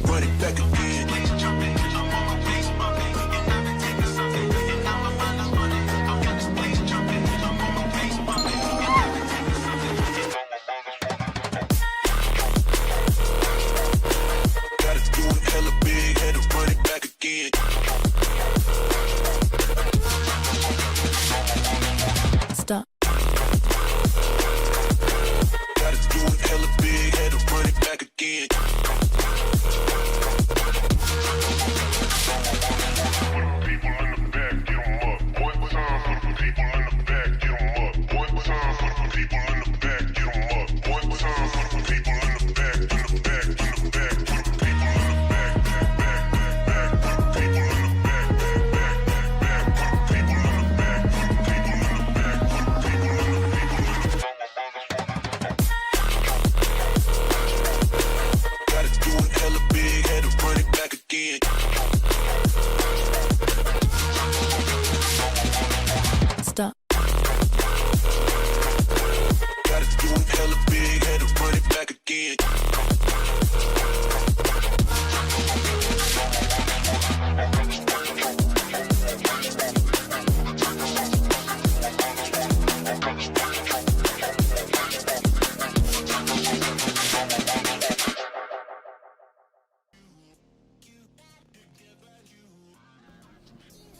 run it back again. Gotta do it hella big, had to run it back again. Stop. Gotta do it hella big, had to run it back again. People in the back, get 'em up. One time for the people in the back, get 'em up. One time for the people in the back, get 'em up. One time for the people in the back, in the back, in the back, for the people in the back, back, back, for the people in the back, back, back, for the people in the back, for the people in the back, for the people in the Gotta do it hella big, had to run it back again. Stop. Gotta do it hella big, had to run it back again.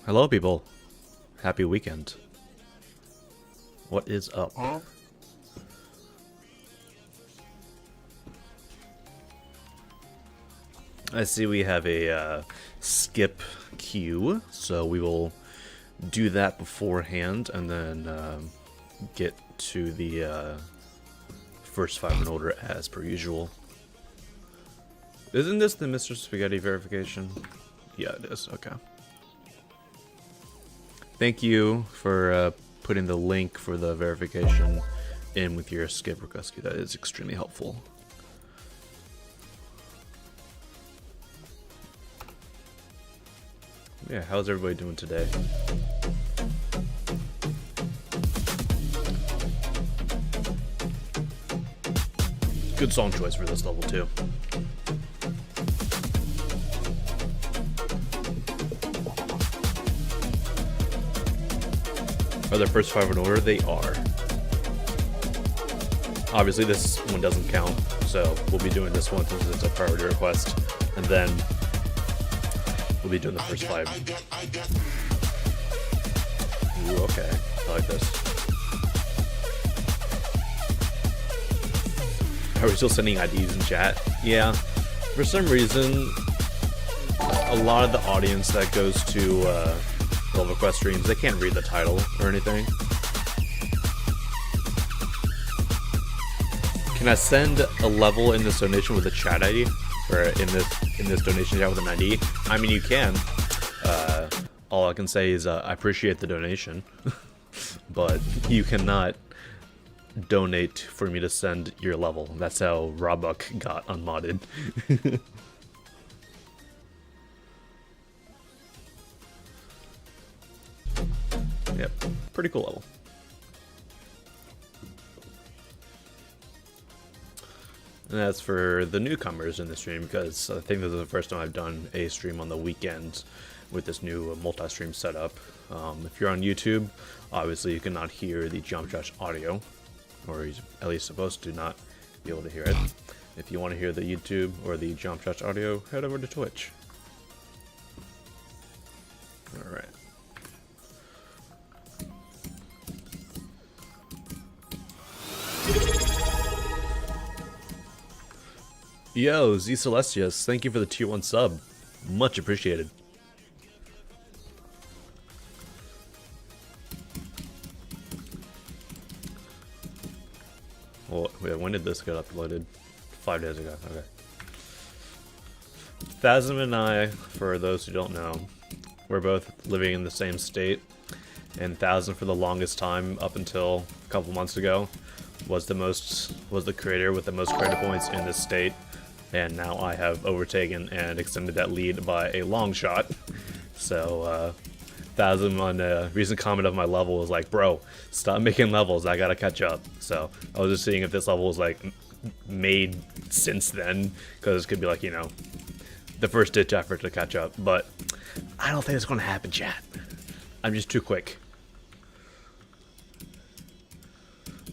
Hello, people. Happy weekend. What is up? I see we have a skip queue, so we will do that beforehand and then get to the first 5 in order as per usual. Isn't this the Mr. Spaghetti verification? Yeah, it is. Okay. Thank you for putting the link for the verification in with your skip request. That is extremely helpful. Yeah, how's everybody doing today? Good song choice for this level too. Are their first 5 in order? They are. Obviously this one doesn't count, so we'll be doing this one since it's a priority request, and then we'll be doing the first 5. Ooh, okay. I like this. Are we still sending IDs in chat? Yeah. For some reason, a lot of the audience that goes to Level Quest streams, they can't read the title or anything. Can I send a level in this donation with a chat ID? Or in this donation chat with an ID? I mean, you can. All I can say is I appreciate the donation. But you cannot donate for me to send your level. That's how Robbuck got unmodded. Yep, pretty cool level. And that's for the newcomers in the stream, because I think this is the first time I've done a stream on the weekend with this new multi-stream setup. If you're on YouTube, obviously you cannot hear the Jump Josh audio, or you're at least supposed to not be able to hear it. If you want to hear the YouTube or the Jump Josh audio, head over to Twitch. Alright. Yo, Z Celestius, thank you for the tier 1 sub. Much appreciated. Well, wait, when did this get uploaded? 5 days ago, okay. Phasm and I, for those who don't know, we're both living in the same state, and Phasm for the longest time, up until a couple months ago, was the creator with the most credit points in this state, and now I have overtaken and extended that lead by a long shot. So, Phasm on a recent comment of my level was like, bro, stop making levels, I gotta catch up. So, I was just seeing if this level was like made since then, because it could be like, you know, the first ditch effort to catch up, but I don't think it's gonna happen, chat. I'm just too quick.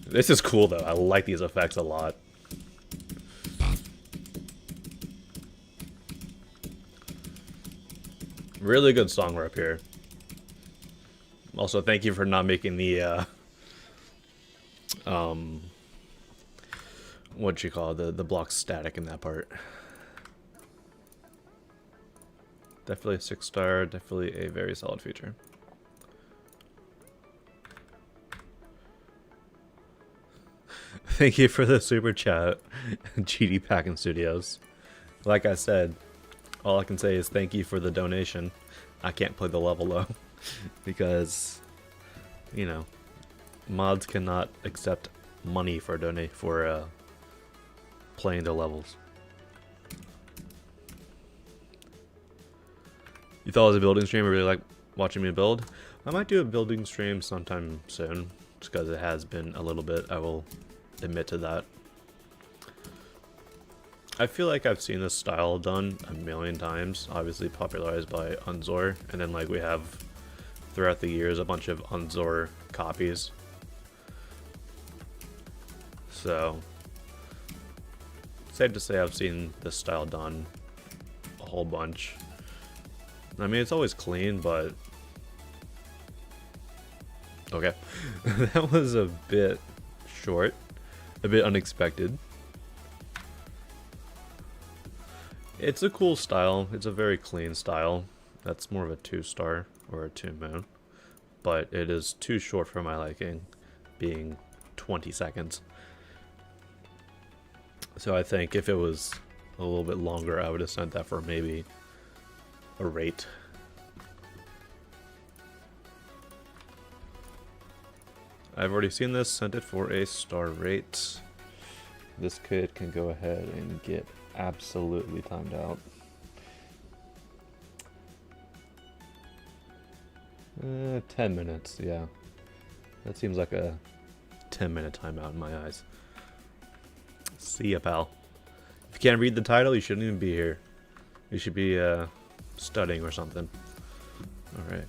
This is cool though. I like these effects a lot. Really good song right up here. Also, thank you for not making the what you call the block static in that part. Definitely a 6-star, definitely a very solid feature. Thank you for the super chat, GD Packin Studios. Like I said, all I can say is thank you for the donation. I can't play the level though, because, you know, mods cannot accept money for playing the levels. You thought it was a building stream? I really like watching me build. I might do a building stream sometime soon, just because it has been a little bit. I will admit to that. I feel like I've seen this style done a million times, obviously popularized by Unzor, and then like we have throughout the years a bunch of Unzor copies. So safe to say I've seen this style done a whole bunch. I mean, it's always clean, but okay. That was a bit short, a bit unexpected. It's a cool style. It's a very clean style. That's more of a 2-star or a 2-moon, but it is too short for my liking, being 20 seconds. So I think if it was a little bit longer, I would have sent that for maybe a rate. I've already seen this, sent it for a star rate. This kid can go ahead and get absolutely timed out. 10 minutes, yeah. That seems like a 10-minute timeout in my eyes. See ya, pal. If you can't read the title, you shouldn't even be here. You should be studying or something. Alright.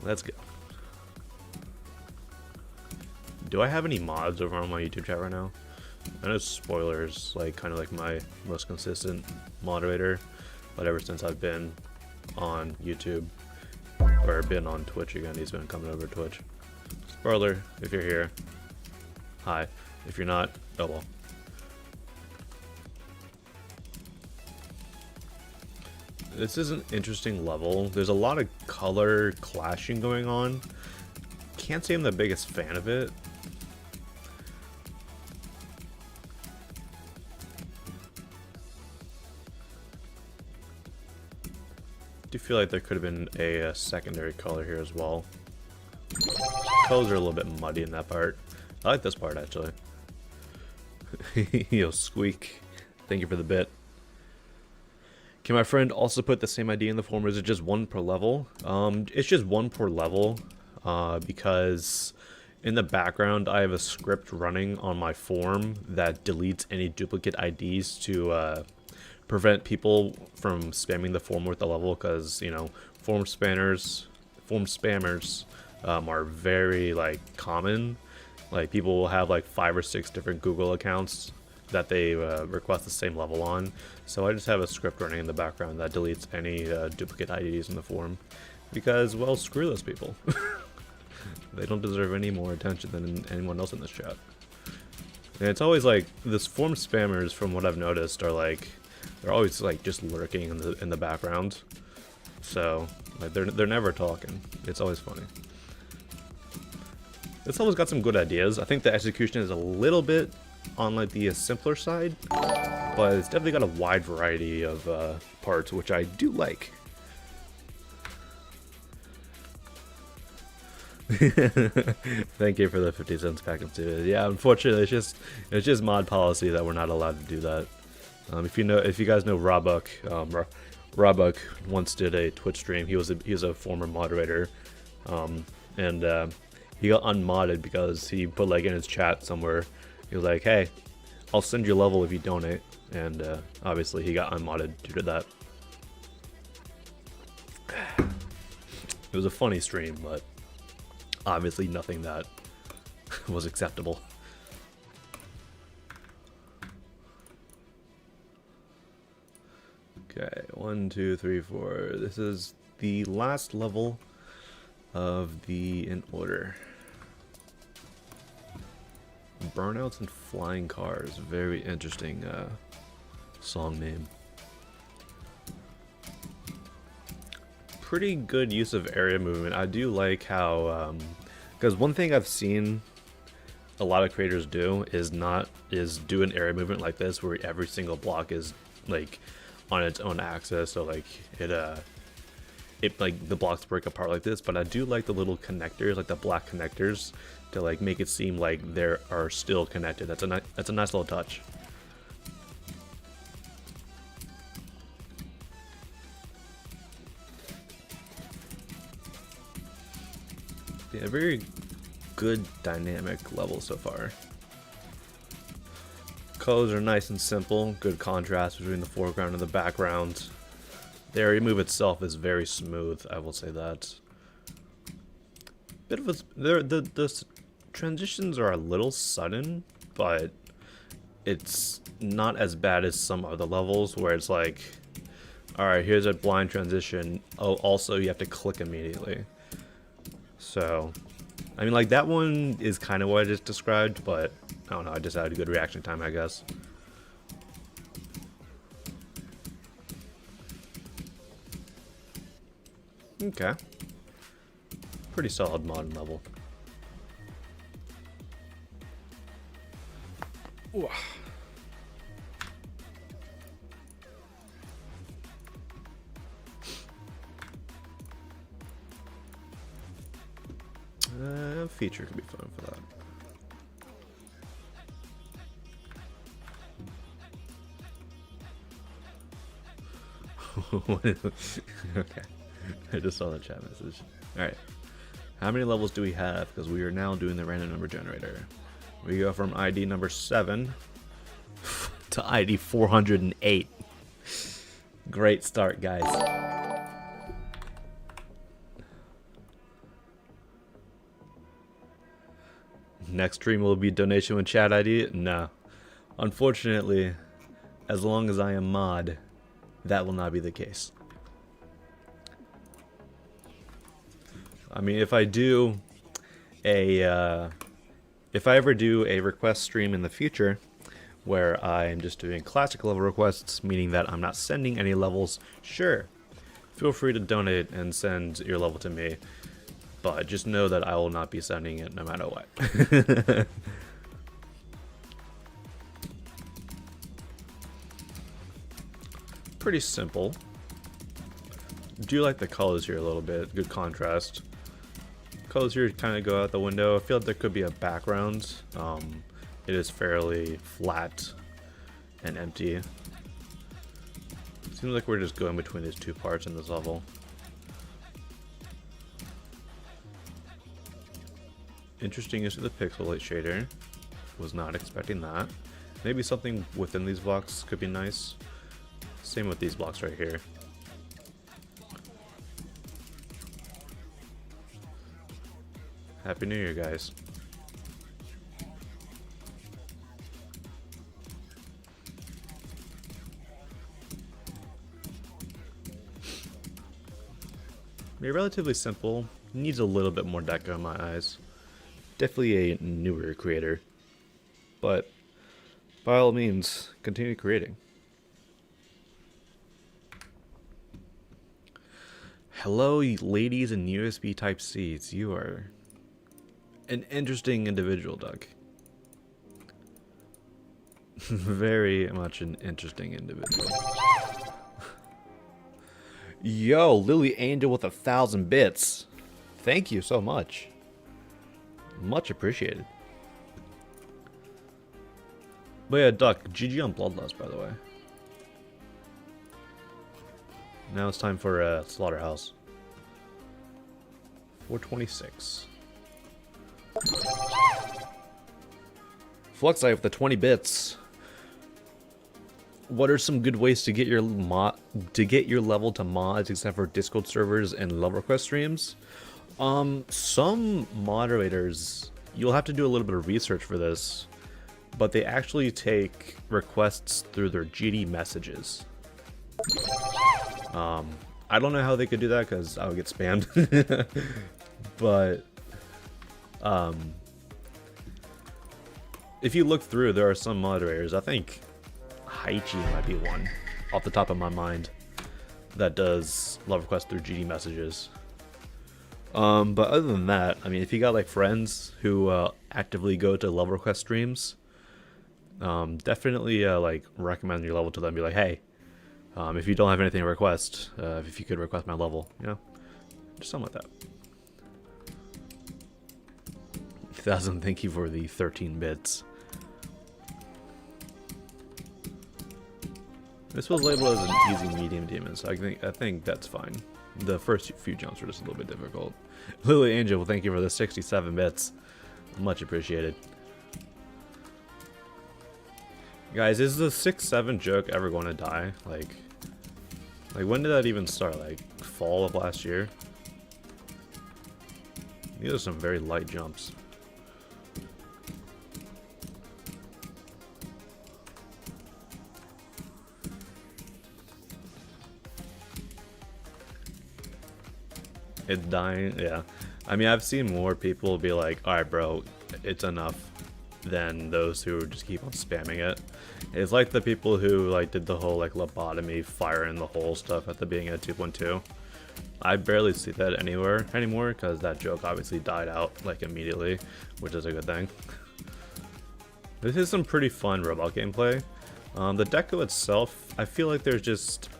Let's go. Do I have any mods over on my YouTube chat right now? I know Spoilers, like, kind of like my most consistent moderator, but ever since I've been on YouTube, or been on Twitch again, he's been coming over to Twitch. Spoiler, if you're here, hi. If you're not, oh well. This is an interesting level. There's a lot of color clashing going on. Can't say I'm the biggest fan of it. I do feel like there could have been a secondary color here as well. Colors are a little bit muddy in that part. I like this part actually. Yo, Squeak. Thank you for the bit. Can my friend also put the same ID in the form, or is it just one per level? It's just one per level, because in the background I have a script running on my form that deletes any duplicate IDs to prevent people from spamming the form with the level, because, you know, form spammers are very, like, common. Like, people will have like 5 or 6 different Google accounts that they request the same level on. So I just have a script running in the background that deletes any duplicate IDs in the form, because, well, screw those people. They don't deserve any more attention than anyone else in this chat. And it's always like, this form spammers, from what I've noticed, are like, they're always like just lurking in the background. So like they're never talking. It's always funny. This level's got some good ideas. I think the execution is a little bit on like the simpler side, but it's definitely got a wide variety of parts, which I do like. Thank you for the 50 cents pack of two. Yeah, unfortunately, it's just mod policy that we're not allowed to do that. If you guys know Robuck, Robuck once did a Twitch stream. He was a former moderator, and he got unmodded because he put like in his chat somewhere. He was like, "Hey, I'll send you a level if you donate, and obviously he got unmodded due to that. It was a funny stream, but obviously nothing that was acceptable. Okay, 1, 2, 3, 4. This is the last level of the In Order. Burnouts and Flying Cars. Very interesting song name. Pretty good use of area movement. I do like how, because one thing I've seen a lot of creators do is do an area movement like this, where every single block is like on its own axis, so like it like the blocks break apart like this. But I do like the little connectors, like the black connectors, to like make it seem like they are still connected. That's a nice little touch. Yeah, very good dynamic level so far. Colors are nice and simple, good contrast between the foreground and the background. The area move itself is very smooth, I will say that. Bit of the transitions are a little sudden, but it's not as bad as some other levels where it's like, alright, here's a blind transition. Oh, also you have to click immediately. So, I mean, like, that one is kind of what I just described, but I don't know, I just had a good reaction time, I guess. Okay. Pretty solid modern level. Ooh. Feature could be fun for that. Okay, I just saw the chat message. Alright, how many levels do we have? Because we are now doing the random number generator. We go from ID number 7 to ID 408. Great start, guys. Next stream will be donation with chat ID? No. Unfortunately, as long as I am mod, that will not be the case. I mean, if I do if I ever do a request stream in the future where I am just doing classic level requests, meaning that I'm not sending any levels, sure, feel free to donate and send your level to me. But just know that I will not be sending it no matter what. Pretty simple. Do like the colors here a little bit. Good contrast. Colors here kind of go out the window. I feel like there could be a background. It is fairly flat and empty. Seems like we're just going between these two parts in this level. Interesting use of the pixelate shader. Was not expecting that. Maybe something within these blocks could be nice. Same with these blocks right here. Happy New Year, guys. Be relatively simple. Needs a little bit more deco in my eyes. Definitely a newer creator, but by all means, continue creating. Hello, ladies in USB Type-Cs. You are an interesting individual, Doug. Very much an interesting individual. Yo, Lily Angel with 1,000 bits. Thank you so much. Much appreciated. But yeah, Duck, GG on Bloodlust, by the way. Now it's time for Slaughterhouse. 426. Fluxite with the 20 bits. what are some good ways to get your level to mods except for Discord servers and love request streams? Some moderators, you'll have to do a little bit of research for this, but they actually take requests through their GD messages. I don't know how they could do that because I would get spammed. But if you look through, there are some moderators. I think Haichi might be one off the top of my mind that does love requests through GD messages. But other than that, I mean, if you got like friends who actively go to love request streams, definitely like recommend your level to them. Be like, hey, if you don't have anything to request, if you could request my level, you know, just something like that. 1000, thank you for the 13 bits. This was labeled as an easy medium demon, so I think that's fine. The first few jumps were just a little bit difficult. Lily Angel, thank you for the 67 bits. Much appreciated. Guys, is the 6-7 joke ever going to die? Like when did that even start? Like fall of last year? These are some very light jumps. It's dying, yeah. I mean, I've seen more people be like, alright bro, it's enough, than those who just keep on spamming it. It's like the people who like did the whole like lobotomy, fire in the hole stuff at the beginning of 2.2. I barely see that anywhere anymore because that joke obviously died out like immediately, which is a good thing. This is some pretty fun robot gameplay. The deco itself, I feel like there's just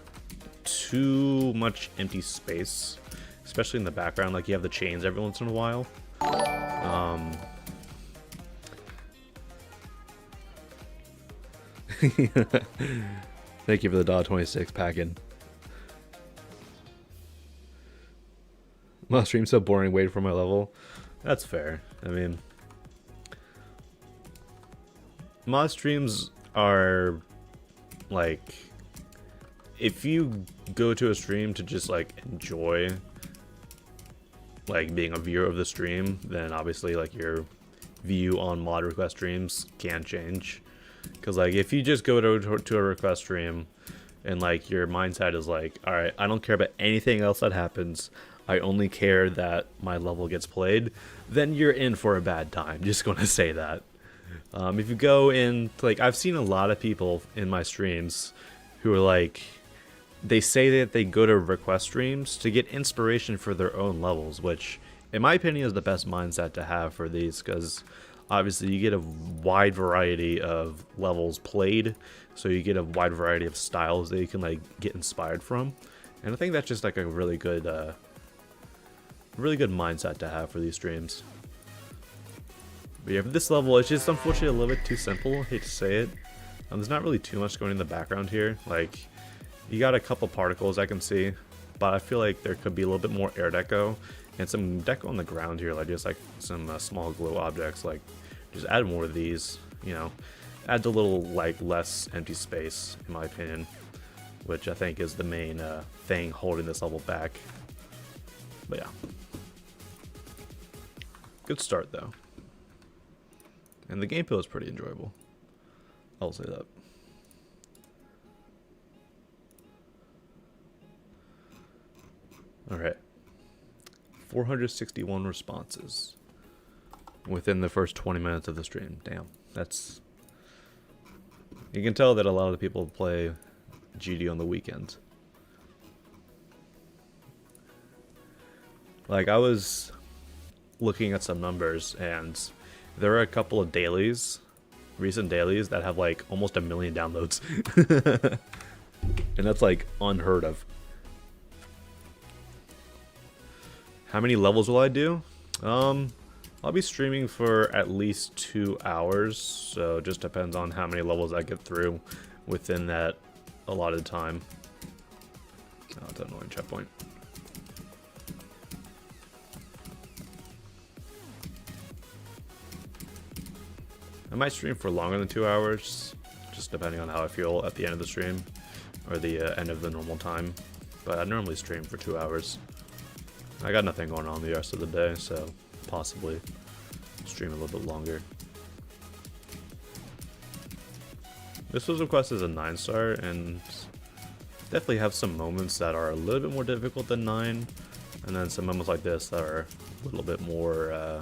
too much empty space, especially in the background. Like you have the chains every once in a while. Thank you for the $26 pack-in. My stream's so boring waiting for my level. That's fair. I mean, mod streams are like, if you go to a stream to just like enjoy like being a viewer of the stream, then obviously like your view on mod request streams can change. Because like if you just go to a request stream and like your mindset is like, alright, I don't care about anything else that happens, I only care that my level gets played, then you're in for a bad time. Just gonna say that. If you go in, like, I've seen a lot of people in my streams who are like, they say that they go to request streams to get inspiration for their own levels, which in my opinion is the best mindset to have for these, because obviously you get a wide variety of levels played, so you get a wide variety of styles that you can like get inspired from, and I think that's just like a really good mindset to have for these streams. But yeah, for this level, it's just unfortunately a little bit too simple. I hate to say it. There's not really too much going in the background here. Like, you got a couple particles I can see, but I feel like there could be a little bit more air deco and some deco on the ground here, like just like some small glow objects. Like, just add more of these, you know, adds a little like less empty space in my opinion, which I think is the main thing holding this level back. But yeah, good start though, and the gameplay was pretty enjoyable, I'll say that. Alright, 461 responses within the first 20 minutes of the stream. Damn, that's... You can tell that a lot of the people play GD on the weekends. Like, I was looking at some numbers, and there are a couple of dailies, recent dailies, that have like almost 1 million downloads. And that's like unheard of. How many levels will I do? I'll be streaming for at least 2 hours, so it just depends on how many levels I get through within that allotted time. Oh, it's an annoying checkpoint. I might stream for longer than 2 hours, just depending on how I feel at the end of the stream, or the end of the normal time. But I normally stream for 2 hours. I got nothing going on the rest of the day, so possibly stream a little bit longer. This was requested as a 9-star, and definitely have some moments that are a little bit more difficult than 9, and then some moments like this that are a little bit more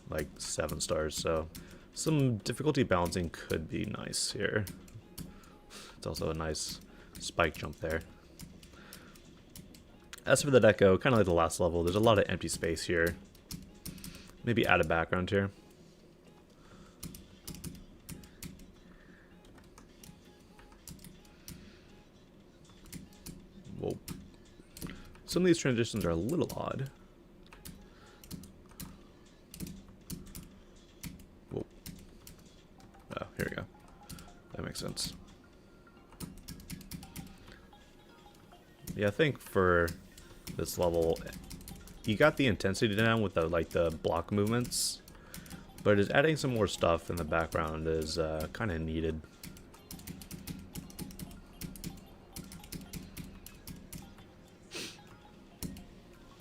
like 7 stars. So some difficulty balancing could be nice here. It's also a nice spike jump there. As for the deco, kind of like the last level, there's a lot of empty space here. Maybe add a background here. Whoa. Some of these transitions are a little odd. Whoa. Oh, here we go. That makes sense. Yeah, I think for this level, you got the intensity down with the the block movements, but just adding some more stuff in the background is kind of needed.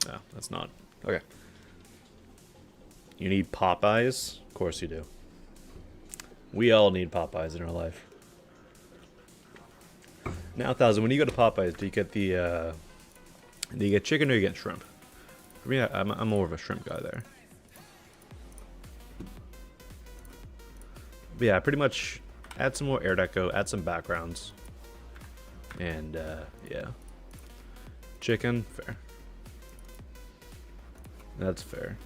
Oh, that's not okay. You need Popeyes? Of course you do. We all need Popeyes in our life. Now, 1000, when you go to Popeyes, do you get the do you get chicken or you get shrimp? For me, I'm more of a shrimp guy there. But yeah, pretty much add some more air deco, add some backgrounds, and yeah, chicken, fair. That's fair.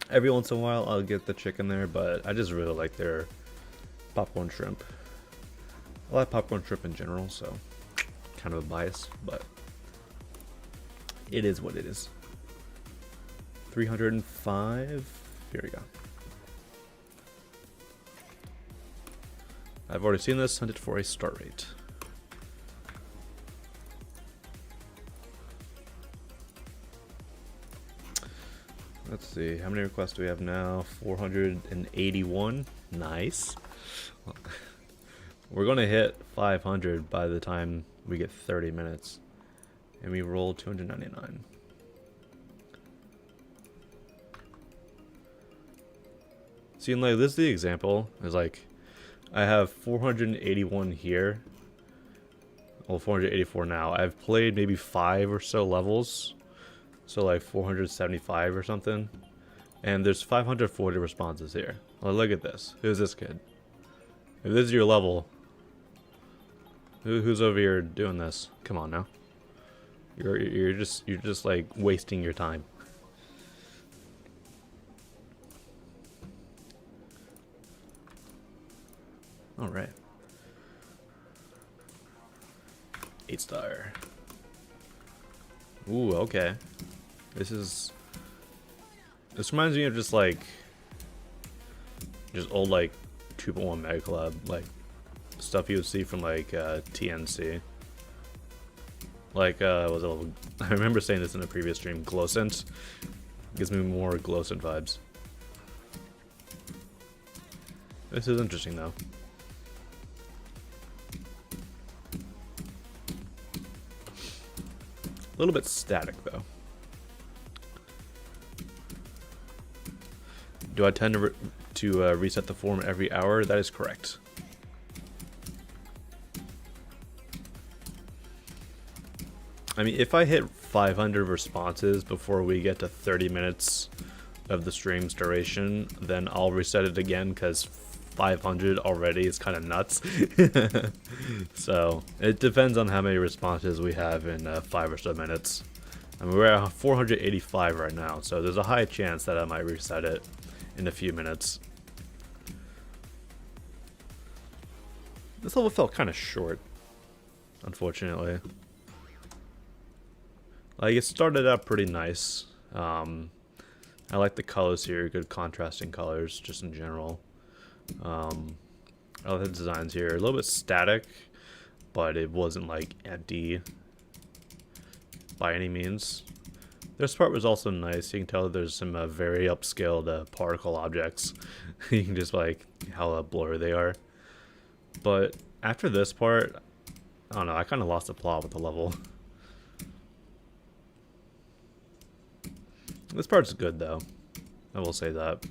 Every once in a while, I'll get the chicken there, but I just really like their popcorn shrimp. I like popcorn shrimp in general, so kind of a bias, but it is what it is. 305. Here we go. I've already seen this. Hunted for a start rate. Let's see. How many requests do we have now? 481. Nice. We're going to hit 500 by the time we get 30 minutes. And we rolled 299. See, like, this is the example. Is like, I have 481 here. Well, 484 now. I've played maybe 5 or so levels. So like 475 or something. And there's 540 responses here. Well, look at this. Who's this kid? If this is your level, who's over here doing this? Come on now. You're just like wasting your time. All right. 8-star. Ooh, okay. This reminds me of just old like 2.1 Mega Club, like stuff you would see from like TNC. Like was it, I remember saying this in a previous stream, Glowcent. Gives me more Glowcent vibes. This is interesting though. A little bit static though. Do I tend to reset the form every hour? That is correct. I mean, if I hit 500 responses before we get to 30 minutes of the stream's duration, then I'll reset it again, because 500 already is kind of nuts. So it depends on how many responses we have in 5 or so minutes. I mean, we're at 485 right now, so there's a high chance that I might reset it in a few minutes. This level felt kind of short, unfortunately. Like, it started out pretty nice. I like the colors here, good contrasting colors, just in general. I like the designs here, a little bit static, but it wasn't like empty by any means. This part was also nice. You can tell there's some very upscaled particle objects. You can just like how blurry they are. But after this part, I don't know, I kind of lost the plot with the level. This part's good though, I will say that.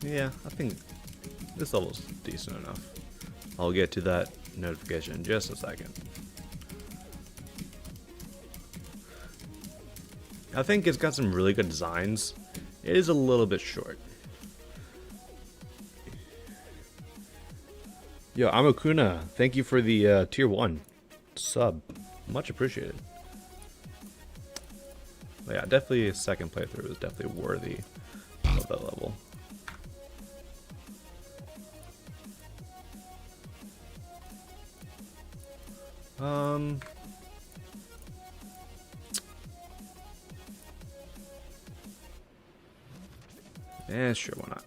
Yeah, I think this level's decent enough. I'll get to that notification in just a second. I think it's got some really good designs. It is a little bit short. Yo, Amakuna, thank you for the tier 1 sub. Much appreciated. But yeah, definitely a second playthrough is definitely worthy of that level. Yeah, sure, why not?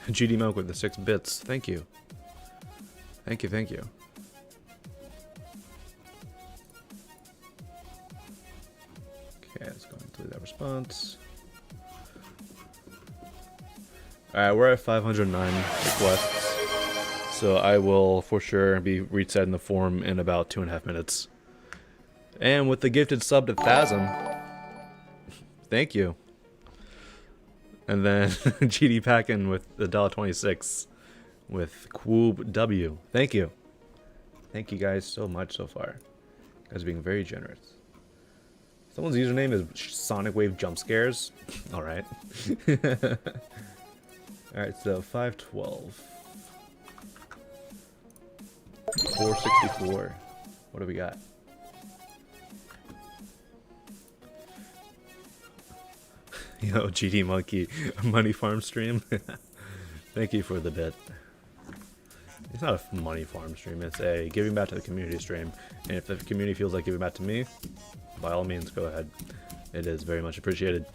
GD Milk with the 6 bits. Thank you. Thank you, thank you. Okay, let's go into that response. Alright, we're at 509 requests. So I will for sure be resetting the form in about 2.5 minutes. And with the gifted sub to Phasm. Thank you. And then GD Packin with the $1.26 with Quoob W. Thank you. Thank you guys so much so far. You guys are being very generous. Someone's username is Sonic Wave Jump Scares. Alright. Alright, so 512. 464. What do we got? Yo, GD Monkey, money farm stream. Thank you for the bit. It's not a money farm stream, it's a giving back to the community stream. And if the community feels like giving back to me, by all means, go ahead. It is very much appreciated.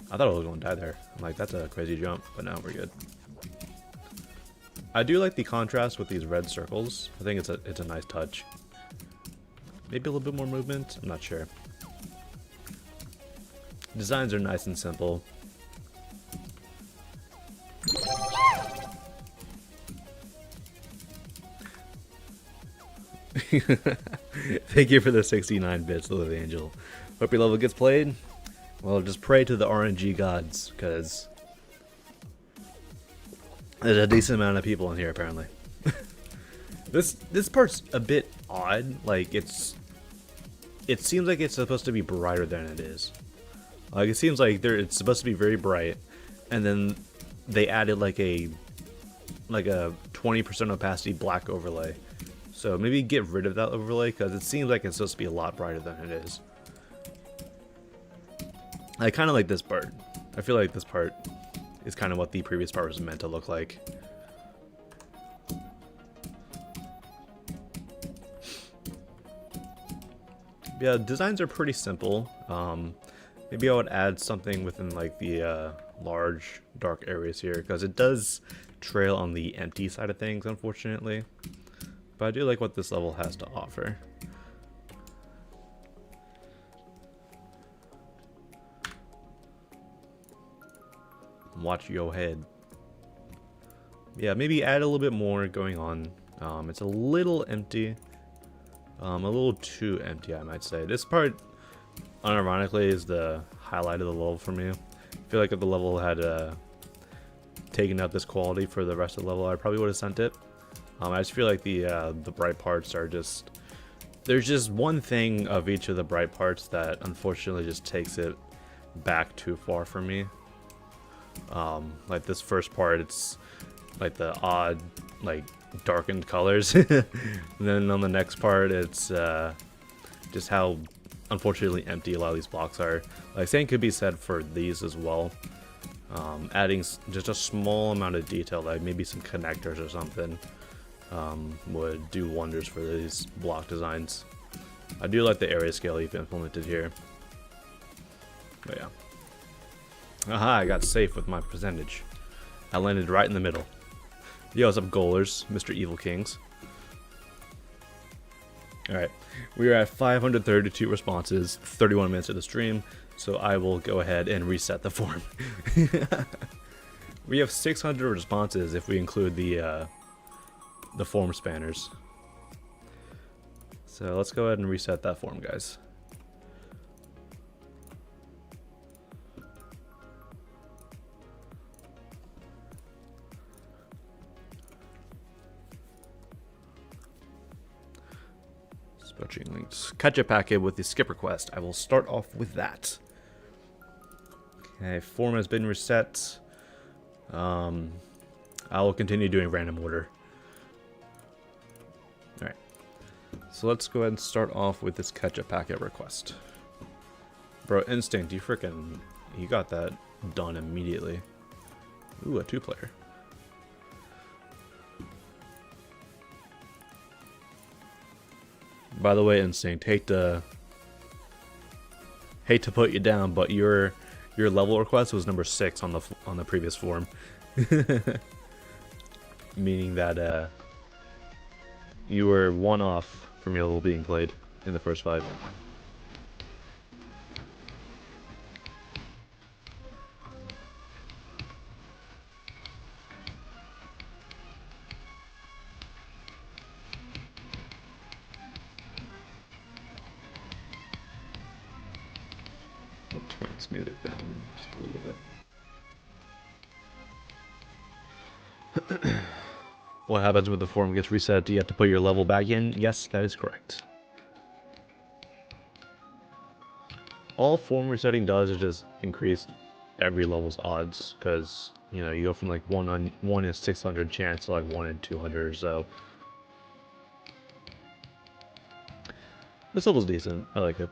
I thought I was going to die there. I'm like, that's a crazy jump, but now we're good. I do like the contrast with these red circles. I think it's a nice touch. Maybe a little bit more movement, I'm not sure. Designs are nice and simple. Thank you for the 69 bits, Little Angel. Hope your level gets played. Well, just pray to the RNG gods, because there's a decent amount of people in here apparently. This part's a bit odd. Like it seems like it's supposed to be brighter than it is. Like it seems like it's supposed to be very bright, and then they added like a 20% opacity black overlay. So maybe get rid of that overlay because it seems like it's supposed to be a lot brighter than it is. I kind of like this part. I feel like this part is kind of what the previous part was meant to look like. Yeah, designs are pretty simple. Maybe I would add something within like the large dark areas here, because it does trail on the empty side of things, unfortunately. But I do like what this level has to offer. Watch your head. Yeah, maybe add a little bit more going on. It's a little empty. A little too empty, I might say. This part, unironically, is the highlight of the level for me. I feel like if the level had taken out this quality for the rest of the level, I probably would have sent it. I just feel like the bright parts are just... There's just one thing of each of the bright parts that unfortunately just takes it back too far for me. Like this first part, it's like the odd, like darkened colors. And then on the next part, it's just how unfortunately empty a lot of these blocks are. Like same could be said for these as well. Adding just a small amount of detail, like maybe some connectors or something, would do wonders for these block designs. I do like the area scale you've implemented here. But yeah. Aha, I got safe with my percentage. I landed right in the middle. Yo, what's up, goalers, Mr. Evil Kings? Alright, we are at 532 responses, 31 minutes of the stream, so I will go ahead and reset the form. We have 600 responses if we include the form spanners. So let's go ahead and reset that form, guys. Spreadsheet links. Catch a packet with the skip request. I will start off with that. Okay, form has been reset. I will continue doing random order. Alright. So let's go ahead and start off with this catch a packet request. Bro, Instinct, you got that done immediately. Ooh, a 2-player. By the way, Instinct, hate to put you down, but your level request was number 6 on the previous form. Meaning that you were 1 off from your level being played in the first 5. Let's mute it down just a little bit. What happens when the form gets reset? Do you have to put your level back in? Yes, that is correct. All form resetting does is just increase every level's odds, because you know you go from like 1 in 600 chance to like 1 in 200 or so. This level's decent. I like it.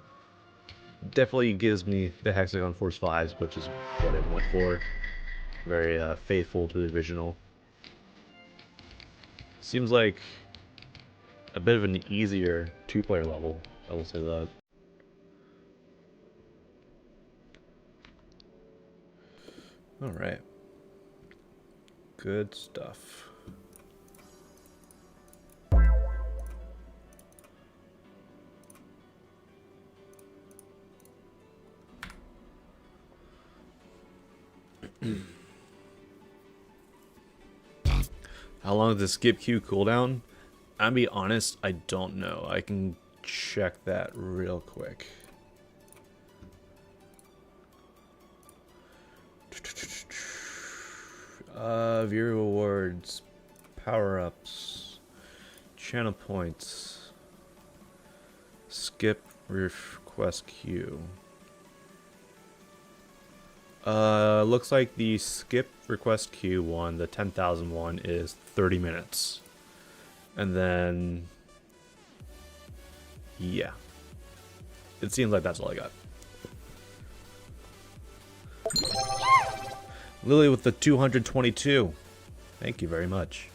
Definitely gives me the Hexagon Force 5s, which is what I went for. Very faithful to the original. Seems like a bit of an easier 2-player level, I will say that. Alright. Good stuff. How long does the skip queue cooldown? I'll be honest, I don't know. I can check that real quick. Viewer rewards, power-ups, channel points, skip request queue. Looks like the skip request queue one, the 10,000 one, is 30 minutes. And then, yeah. It seems like that's all I got. Lily with the 222. Thank you very much.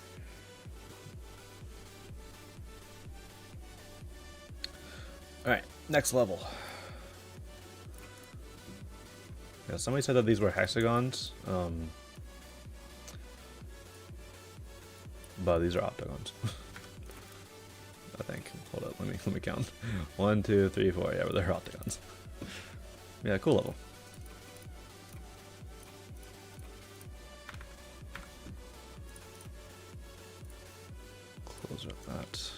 Alright, next level. Yeah, somebody said that these were hexagons, but these are octagons. I think. Hold up, let me count. 1, 2, 3, 4. Yeah, they're octagons. Yeah, cool level. Close up that.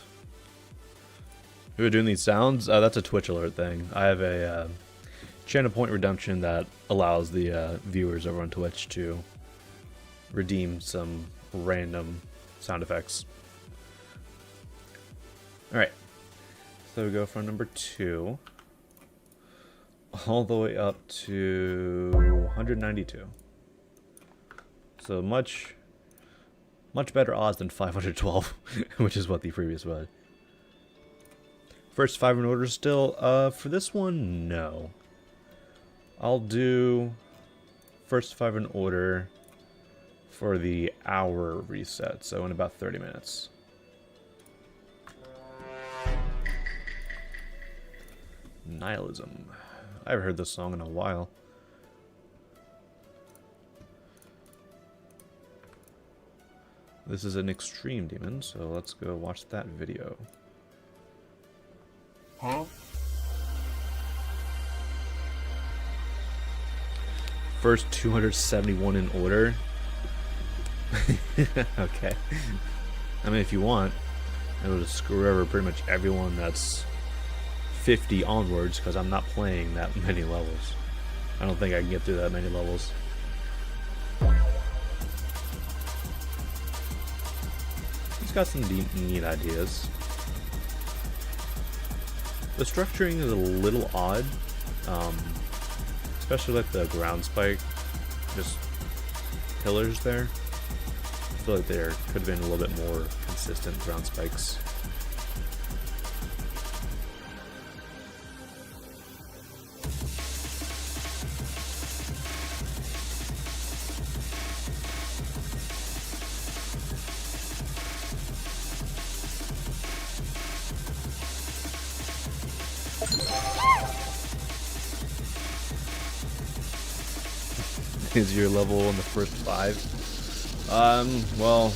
Who are doing these sounds? That's a Twitch alert thing. I have a channel point redemption that allows the viewers over on Twitch to redeem some random sound effects. Alright, so we go from number 2 all the way up to 192. So much better odds than 512, which is what the previous was. First 5 in order still. For this one, no. I'll do first 5 in order for the hour reset, so in about 30 minutes. Nihilism. I haven't heard this song in a while. This is an extreme demon, so let's go watch that video. Huh? First 271 in order. Okay. I mean, if you want, it'll just screw over pretty much everyone that's 50 onwards, because I'm not playing that many levels. I don't think I can get through that many levels. He's got some neat ideas. The structuring is a little odd, especially like the ground spike, just pillars there. I feel like there could have been a little bit more consistent ground spikes. Is your level in the first 5? Well,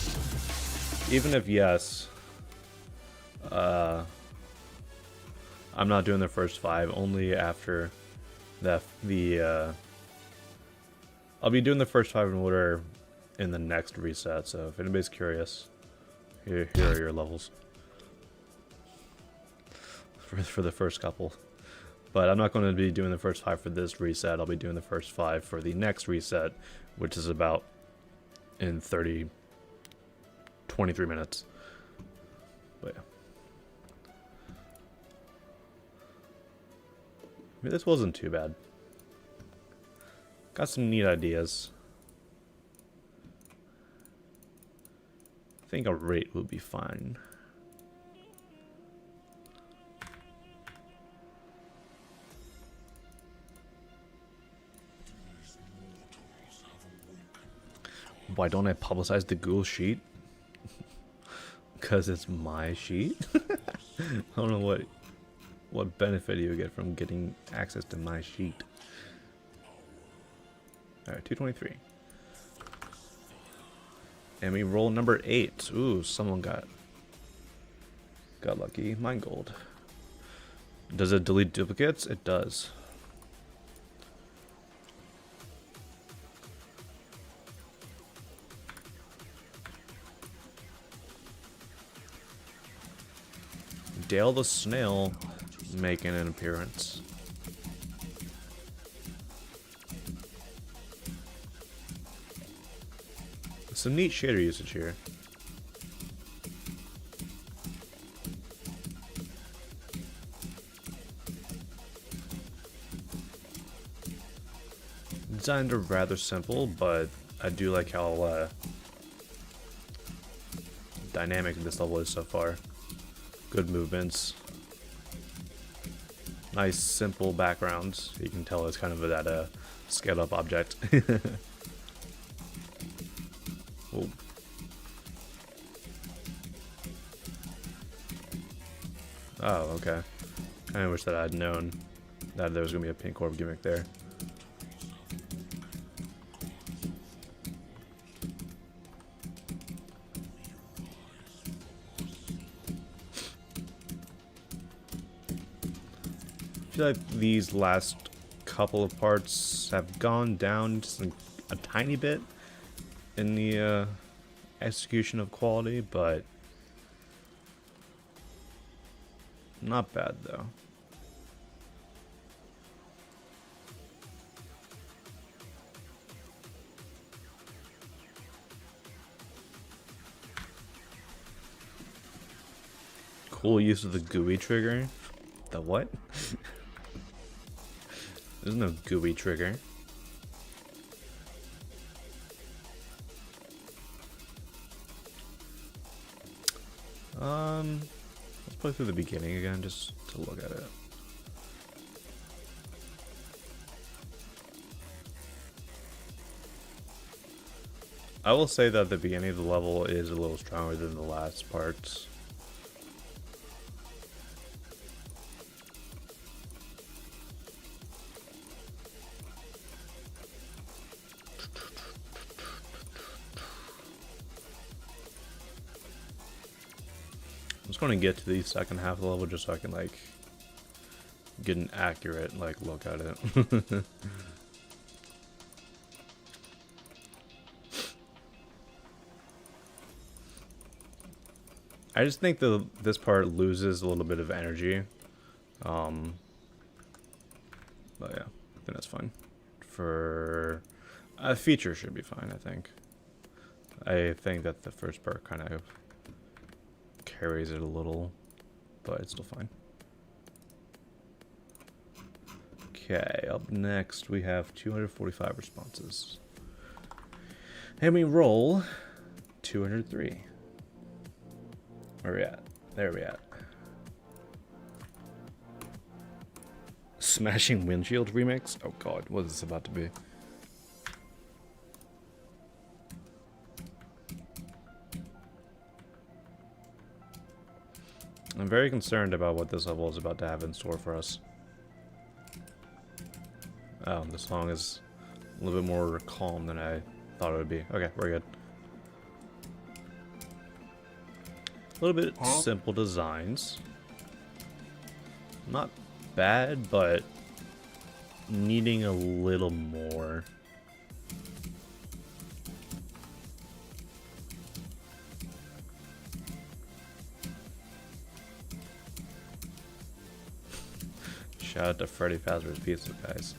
even if yes, I'm not doing the first 5, only after I'll be doing the first 5 in order in the next reset, so if anybody's curious, here are your levels for the first couple. But I'm not going to be doing the first 5 for this reset. I'll be doing the first 5 for the next reset, which is about in 23 minutes. But yeah. I mean, this wasn't too bad. Got some neat ideas. I think a rate will be fine. Why don't I publicize the Ghoul sheet? Because it's my sheet? I don't know what benefit you get from getting access to my sheet. Alright, 223. And we roll number 8. Ooh, someone got lucky. Mine gold. Does it delete duplicates? It does. Dale the Snail making an appearance. Some neat shader usage here. Designs are rather simple, but I do like how dynamic this level is so far. Good movements. Nice simple backgrounds. You can tell it's kind of that scaled up object. Oh. Oh, okay. I wish that I'd known that there was gonna be a pink orb gimmick there. I feel like these last couple of parts have gone down just a tiny bit in the execution of quality, but not bad though. Cool use of the GUI trigger. The what? There's no GUI trigger. Let's play through the beginning again just to look at it. I will say that the beginning of the level is a little stronger than the last parts. just going to get to the second half of the level just so I can like get an accurate like look at it. I just think this part loses a little bit of energy. But yeah, I think that's fine. For a feature should be fine, I think. I think that the first part kind of carries it a little, but it's still fine. Okay, up next we have 245 responses. And we roll 203. Where are we at? There we at. Smashing Windshield remix? Oh god, what is this about to be? I'm very concerned about what this level is about to have in store for us. Oh, the song is a little bit more calm than I thought it would be. Okay, we're good. A little bit simple designs. Not bad, but needing a little more. Shout out to Freddy Fazbear's Pizza, guys.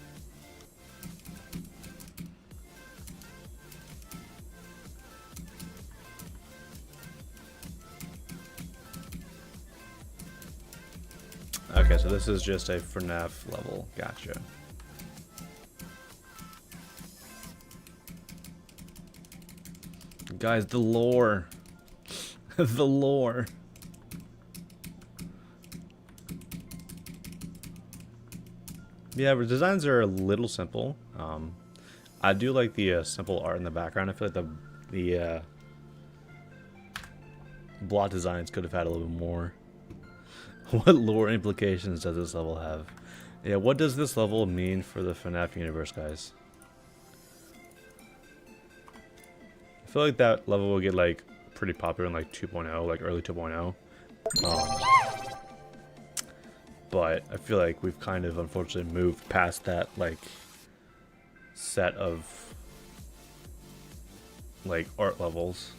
Okay, so this is just a FNAF level. Gotcha. Guys, the lore. The lore. Yeah, the designs are a little simple. I do like the simple art in the background. I feel like the blot designs could have had a little bit more. What lore implications does this level have? Yeah, what does this level mean for the FNAF universe, guys? I feel like that level will get like pretty popular in like 2.0, like early 2.0. But I feel like we've kind of unfortunately moved past that like set of like art levels.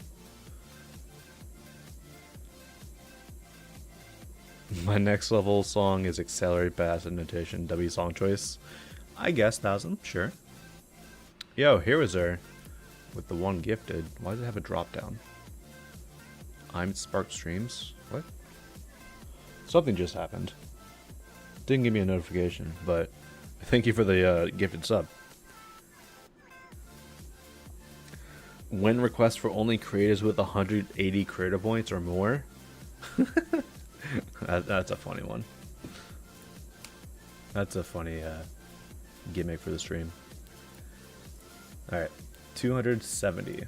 My next level song is Accelerate by Acid Notation, W song choice. I guess 1,000, sure. Yo, here was her with the one gifted. Why does it have a drop down? I'm Spark Streams. What? Something just happened. Didn't give me a notification, but thank you for the gifted sub. When requests for only creators with 180 creator points or more. That's a funny one. That's a funny gimmick for the stream. Alright, 270.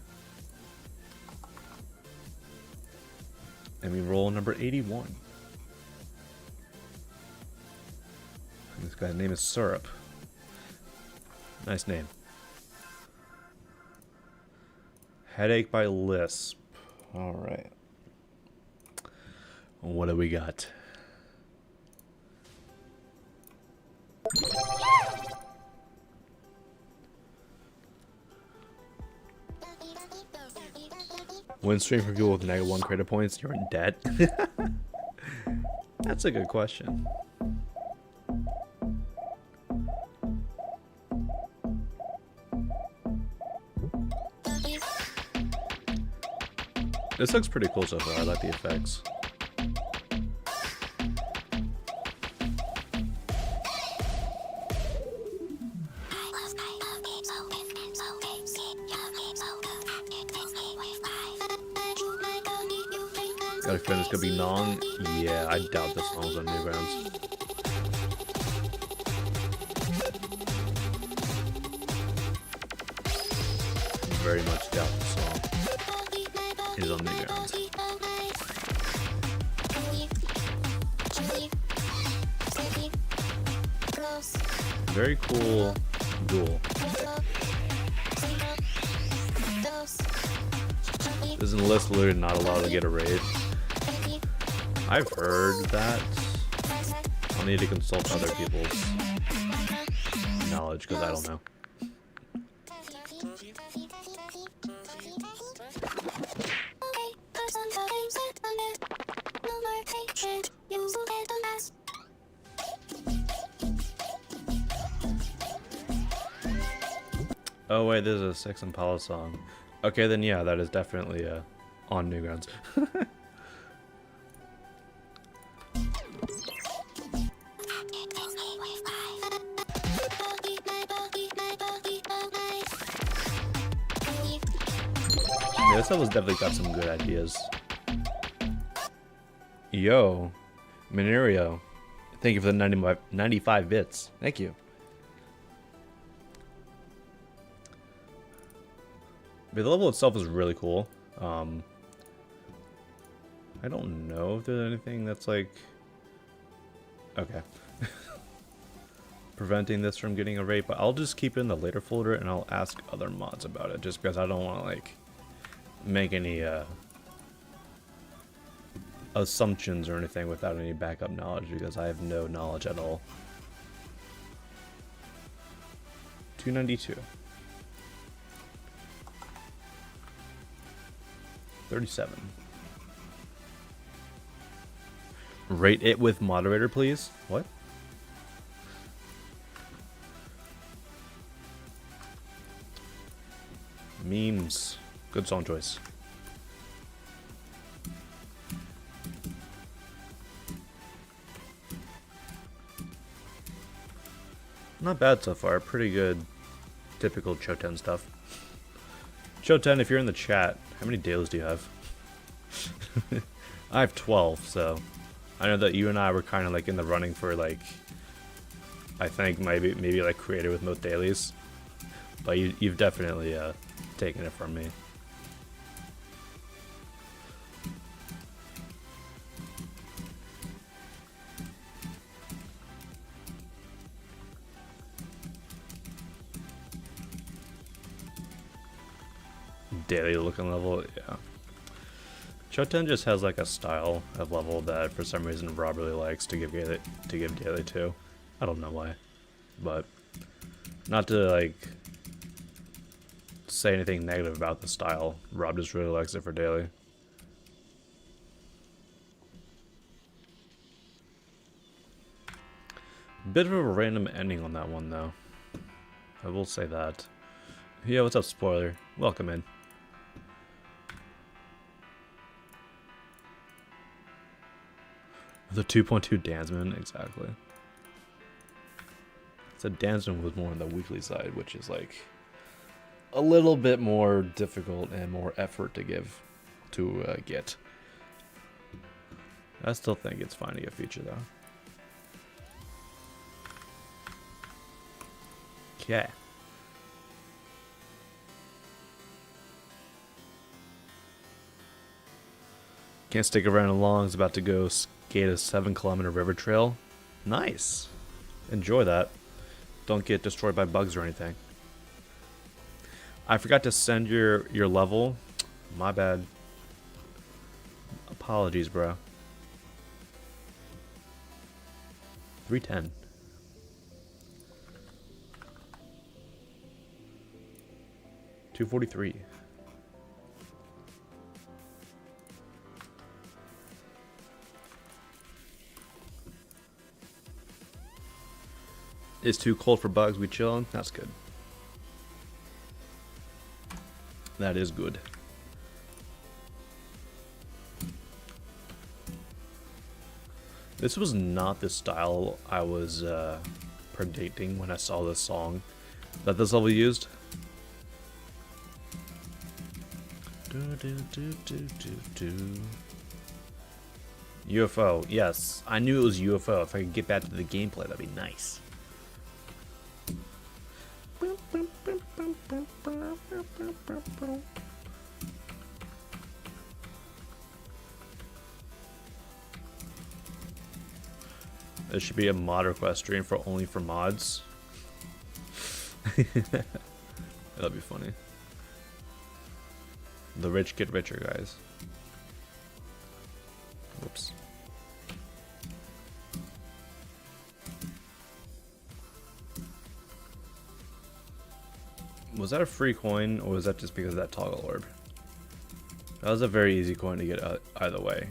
And we roll number 81. And this guy's name is Syrup. Nice name. Headache by Lisp. Alright. What do we got? When stream for people with -1 creator points, you're in debt? That's a good question. This looks pretty cool so far. I like the effects. Got a feeling this could be Nong. Yeah, I doubt this song's on Newgrounds. Very much doubt the song is on Newgrounds. Very cool duel. Isn't List literally not allowed to get a raid? I've heard that. I'll need to consult other people's knowledge because I don't know. Oh wait, there's a Sex and Paula song. Okay, then yeah, that is definitely on Newgrounds. Yeah, this level's definitely got some good ideas. Yo, Minerio, thank you for the 95 bits. Thank you. But the level itself is really cool. I don't know if there's anything that's like... Okay. Preventing this from getting a raid, but I'll just keep it in the later folder and I'll ask other mods about it just because I don't want to like make any assumptions or anything without any backup knowledge because I have no knowledge at all. 292. 37. Rate it with moderator, please. What? Memes. Good song choice. Not bad so far. Pretty good. Typical Choten stuff. Choten, if you're in the chat, how many dailies do you have? I have 12, so I know that you and I were kind of like in the running for like, I think maybe like creator with most dailies, but you've definitely taken it from me. Daily looking level, yeah. Choten just has like a style of level that for some reason Rob really likes to give daily to. I don't know why, but not to like say anything negative about the style. Rob just really likes it for daily. Bit of a random ending on that one though. I will say that. Yeah, what's up, spoiler? Welcome in. The 2.2 Dansman, exactly. So Dansman was more on the weekly side, which is like a little bit more difficult and more effort to give to get. I still think it's fine to get feature though. Okay. Can't stick around long. It's about to go skate a 7-kilometer river trail. Nice. Enjoy that. Don't get destroyed by bugs or anything. I forgot to send your level. My bad. Apologies, bro. 310. $243. It's too cold for bugs. We chillin'. That's good. That is good. This was not the style I was predicting when I saw this song that this level used. UFO. Yes, I knew it was UFO. If I could get back to the gameplay, that'd be nice. There should be a mod request stream for only for mods. That'd be funny. The rich get richer, guys. Whoops. Was that a free coin, or was that just because of that toggle orb? That was a very easy coin to get either way.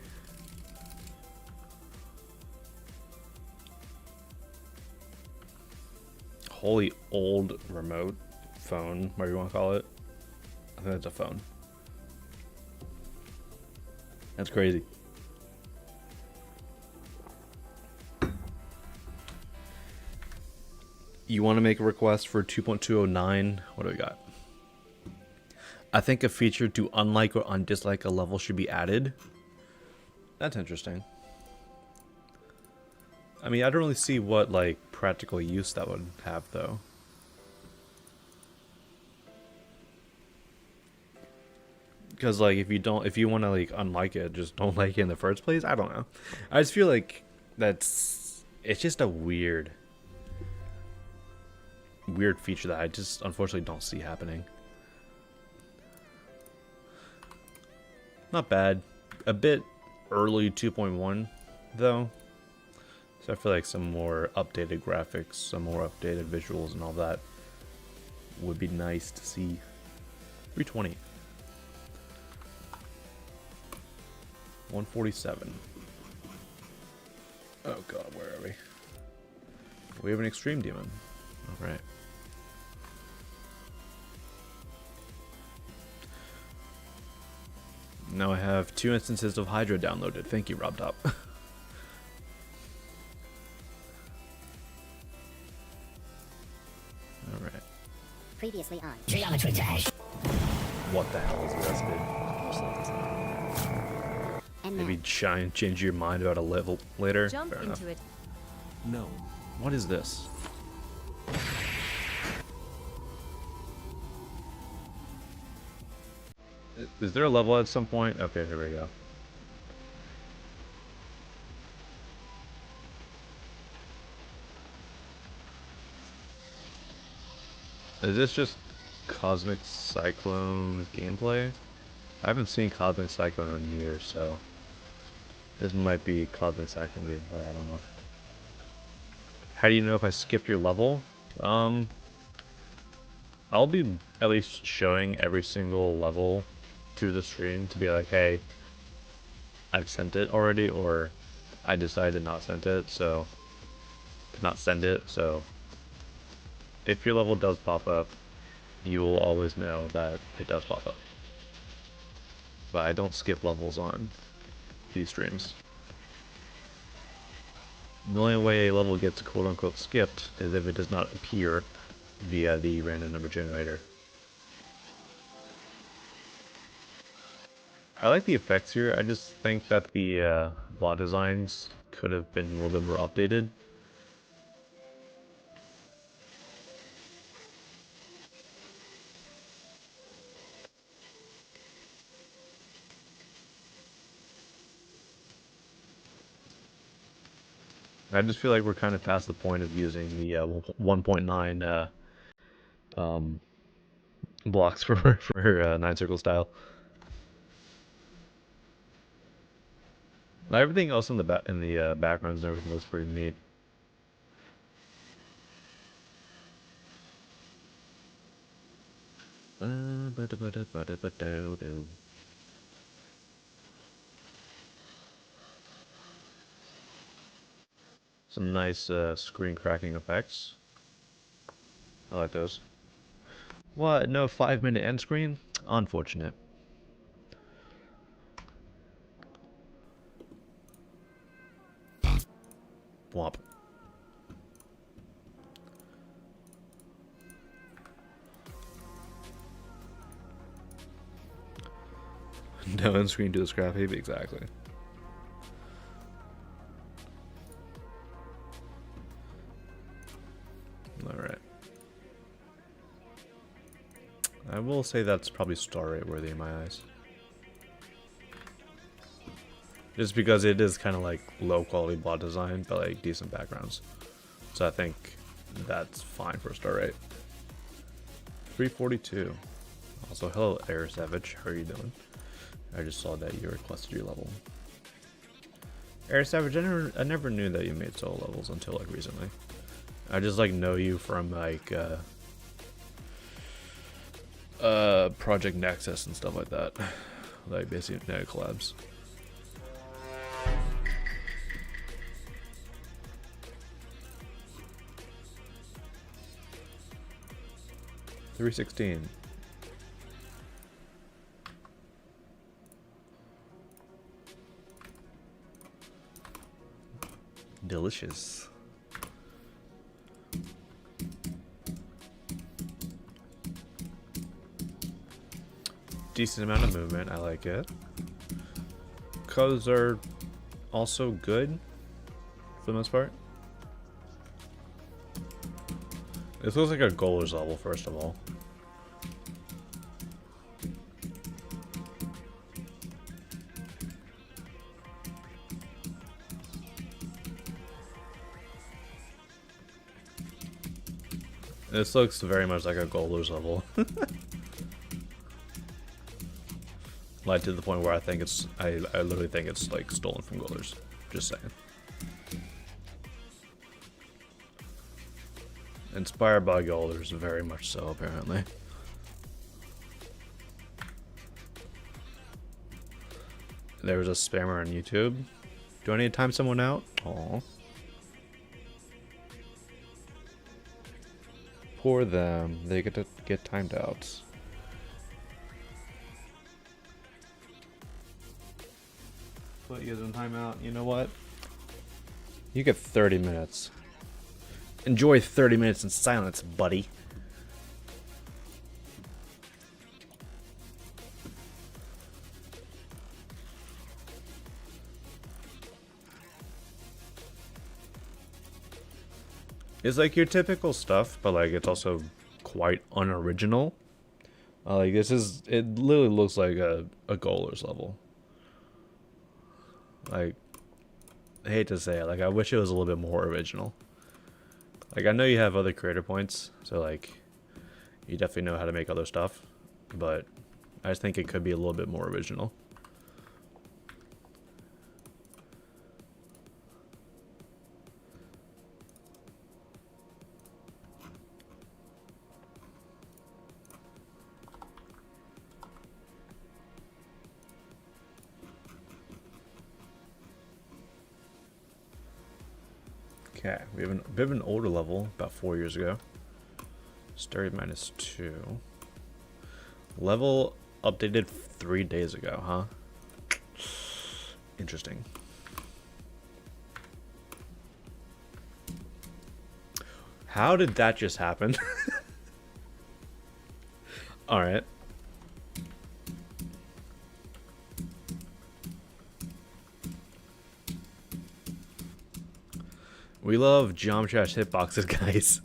Holy old remote phone, whatever you want to call it. I think that's a phone. That's crazy. You want to make a request for 2.209? What do we got? I think a feature to unlike or undislike a level should be added. That's interesting. I mean, I don't really see what like practical use that would have though. Because like if you want to like unlike it, just don't like it in the first place. I don't know. I just feel like it's just a weird feature that I just unfortunately don't see happening. Not bad. A bit early 2.1 though. So I feel like some more updated graphics, some more updated visuals and all that would be nice to see. 320. 147. Oh god, where are we? We have an extreme demon. Alright. Now I have 2 instances of Hydra downloaded. Thank you, RobTop. Alright. Previously on Geometry Dash. What the hell is this, dude? And Maybe now, change your mind about a level later? Jump Fair into enough. it. No. What is this? Is there a level at some point? Okay, here we go. Is this just Cosmic Cyclone gameplay? I haven't seen Cosmic Cyclone in years, so this might be Cosmic Cyclone gameplay, I don't know. How do you know if I skipped your level? I'll be at least showing every single level to the stream to be like, hey, I've sent it already, or I decided not send it, so if your level does pop up, you will always know that it does pop up. But I don't skip levels on these streams. The only way a level gets quote-unquote skipped is if it does not appear via the random number generator. I like the effects here. I just think that the bot designs could have been a little bit more updated. I just feel like we're kind of past the point of using the 1.9 blocks for 9 circle style. Everything else in the backgrounds and everything looks pretty neat. Some nice screen cracking effects. I like those. What? No 5-minute end screen? Unfortunate. Womp. No end screen to the scrap heap, exactly. Alright. I will say that's probably star rate worthy in my eyes. Just because it is kind of like low quality bot design, but like decent backgrounds. So I think that's fine for a star rate. 342. Also, hello Air Savage, how are you doing? I just saw that you requested your level. Air Savage, I never knew that you made solo levels until like recently. I just like know you from like Project Nexus and stuff like that. Like basically Internet collabs. $3.16. Delicious. Decent amount of movement, I like it. Colors are also good for the most part. This looks like a Goalers level, first of all. This looks very much like a Goalers level. Like to the point where I think it's, I literally think it's like stolen from Goalers. Just saying. Inspired by Goalers, very much so apparently. There was a spammer on YouTube. Do I need to time someone out? Aww. Poor them. They get to get timed out. Put you in timeout. You know what? You get 30 minutes. Enjoy 30 minutes in silence, buddy. It's like your typical stuff, but like it's also quite unoriginal. Like this is, it literally looks like a Goalers level. Like, I hate to say it, like I wish it was a little bit more original. Like I know you have other creator points, so like you definitely know how to make other stuff, but I just think it could be a little bit more original. Okay, we have a bit of an older level, about 4 years ago. Sturdy -2. Level updated 3 days ago, huh? Interesting. How did that just happen? Alright. We love Jom Trash hitboxes, guys.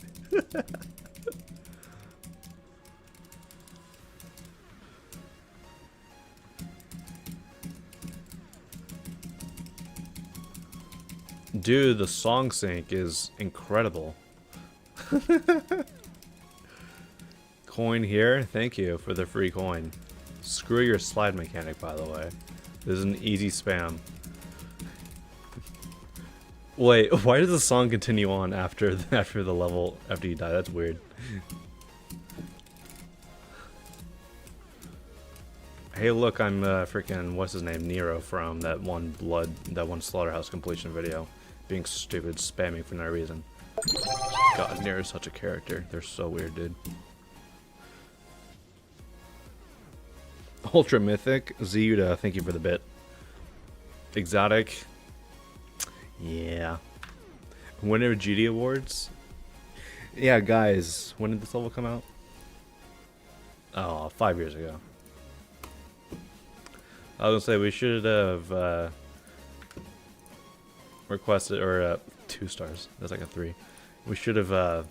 Dude, the song sync is incredible. Coin here, thank you for the free coin. Screw your slide mechanic, by the way. This is an easy spam. Wait, why does the song continue on after the level, after you die? That's weird. Hey, look, I'm freaking, what's his name, Nero from that one Slaughterhouse completion video. Being stupid, spamming for no reason. God, Nero's such a character. They're so weird, dude. Ultra Mythic, Zeuda, thank you for the bit. Exotic. Yeah. Winner of GD Awards? Yeah, guys, when did this level come out? Oh, 5 years ago. I was gonna say, we should have requested, or 2 stars, that's like a 3. We should have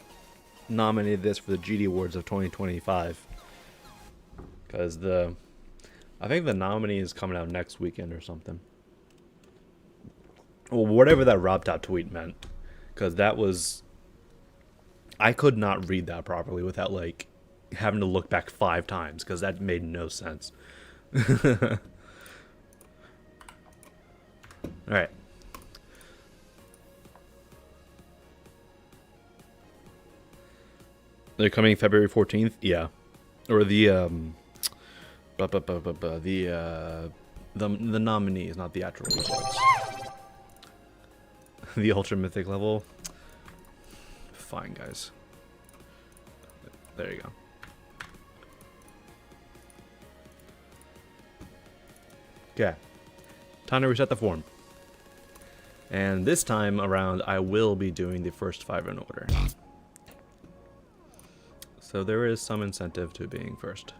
nominated this for the GD Awards of 2025. Because I think the nominee is coming out next weekend or something. Well, whatever that Robtop tweet meant, because that was, I could not read that properly without like having to look back 5 times, because that made no sense. All right. They're coming February 14th. Yeah, or the nominees, not the actual results. The ultra mythic level. Fine, guys. There you go. Okay. Time to reset the form. And this time around, I will be doing the first 5 in order. So there is some incentive to being first.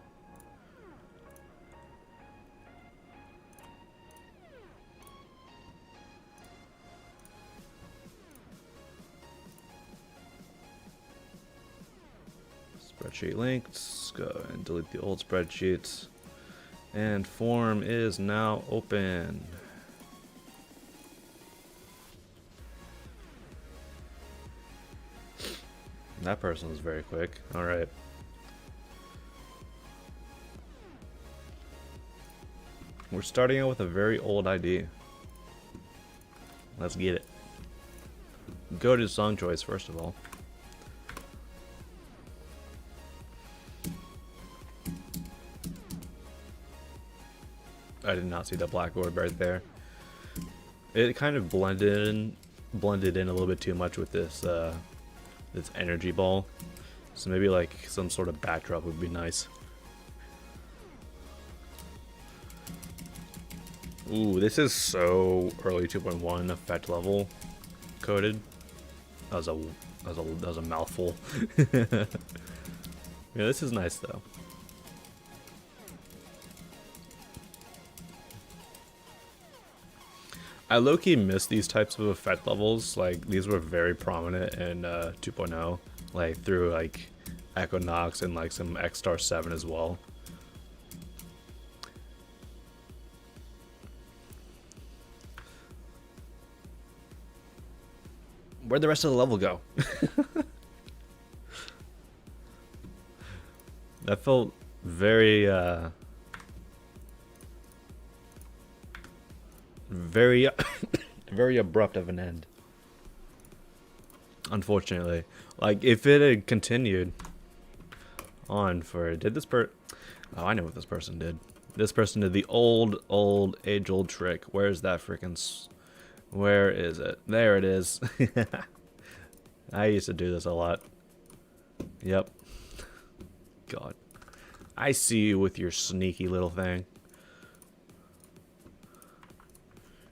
Spreadsheet linked. Let's go and delete the old spreadsheets. And form is now open. That person was very quick. Alright. We're starting out with a very old ID. Let's get it. Go to song choice first of all. I did not see the black orb right there. It kind of blended in a little bit too much with this this energy ball. So maybe like some sort of backdrop would be nice. Ooh, this is so early 2.1 effect level coded. That was a mouthful. Yeah, this is nice though. I low-key miss these types of effect levels. Like, these were very prominent in 2.0, like through like Equinox and like some X-Star 7 as well. Where'd the rest of the level go? That felt very very abrupt of an end, unfortunately. Like, if it had continued on for, oh, I know what this person did. This person did the age-old trick. Where's that freaking where is it? There it is. I used to do this a lot. Yep. God, I see you with your sneaky little thing.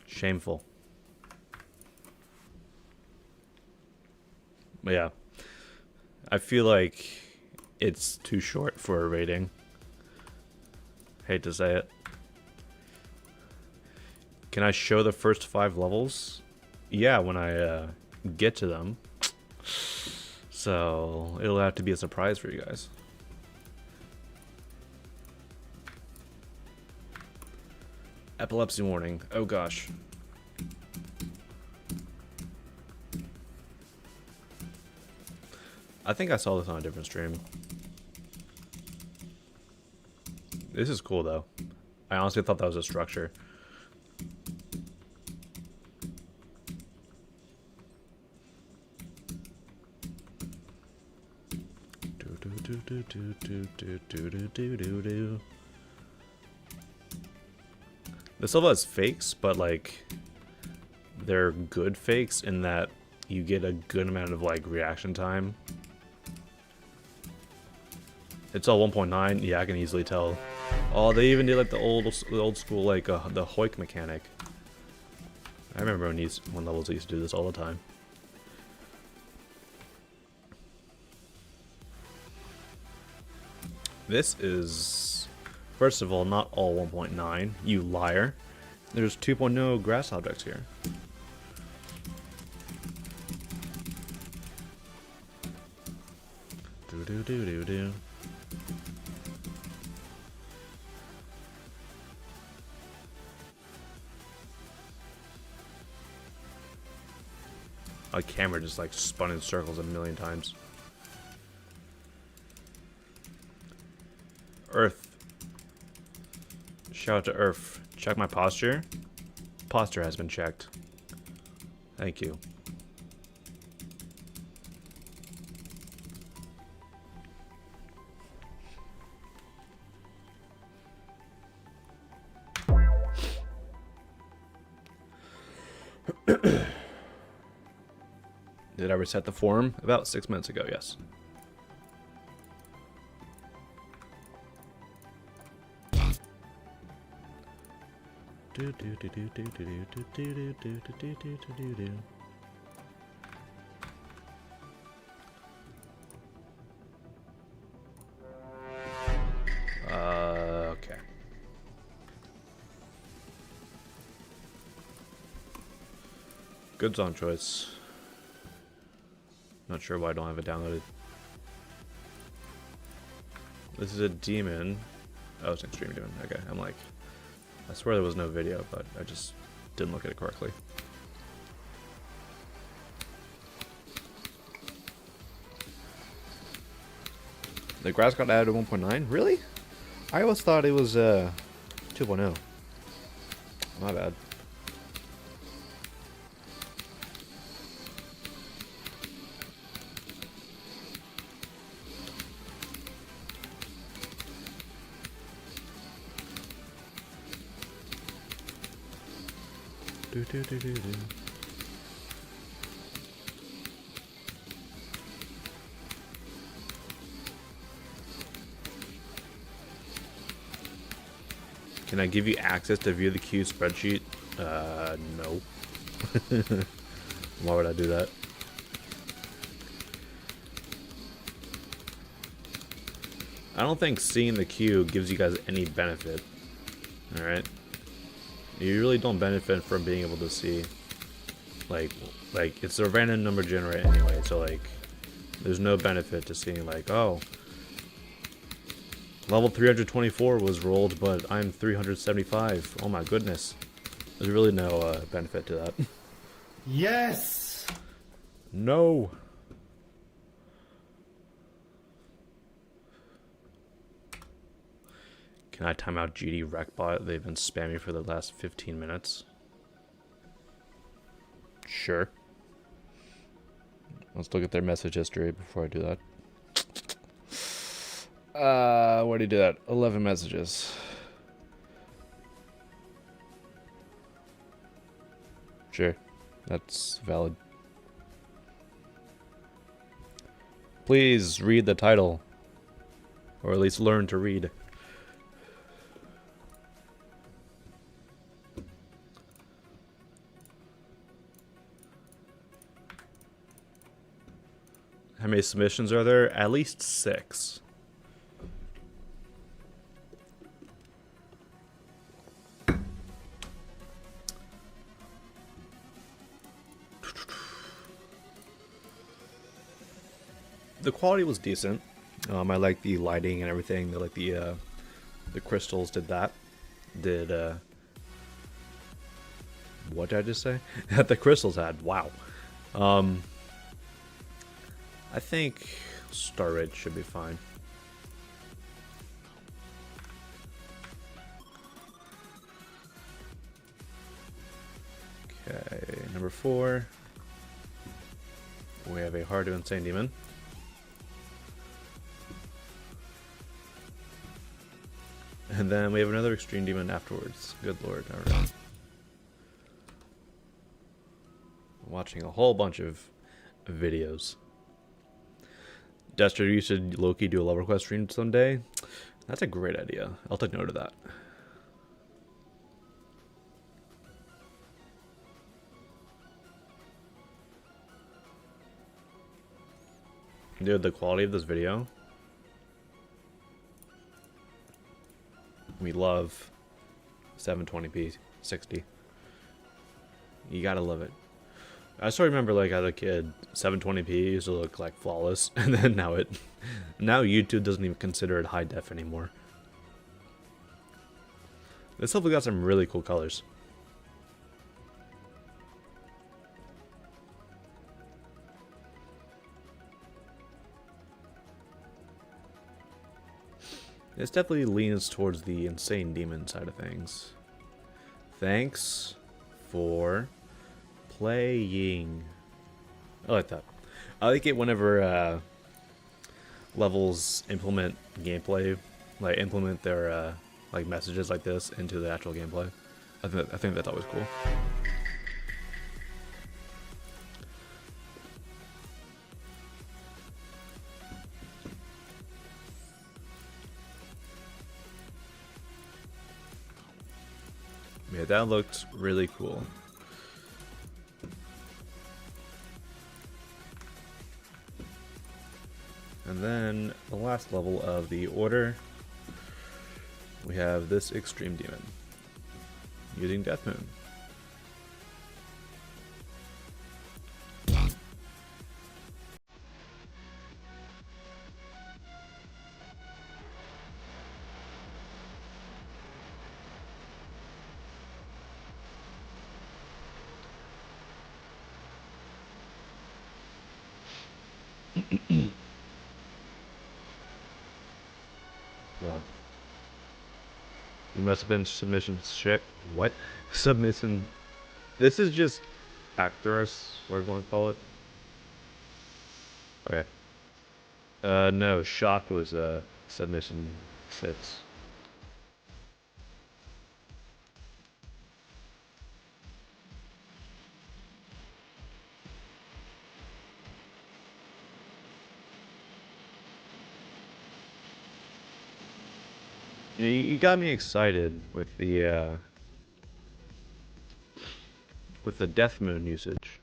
Shameful. But yeah, I feel like it's too short for a rating. Hate to say it. Can I show the first 5 levels? Yeah, when I get to them. So it'll have to be a surprise for you guys. Epilepsy warning. Oh gosh. I think I saw this on a different stream. This is cool though. I honestly thought that was a structure. This level has fakes, but like they're good fakes in that you get a good amount of like reaction time. It's all 1.9. Yeah, I can easily tell. Oh, they even did like the old school like the Hoik mechanic. I remember when levels used to do this all the time. This is, first of all, not all 1.9, you liar. There's 2.0 grass objects here. Do. My camera just like spun in circles a million times. Earth. Shout out to Earth. Check my posture. Posture has been checked. Thank you. Did I reset the forum? About 6 minutes ago, yes. Okay. Good song choice. Not sure why I don't have it downloaded. This is a demon. Oh, it's an extreme demon. Okay, I'm like, I swear there was no video, but I just didn't look at it correctly. The grass got added to 1.9? Really? I always thought it was 2.0. My bad. Can I give you access to view the queue spreadsheet? No. Why would I do that? I don't think seeing the queue gives you guys any benefit. Alright? You really don't benefit from being able to see. Like it's a random number generator anyway, so like there's no benefit to seeing like, oh, level 324 was rolled, but I'm 375. Oh my goodness. There's really no benefit to that. Yes! No. Can I time out GD Wreckbot? They've been spamming for the last 15 minutes. Sure. Let's look at their message history before I do that. Where do you do that? 11 messages. Sure. That's valid. Please read the title. Or at least learn to read. How many submissions are there? At least 6. The quality was decent. I like the lighting and everything. I like the crystals did that. Did what did I just say? The crystals had. Wow. I think star rate should be fine. Okay, number 4. We have a hard to insane demon. And then we have another extreme demon afterwards. Good lord, alright. Watching a whole bunch of videos. Destro, you should Loki do a level quest stream someday. That's a great idea. I'll take note of that. Dude, the quality of this video. We love 720p 60. You gotta love it. I still remember, like, as a kid, 720p used to look like flawless, and then now YouTube doesn't even consider it high def anymore. This hopefully got some really cool colors. This definitely leans towards the insane demon side of things. Thanks for playing. I like that. I like it whenever levels implement gameplay, like implement their like messages like this into the actual gameplay. I think that's always cool. Like, that looked really cool. And then the last level of the order, we have this Extreme Demon using Death Moon. Well, you must have been submission shit. What? Submission. This is just Actors, what do you want to call it? Okay. No, Shock was submission 6. You got me excited with the Death Moon usage,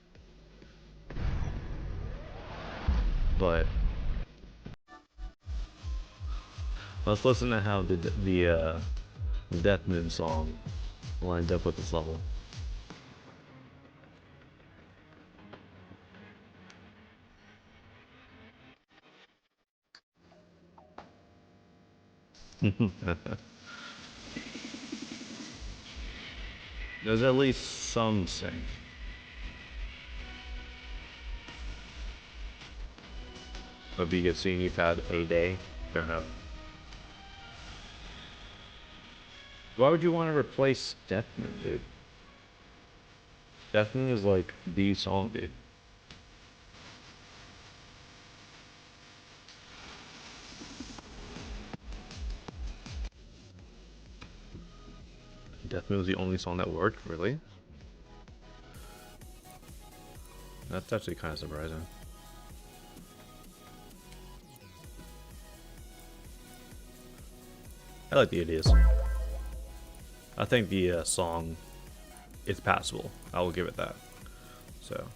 but let's listen to how the Death Moon song lined up with this level. There's at least some sync. But you can see you've had a day. Fair enough. Why would you want to replace Death Moon, dude? Death Moon is like the song, dude. Death Moon was the only song that worked, really? That's actually kind of surprising. I like the ideas. I think the song is passable. I will give it that. So.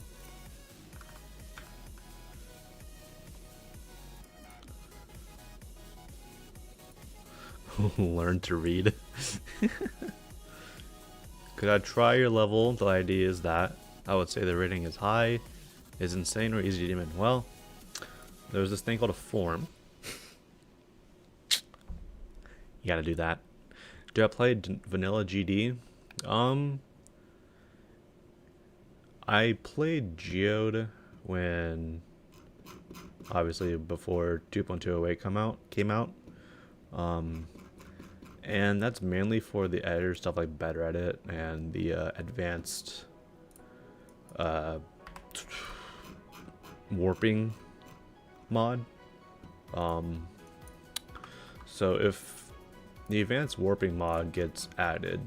Learn to read. Could I try your level? The idea is that I would say the rating is high, is insane, or easy to demon. Well, there's this thing called a form. You gotta do that. Do I play vanilla GD? I played Geode when, obviously before 2.208 came out. And that's mainly for the editor stuff like Better Edit and the advanced warping mod. So if the advanced warping mod gets added,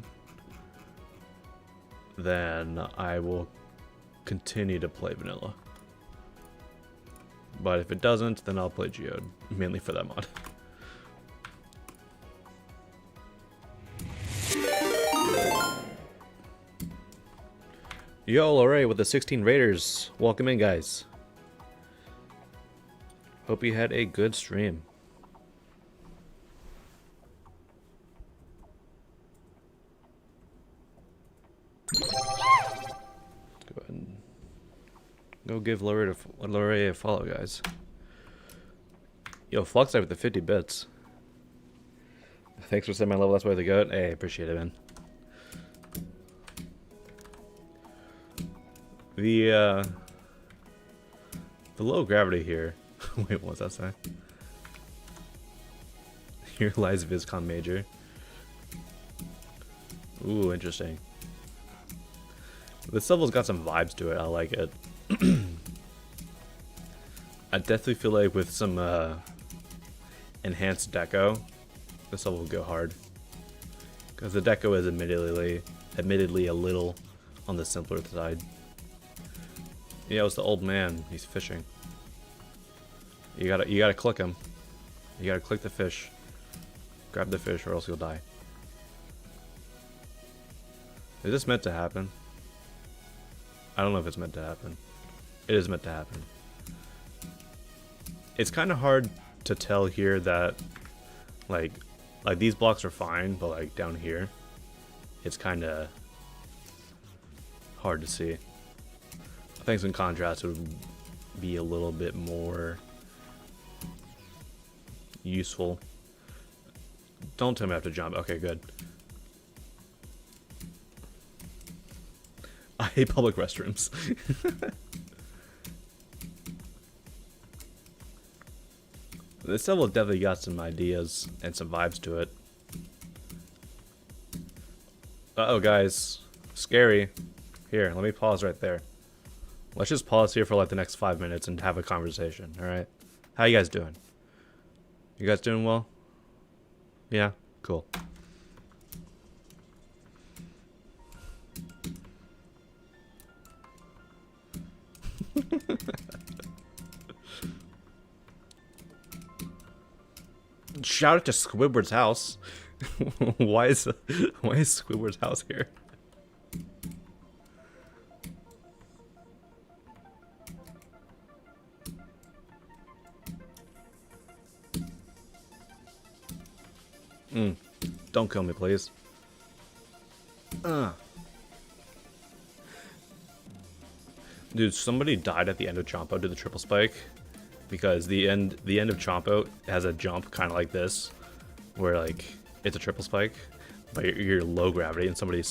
then I will continue to play vanilla. But if it doesn't, then I'll play Geode, mainly for that mod. Yo, alright, with the 16 Raiders. Welcome in, guys. Hope you had a good stream. Go ahead and go give Lorray a follow, guys. Yo, Fluxite with the 50 bits. Thanks for setting my level. That's why they go. Hey, appreciate it, man. The low gravity here. Wait, what's that say? Here lies Viscon Major. Ooh, interesting. This level's got some vibes to it. I like it. I definitely feel like with some enhanced deco, this level will go hard. Because the deco is admittedly a little on the simpler side. Yeah, it's the old man. He's fishing. You gotta click him. You gotta click the fish. Grab the fish or else you'll die. Is this meant to happen? I don't know if it's meant to happen. It is meant to happen. It's kind of hard to tell here that, like these blocks are fine, but like down here, it's kind of hard to see. I think some contrast would be a little bit more useful. Don't tell me I have to jump. Okay, good. I hate public restrooms. This level definitely got some ideas and some vibes to it. Uh-oh, guys. Scary. Here, let me pause right there. Let's just pause here for like the next 5 minutes and have a conversation, alright? How you guys doing? You guys doing well? Yeah? Cool. Shout out to Squidward's house. why is Squidward's house here? Don't kill me, please. Dude, somebody died at the end of Chompo to the triple spike, because the end of Chompo has a jump kind of like this, where like it's a triple spike, but you're low gravity, and somebody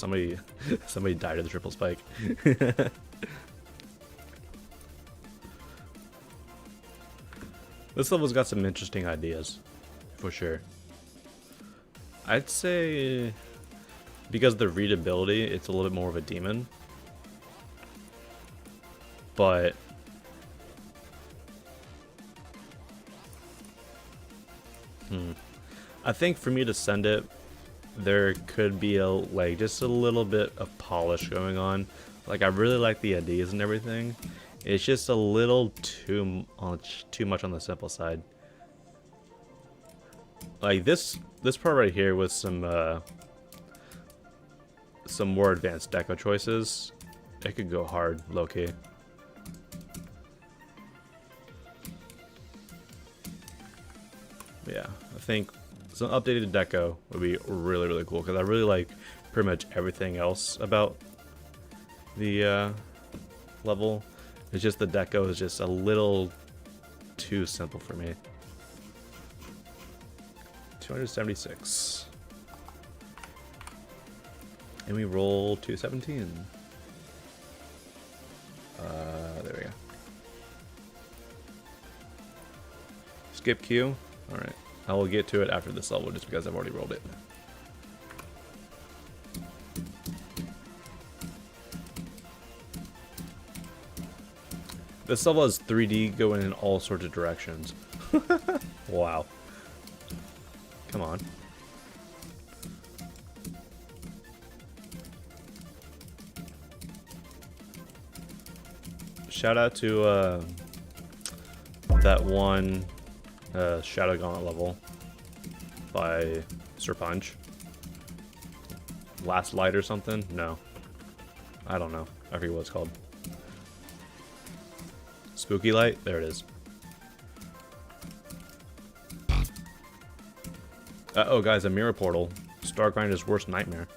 died at the triple spike. This level's got some interesting ideas, for sure. I'd say because of the readability, it's a little bit more of a demon. But I think for me to send it, there could be just a little bit of polish going on. Like, I really like the ideas and everything. It's just a little too much on the simple side. Like this part right here with some more advanced deco choices, it could go hard, low-key. Yeah, I think some updated deco would be really, really cool, because I really like pretty much everything else about the level. It's just the deco is just a little too simple for me. 276. And we roll 217. There we go. Skip Q. Alright. I will get to it after this level just because I've already rolled it. This level has 3D going in all sorts of directions. Wow. Come on. Shout out to that one Shadow Gauntlet level by Sir Punch. Last Light or something? No. I don't know. I forget what it's called. Spooky Light? There it is. Uh-oh, guys, a mirror portal. Stargrinder's worst nightmare.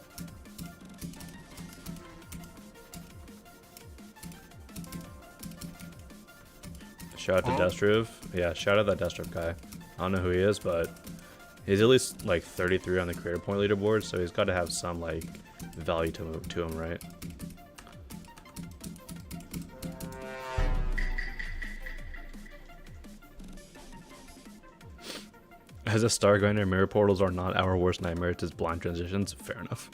Shout out to Destruve. Yeah, shout out that Destruve guy. I don't know who he is, but he's at least like 33 on the creator point leaderboard, so he's got to have some like value to him, right? As a Stargrinder, mirror portals are not our worst nightmare, just blind transitions. Fair enough.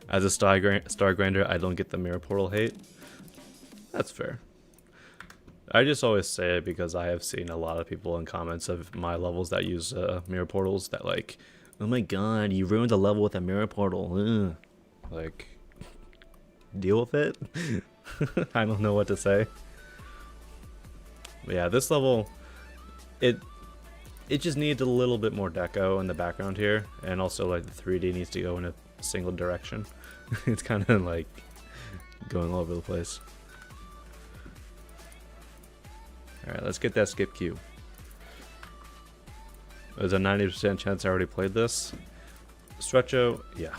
As a Stargrinder, I don't get the mirror portal hate. That's fair. I just always say it because I have seen a lot of people in comments of my levels that use mirror portals that like, oh my god, you ruined the level with a mirror portal. Ugh. Like, deal with it? I don't know what to say. But yeah, this level, it just needs a little bit more deco in the background here, and also like the 3D needs to go in single direction. It's kind of like going all over the place. Alright, let's get that skip queue. There's a 90% chance I already played this. Stretcho, yeah.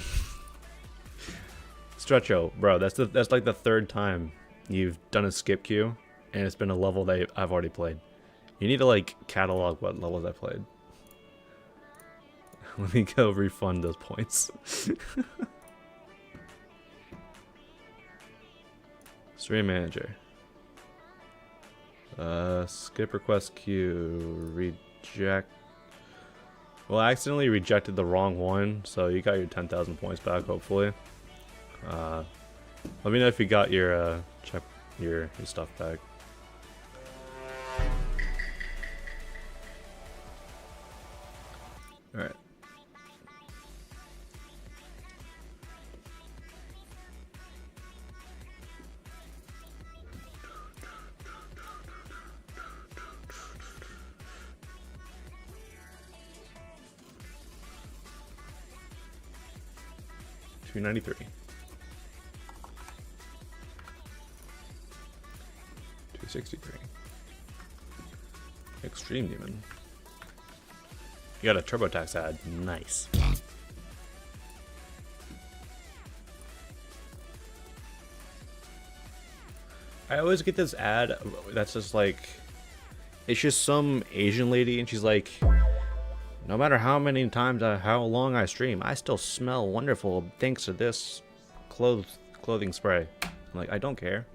Stretcho, bro, that's like the third time you've done a skip queue, and it's been a level that I've already played. You need to like catalog what levels I played. Let me go refund those points. Stream manager. Skip request queue. Reject. Well, I accidentally rejected the wrong one, so you got your 10,000 points back, hopefully. Let me know if you got your check your stuff back. All right. $293. $263. Extreme Demon. You got a TurboTax ad. Nice. I always get this ad that's just like, it's just some Asian lady and she's like, no matter how many times how long I stream, I still smell wonderful thanks to this clothing spray. I'm like, I don't care.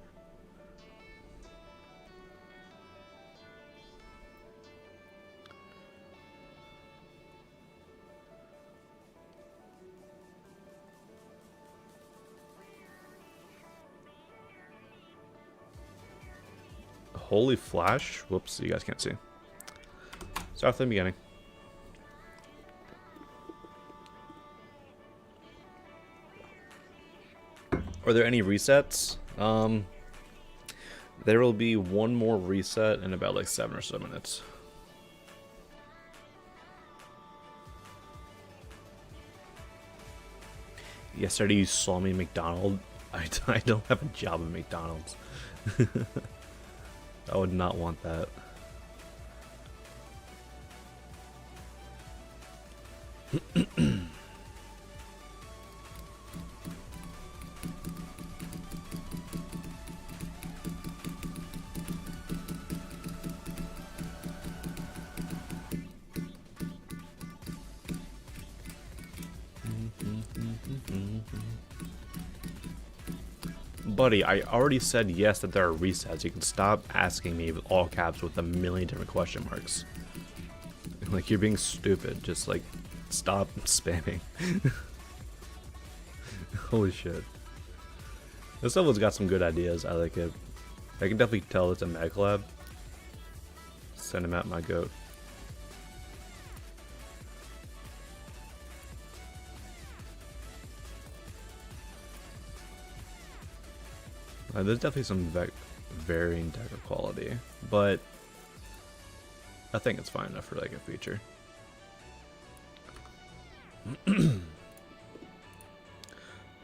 Holy flash. Whoops, you guys can't see. Start from the beginning. Are there any resets? There will be one more reset in about like 7 or so minutes. Yesterday you saw me at McDonald's. I don't have a job at McDonald's. I would not want that. Buddy, I already said yes that there are resets. You can stop asking me with all caps with a million different question marks. Like, you're being stupid. Just like, stop spamming. Holy shit. This level's got some good ideas. I like it. I can definitely tell it's a Mag Collab. Send him at my goat. There's definitely some varying decker quality, but I think it's fine enough for like a feature.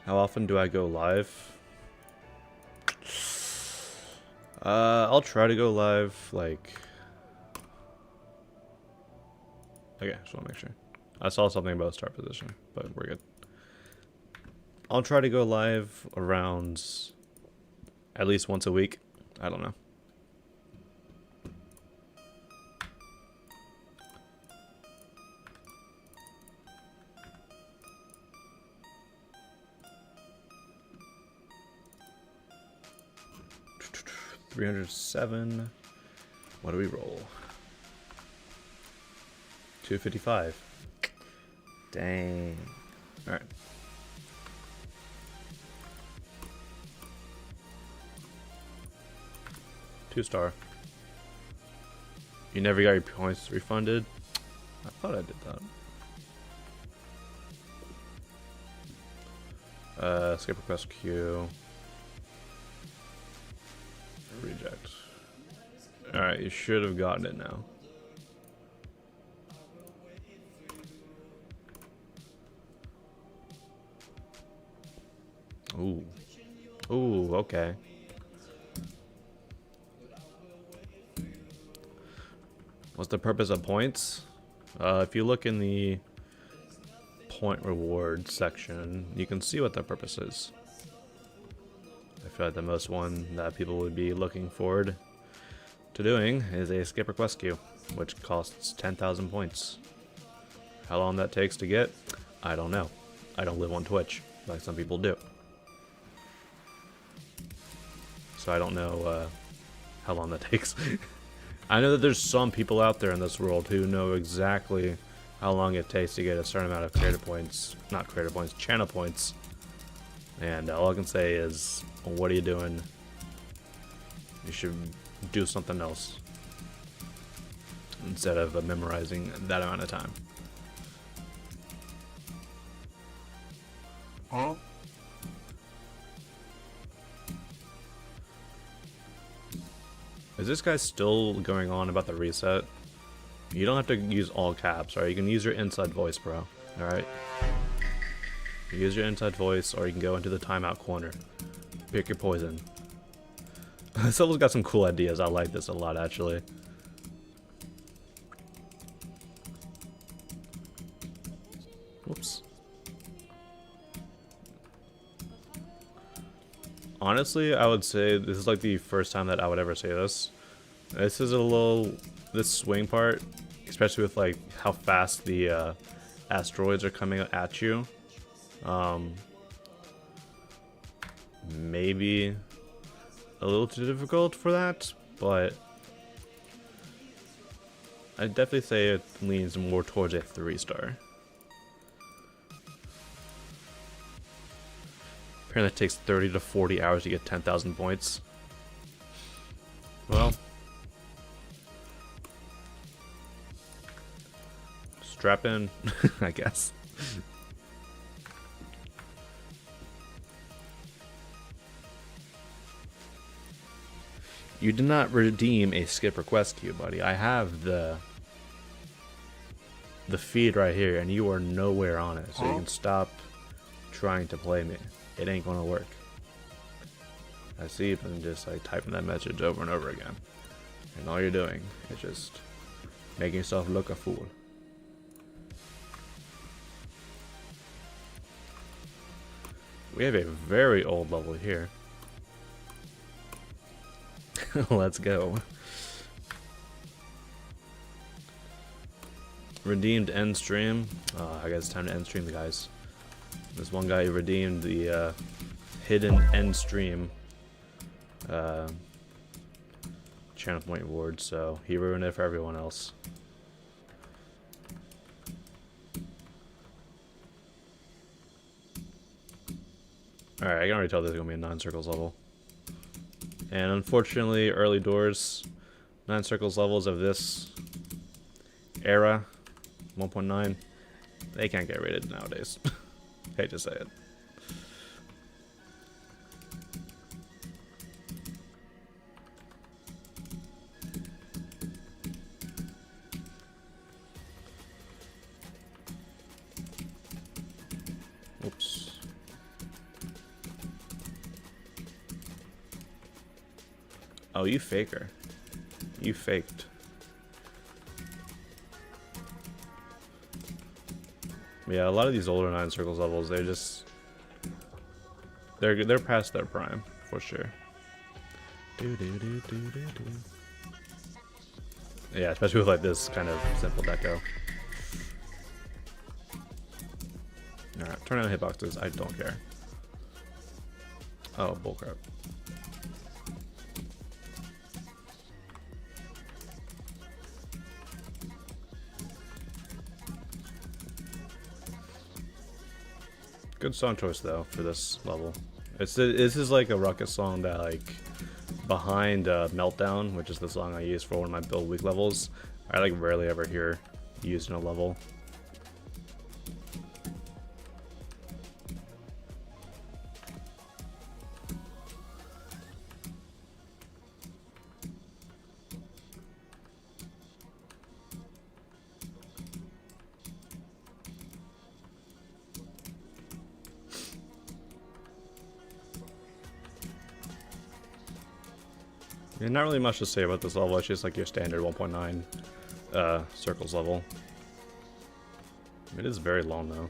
How often do I go live? I'll try to go live like... Okay, just want to make sure. I saw something about start position, but we're good. I'll try to go live around at least once a week. I don't know. $307. What do we roll? 255. Dang. All right. $2. You never got your points refunded? I thought I did that. Skip request queue. Reject. Alright, you should have gotten it now. Ooh. Ooh, okay. What's the purpose of points? If you look in the point reward section, you can see what the purpose is. I feel like the most one that people would be looking forward to doing is a skip request queue, which costs 10,000 points. How long that takes to get, I don't know. I don't live on Twitch, like some people do. So I don't know how long that takes. I know that there's some people out there in this world who know exactly how long it takes to get a certain amount of creator points. Not creator points, channel points. And all I can say is, what are you doing? You should do something else instead of memorizing that amount of time. Huh? Is this guy still going on about the reset? You don't have to use all caps, alright? You can use your inside voice, bro. Alright? Use your inside voice, or you can go into the timeout corner. Pick your poison. This level's got some cool ideas. I like this a lot, actually. Whoops. Honestly, I would say this is like the first time that I would ever say this. This is this swing part, especially with like how fast the asteroids are coming at you. Maybe a little too difficult for that, but I'd definitely say it leans more towards a 3-star. Apparently it takes 30 to 40 hours to get 10,000 points. Well, strap in, I guess. You did not redeem a skip request queue, buddy. I have the feed right here, and you are nowhere on it, so you can stop trying to play me. It ain't gonna work. I see you've been just like typing that message over and over again, and all you're doing is just making yourself look a fool. We have a very old level here. Let's go. Redeemed end stream. I guess it's time to end stream, guys. This one guy redeemed the hidden end stream channel point reward, so he ruined it for everyone else. Alright, I can already tell this is going to be a 9 circles level. And unfortunately, early doors, 9 circles levels of this era, 1.9, they can't get rated nowadays. Hate to say it. Oops. Oh, you faker. You faked. Yeah, a lot of these older 9 circles levels, they're just they're past their prime for sure. Yeah, especially with like this kind of simple deco. Alright, turn on hitboxes, I don't care. Oh, bullcrap. Good song choice though for this level. This is like a ruckus song that like behind Meltdown, which is the song I use for one of my build week levels, I like rarely ever hear used in a level. Yeah, not really much to say about this level. It's just like your standard 1.9 circles level. It is very long though.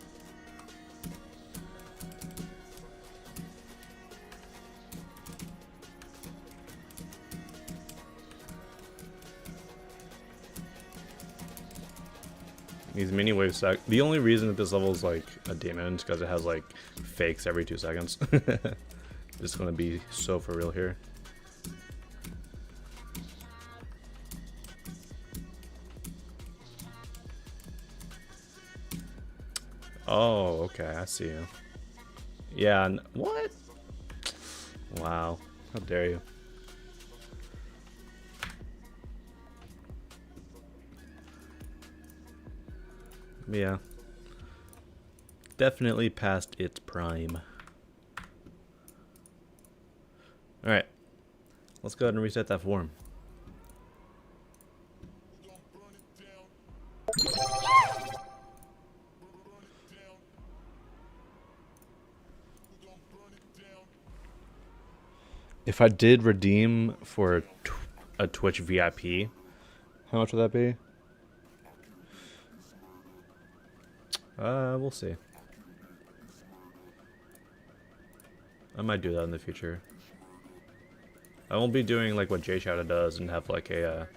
These mini wave stack. The only reason that this level is like a demon is because it has like fakes every 2 seconds. It's gonna be so for real here. Oh, okay, I see you. Yeah, what? Wow, how dare you. Yeah. Definitely past its prime. Alright. Let's go ahead and reset that form. If I did redeem for a Twitch VIP, how much would that be? We'll see. I might do that in the future. I won't be doing like what Jay Shadow does and have like a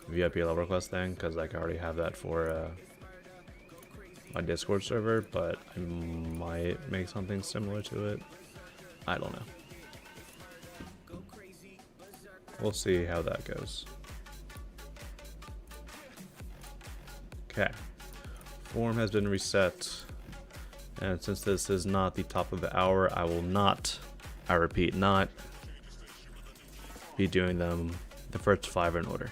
VIP level request thing, because like I already have that for my Discord server, but I might make something similar to it. I don't know. We'll see how that goes. Okay. Form has been reset. And since this is not the top of the hour, I will not, I repeat, not be doing them the first 5 in order.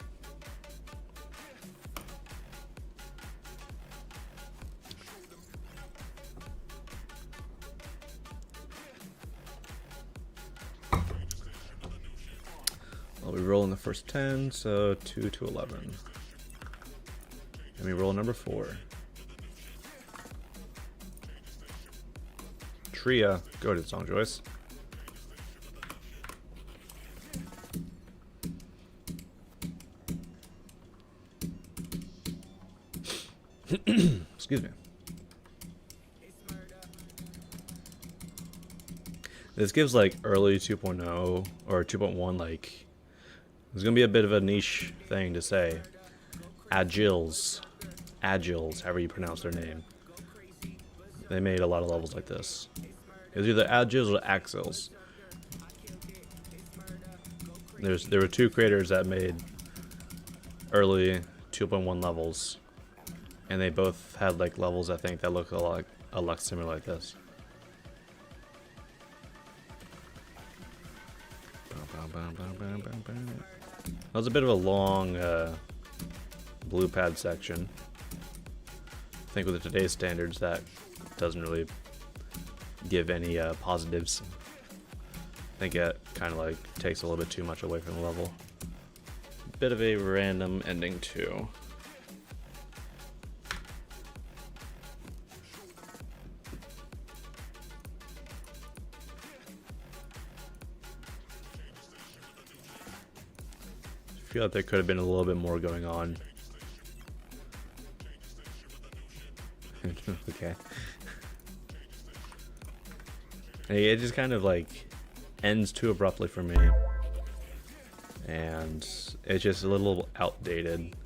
I'll be rolling the first 10, so 2 to 11. Let me roll number 4. Tria, go to Song Joyce. Excuse me. This gives like early 2.0 or 2.1, like, there's gonna be a bit of a niche thing to say. Agiles, however you pronounce their name. They made a lot of levels like this. It was either Agiles or Axils. There were 2 creators that made early 2.1 levels, and they both had like levels I think that look a lot similar like this. That was a bit of a long blue pad section. I think with today's standards that doesn't really give any positives. I think it kind of like takes a little bit too much away from the level. Bit of a random ending too. I feel like there could have been a little bit more going on. Okay. It just kind of like ends too abruptly for me, and it's just a little outdated,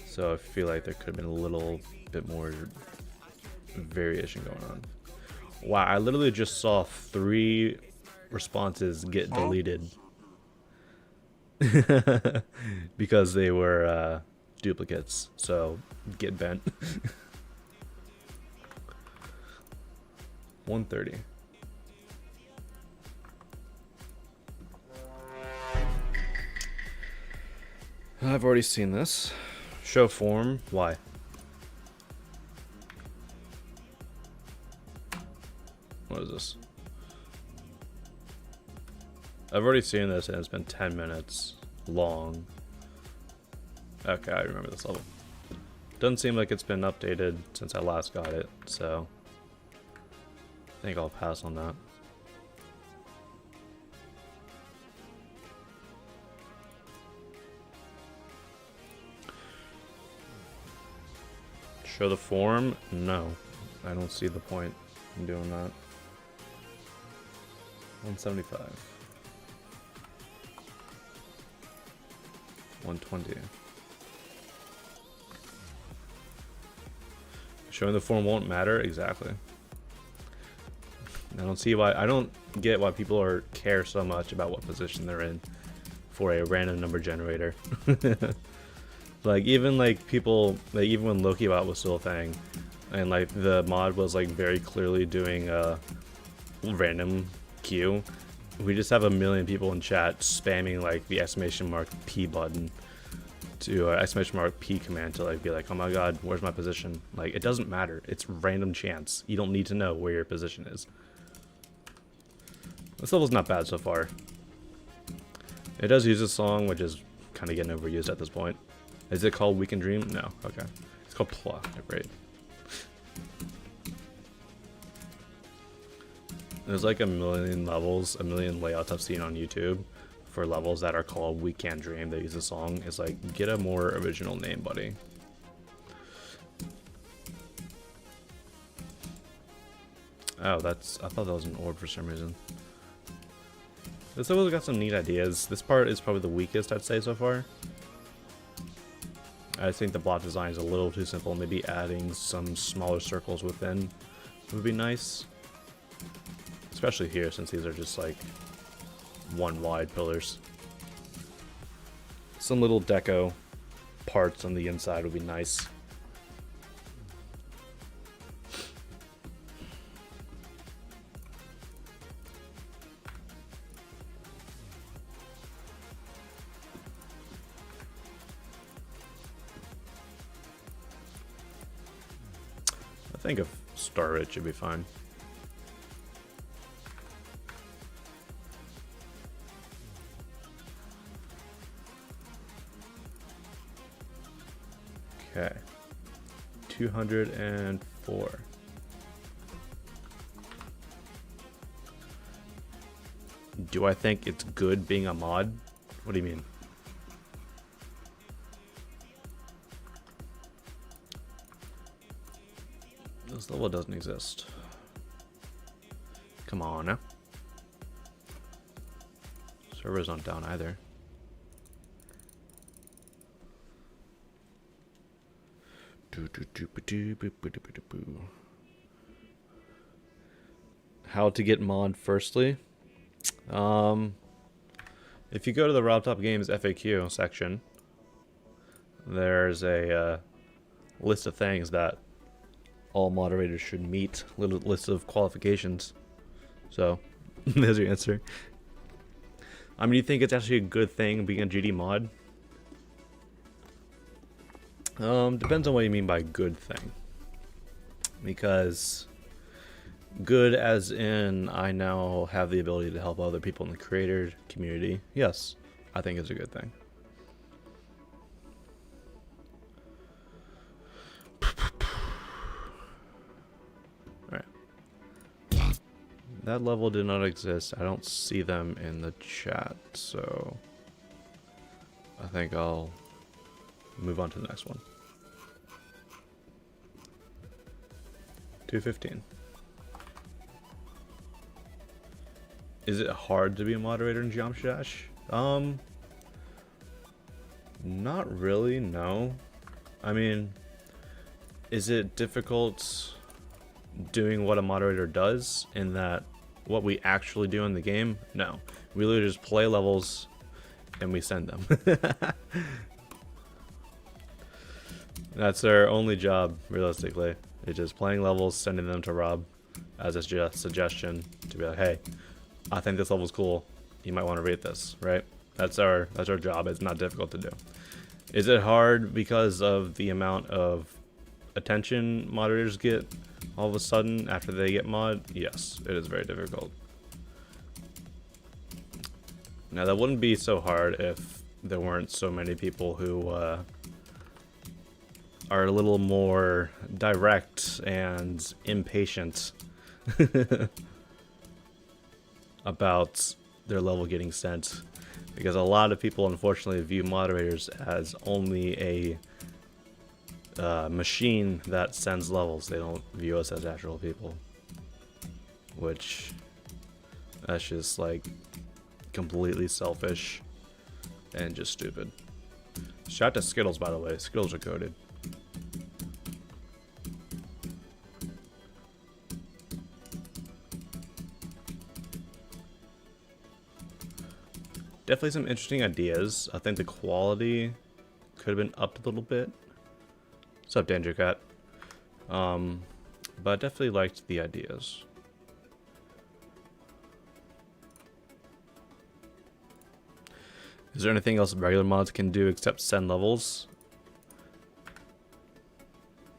so I feel like there could have been a little bit more variation going on. Wow, I literally just saw 3 responses get deleted because they were duplicates, so get bent. 130. I've already seen this. Show form. Why? What is this? I've already seen this and it's been 10 minutes long. Okay, I remember this level. Doesn't seem like it's been updated since I last got it, so I think I'll pass on that. Show the form? No. I don't see the point in doing that. 175. 120. Showing the form won't matter? Exactly. I don't see why. I don't get why people care so much about what position they're in for a random number generator. Like even like people, like even when Lokibot was still a thing, and like the mod was like very clearly doing a random queue, we just have a million people in chat spamming like the !P button to !P command to like be like, oh my god, where's my position? Like it doesn't matter. It's random chance. You don't need to know where your position is. This level's not bad so far. It does use a song, which is kind of getting overused at this point. Is it called Weekend Dream? No. Okay. It's called Pla. Great. There's like a million levels, a million layouts I've seen on YouTube for levels that are called We Can't Dream. They use a song. It's like, get a more original name, buddy. Oh, I thought that was an orb for some reason. This level's got some neat ideas. This part is probably the weakest, I'd say, so far. I think the block design is a little too simple. Maybe adding some smaller circles within would be nice. Especially here, since these are just like one wide pillars. Some little deco parts on the inside would be nice. I think a star rate should be fine. Okay. 204. Do I think it's good being a mod? What do you mean? This level doesn't exist. Come on now. Server's not down either. How to get mod firstly? If you go to the RobTop Games FAQ section, there's a list of things that all moderators should meet, little list of qualifications. So there's your answer. I mean, do you think it's actually a good thing being a GD mod? Depends on what you mean by good thing. Because good as in I now have the ability to help other people in the creator community. Yes, I think it's a good thing. That level did not exist. I don't see them in the chat, so I think I'll move on to the next one. 215. Is it hard to be a moderator in Geometry Dash? Not really, no. I mean, is it difficult doing what a moderator does in that what we actually do in the game? No. We literally just play levels and we send them. That's our only job, realistically. It's just playing levels, sending them to Rob as a suggestion to be like, hey, I think this level's cool. You might want to rate this, right? That's our job. It's not difficult to do. Is it hard because of the amount of attention moderators get all of a sudden after they get mod? Yes, it is very difficult. Now that wouldn't be so hard if there weren't so many people who are a little more direct and impatient about their level getting sent, because a lot of people unfortunately view moderators as only machine that sends levels. They don't view us as actual people, which that's just like completely selfish and just stupid. Shout out to Skittles, by the way. Skittles are coded. Definitely some interesting ideas. I think the quality could have been upped a little bit. What's up, Danger Cat? But I definitely liked the ideas. Is there anything else regular mods can do except send levels?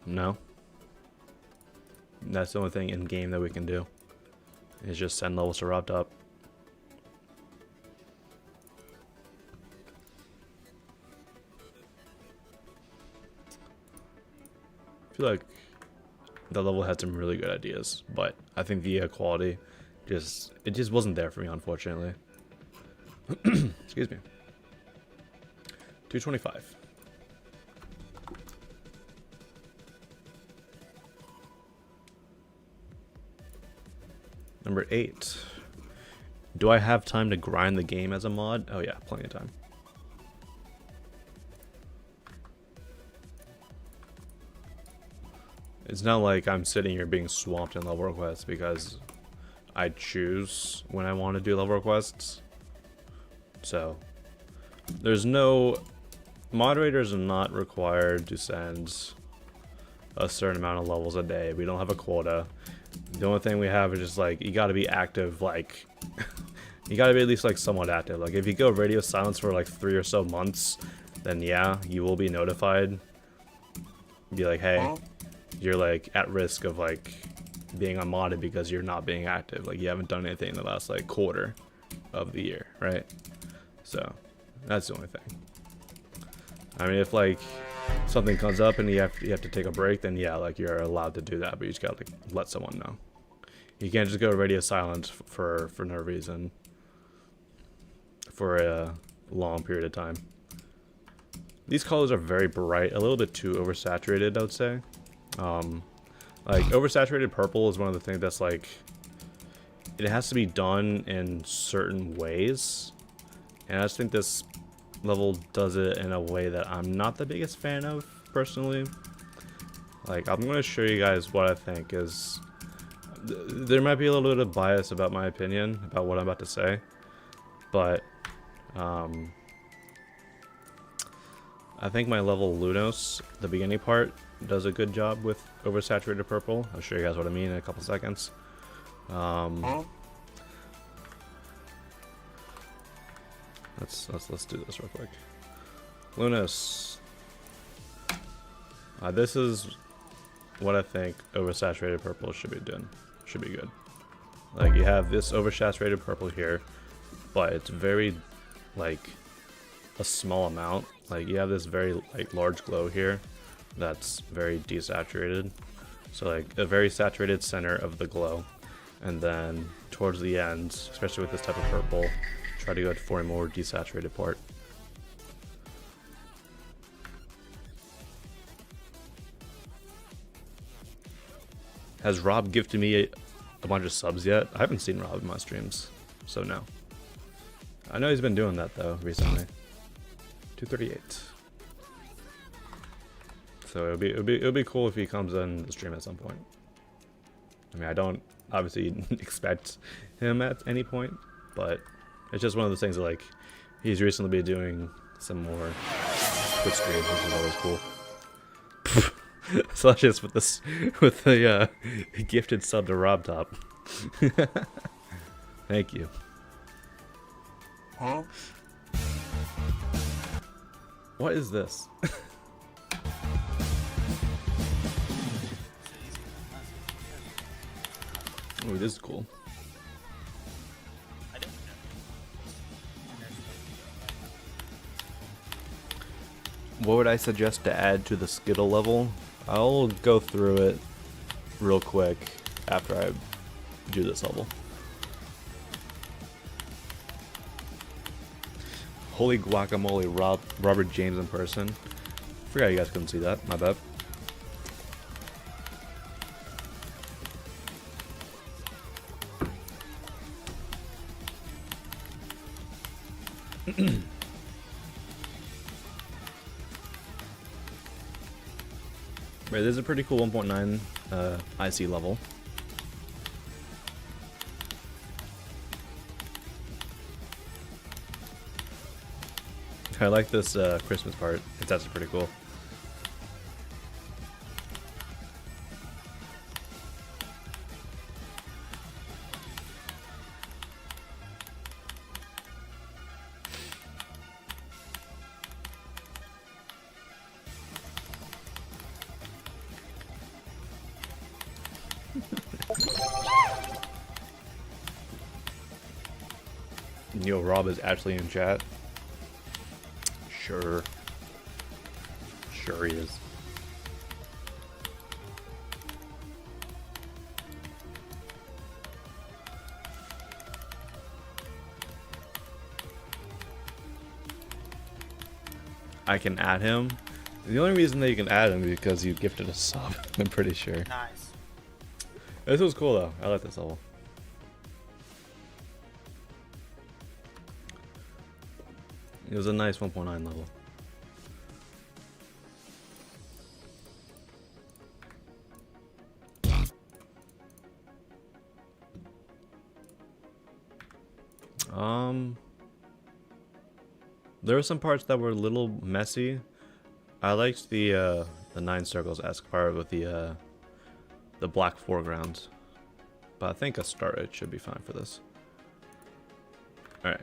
No. That's the only thing in game that we can do. Is just send levels to RobTop. I feel like the level had some really good ideas, but I think the quality just wasn't there for me, unfortunately. Excuse me. 225. Number 8. Do I have time to grind the game as a mod? Oh yeah, plenty of time. It's not like I'm sitting here being swamped in level requests because I choose when I want to do level requests. So there's no... Moderators are not required to send a certain amount of levels a day. We don't have a quota. The only thing we have is just like, you gotta be active, like... you gotta be at least like somewhat active. Like if you go radio silence for like 3 or so months, then yeah, you will be notified. Be like, hey, you're like at risk of like being unmodded because you're not being active. Like you haven't done anything in the last like quarter of the year, right? So that's the only thing. I mean, if like something comes up and you have to take a break, then yeah, like you're allowed to do that, but you just gotta like let someone know. You can't just go radio silent for no reason for a long period of time. These colors are very bright, a little bit too oversaturated, I would say. Like oversaturated purple is one of the things that's like, it has to be done in certain ways, and I just think this level does it in a way that I'm not the biggest fan of personally. Like I'm gonna show you guys what I think is. There might be a little bit of bias about my opinion about what I'm about to say, but I think my level Lunos, the beginning part, does a good job with oversaturated purple. I'll show you guys what I mean in a couple seconds. Let's do this real quick. Lunos. This is what I think oversaturated purple should be doing. Should be good. Like you have this oversaturated purple here, but it's very like a small amount. Like you have this very like large glow here that's very desaturated. So like a very saturated center of the glow, and then towards the end, especially with this type of purple, try to go for a more desaturated part. Has Rob gifted me a bunch of subs yet? I haven't seen Rob in my streams, so no. I know he's been doing that though recently. 238. So it'll be cool if he comes in the stream at some point. I mean, I don't obviously expect him at any point, but it's just one of those things that like he's recently been doing some more Twitch streams, which is always cool. So that's just with the gifted sub to RobTop. Thank you. Huh? What is this? Oh, this is cool. What would I suggest to add to the Skittle level? I'll go through it real quick after I do this level. Holy guacamole, Robert James in person. Forgot you guys couldn't see that, my bad. Right, this is a pretty cool 1.9 IC level. I like this Christmas part. It's actually pretty cool. Yo, Rob is actually in chat. Sure. Sure he is. I can add him. The only reason that you can add him is because you gifted a sub. I'm pretty sure. Nice. This was cool though. I like this level. It was a nice 1.9 level. There were some parts that were a little messy. I liked the 9 circles-esque part with the black foreground. But I think a start it should be fine for this. Alright.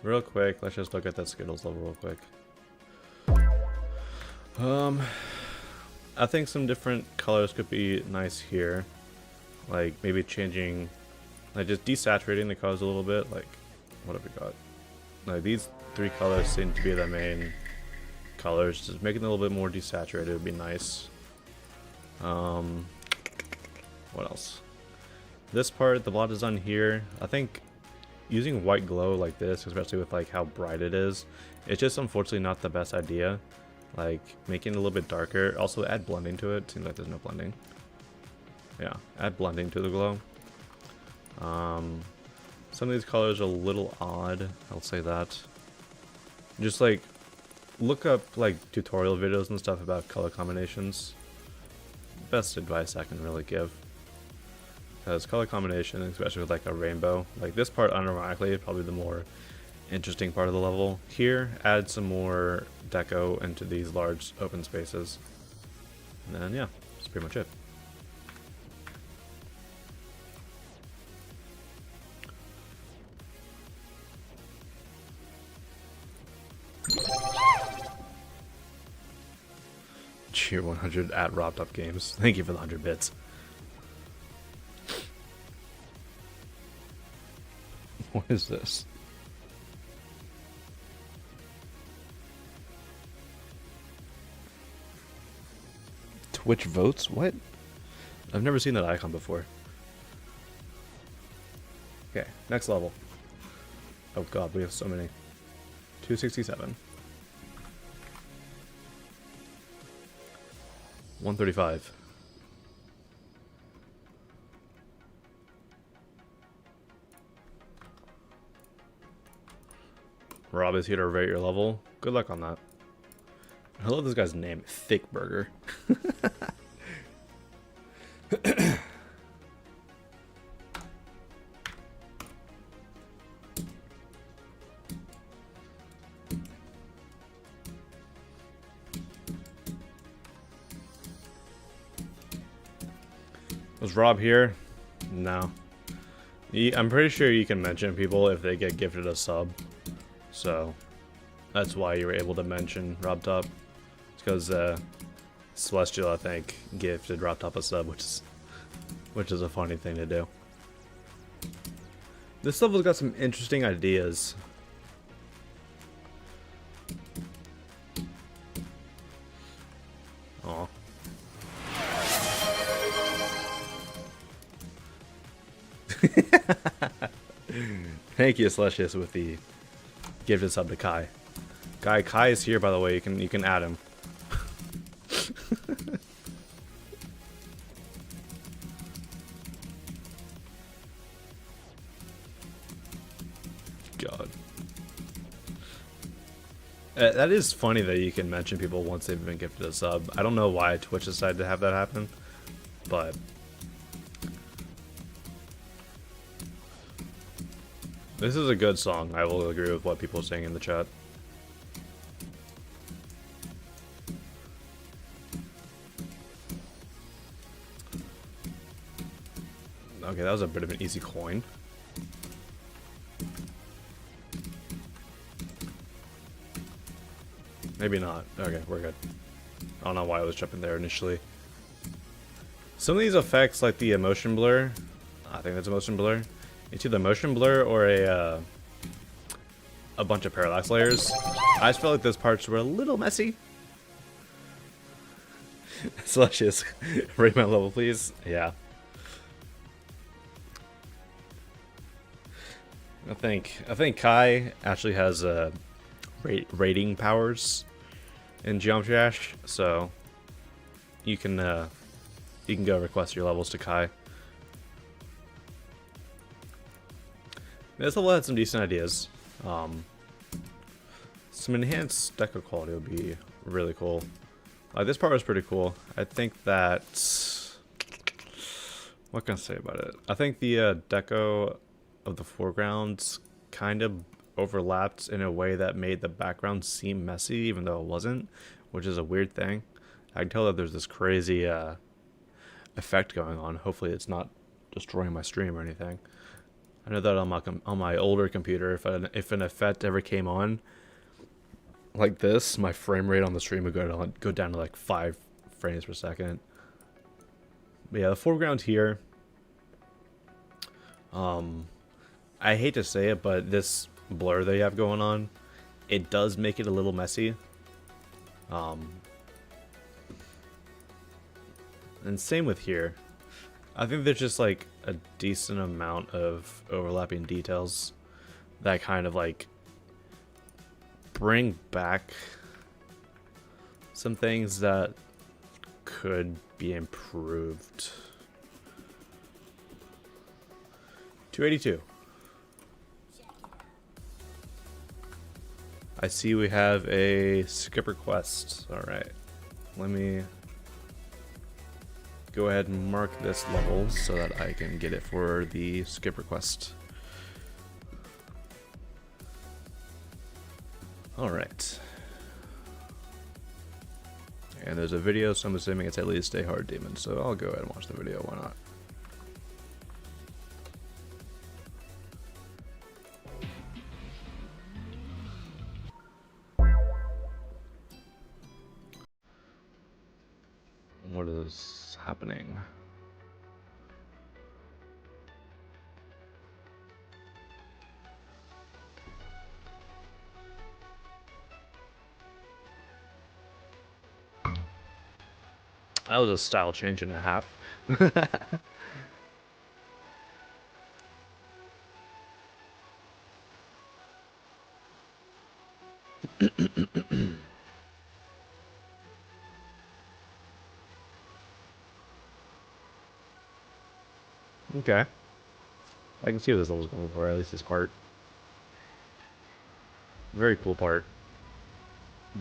Real quick, let's just look at that Skittles level real quick. I think some different colors could be nice here. Like maybe changing, like just desaturating the colors a little bit. Like, what have we got? Like these 3 colors seem to be the main colors. Just making it a little bit more desaturated would be nice. What else? This part, the blot design here, I think using white glow like this, especially with like how bright it is, it's just unfortunately not the best idea. Like making it a little bit darker. Also add blending to it. Seems like there's no blending. Yeah, add blending to the glow. Some of these colors are a little odd, I'll say that. Just like look up like tutorial videos and stuff about color combinations. Best advice I can really give. Because color combination, especially with like a rainbow, like this part unironically probably the more interesting part of the level. Here, add some more deco into these large open spaces. And then yeah, that's pretty much it. Cheer 100 at Robbed Up Games. Thank you for the 100 bits. What is this? Twitch votes? What? I've never seen that icon before. Okay, next level. Oh god, we have so many. 267. 135. Rob is here to rate your level. Good luck on that. I love this guy's name, Thick Burger. Was Rob here? No. I'm pretty sure you can mention people if they get gifted a sub. So that's why you were able to mention Rob Top. It's because Celestial, I think, gifted Rob Top a sub, which is a funny thing to do. This level's got some interesting ideas. Aw. Thank you, Celestius, with the gifted sub to Kai. Kai is here, by the way. You can add him. God. That is funny that you can mention people once they've been gifted a sub. I don't know why Twitch decided to have that happen, but this is a good song. I will agree with what people are saying in the chat. Okay, that was a bit of an easy coin. Maybe not. Okay, we're good. I don't know why I was jumping there initially. Some of these effects, like the motion blur, I think that's a motion blur. It's either motion blur or a bunch of parallax layers. I just felt like those parts were a little messy. Celestius, rate my level, please. Yeah. I think Kai actually has rating powers in Geometry Dash, so you can go request your levels to Kai. This level had some decent ideas. Some enhanced deco quality would be really cool. This part was pretty cool. I think that... What can I say about it? I think the deco of the foregrounds kind of overlapped in a way that made the background seem messy, even though it wasn't, which is a weird thing. I can tell that there's this crazy effect going on. Hopefully it's not destroying my stream or anything. I know that on my older computer, if an effect ever came on like this, my frame rate on the stream would go down to like 5 frames per second. But yeah, the foreground here, I hate to say it, but this blur they have going on, it does make it a little messy. And same with here. I think there's just like a decent amount of overlapping details that kind of like bring back some things that could be improved. 282. I see we have a skip request. Alright. Let me go ahead and mark this level so that I can get it for the skip request. Alright. And there's a video, so I'm assuming it's at least a hard demon, so I'll go ahead and watch the video, why not? What is happening? That was a style change and a half. Okay. I can see what this level's going for, at least this part. Very cool part.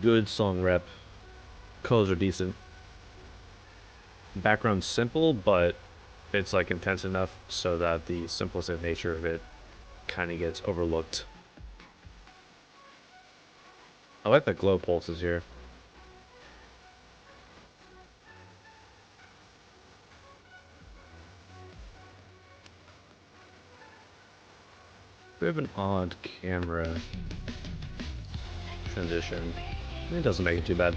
Good song rep. Colors are decent. Background's simple, but it's like intense enough so that the simplistic nature of it kind of gets overlooked. I like the glow pulses here. We have an odd camera transition. It doesn't make it too bad.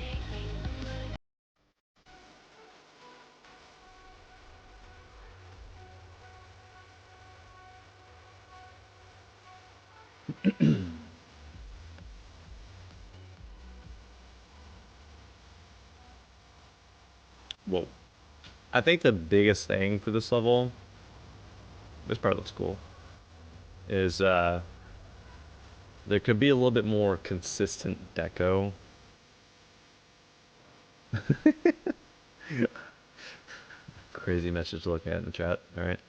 Whoa. I think the biggest thing for this level, this part looks cool, is there could be a little bit more consistent deco. Crazy message to look at in the chat, alright?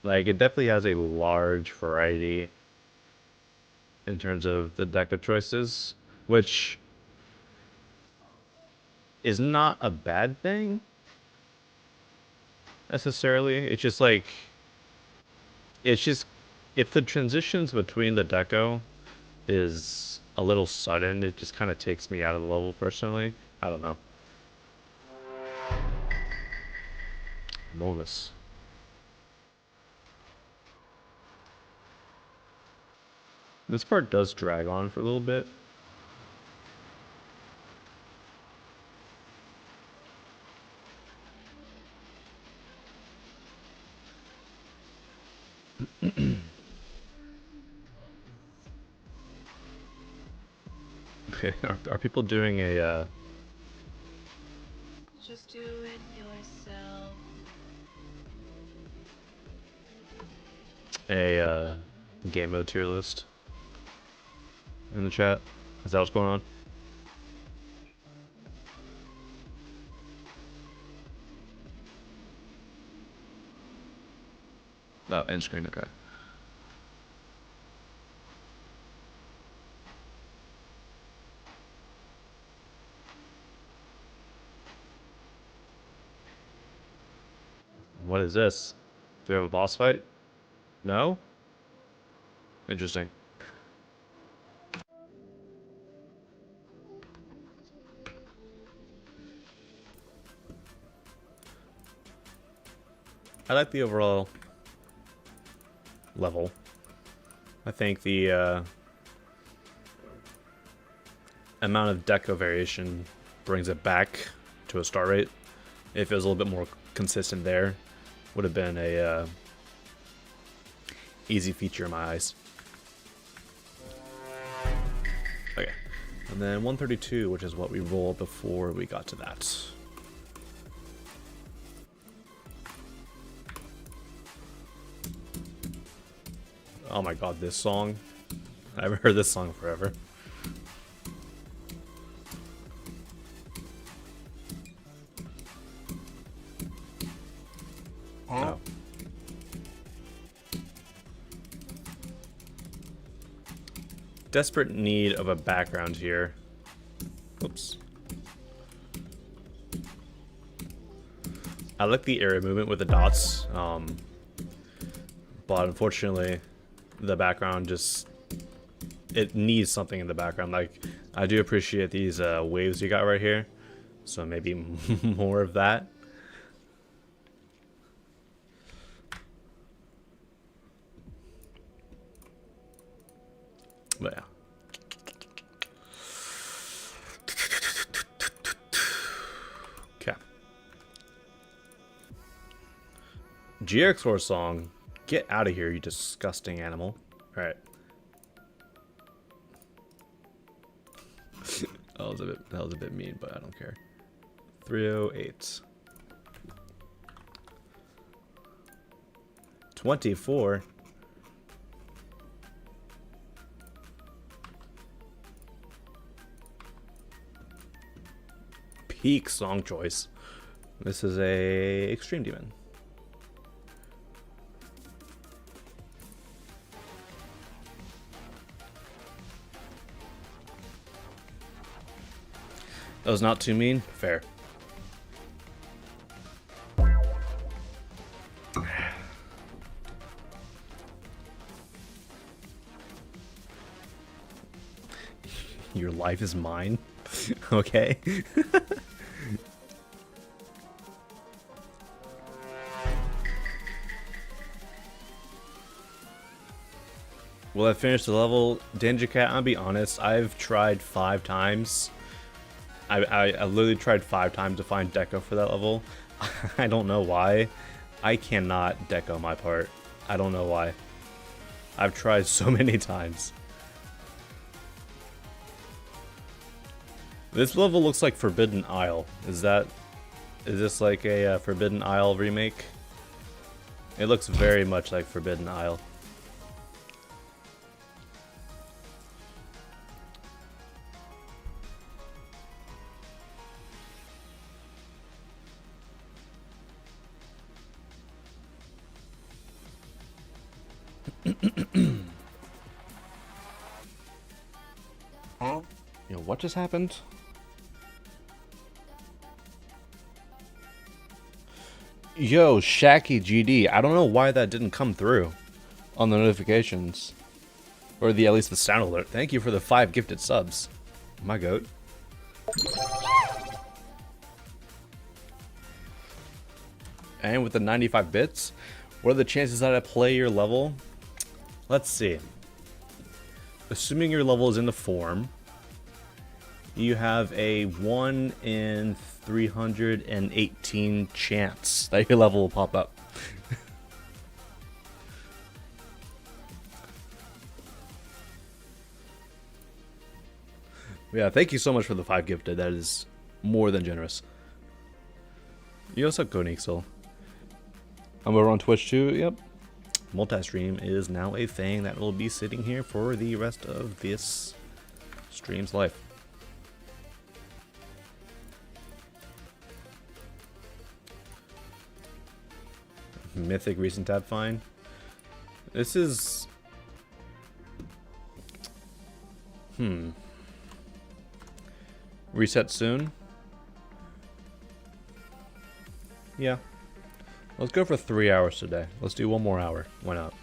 Like, it definitely has a large variety in terms of the deck of choices, which is not a bad thing necessarily. It's just like, it's just, if the transitions between the deco is a little sudden, it just kind of takes me out of the level personally. I don't know. Novus. This part does drag on for a little bit. Okay, are people doing Just do it yourself. a game mode tier list in the chat? Is that what's going on? Oh, end screen, okay. What is this? Do we have a boss fight? No? Interesting. I like the overall level. I think the amount of deco variation brings it back to a star rate. If it was a little bit more consistent there, would have been a easy feature in my eyes. Okay, and then 132, which is what we rolled before we got to that. Oh my god, this song. I haven't heard this song forever. Oh. Desperate need of a background here. Oops. I like the area movement with the dots, but unfortunately, the background just, it needs something in the background. Like, I do appreciate these waves you got right here, so maybe more of that. But yeah. Okay. GX4 song. Get out of here, you disgusting animal. Alright. That was a bit mean, but I don't care. 308. 24. Peak song choice. This is a Extreme Demon. That was not too mean? Fair. Your life is mine? Okay. Will I finish the level? Danger Cat, I'll be honest, I've tried 5 times. I literally tried 5 times to find deco for that level. I don't know why. I cannot deco my part. I don't know why. I've tried so many times. This level looks like Forbidden Isle. Is this like a Forbidden Isle remake? It looks very much like Forbidden Isle. Yo, what just happened? Yo, Shaky GD. I don't know why that didn't come through on the notifications. Or at least the sound alert. Thank you for the 5 gifted subs. My goat. And with the 95 bits, what are the chances that I play your level? Let's see. Assuming your level is in the form, you have a 1 in 318 chance that your level will pop up. Yeah, thank you so much for the 5 gifted. That is more than generous. You also go Nixel. I'm over on Twitch too. Yep. Multi-stream is now a thing that will be sitting here for the rest of this stream's life. Mythic recent tab find. This is reset soon. Yeah. Let's go for 3 hours today. Let's do 1 more hour. Why not?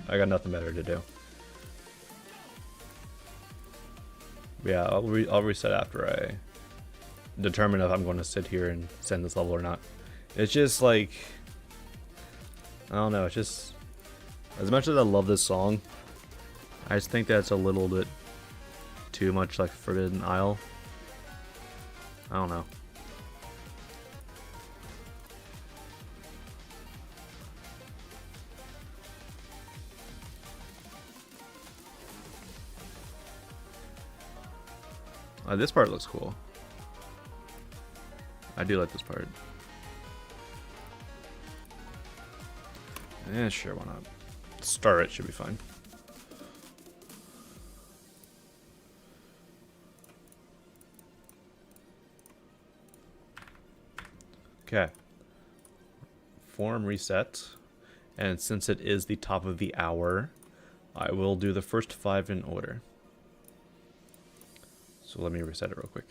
I got nothing better to do. Yeah, I'll reset after I determine if I'm going to sit here and send this level or not. It's just like, I don't know. It's just, as much as I love this song, I just think that's a little bit too much like Forbidden Isle. I don't know. This part looks cool. I do like this part. Yeah, sure, why not? Start it, should be fine. Okay. Form reset. And since it is the top of the hour, I will do the first 5 in order. So let me reset it real quick.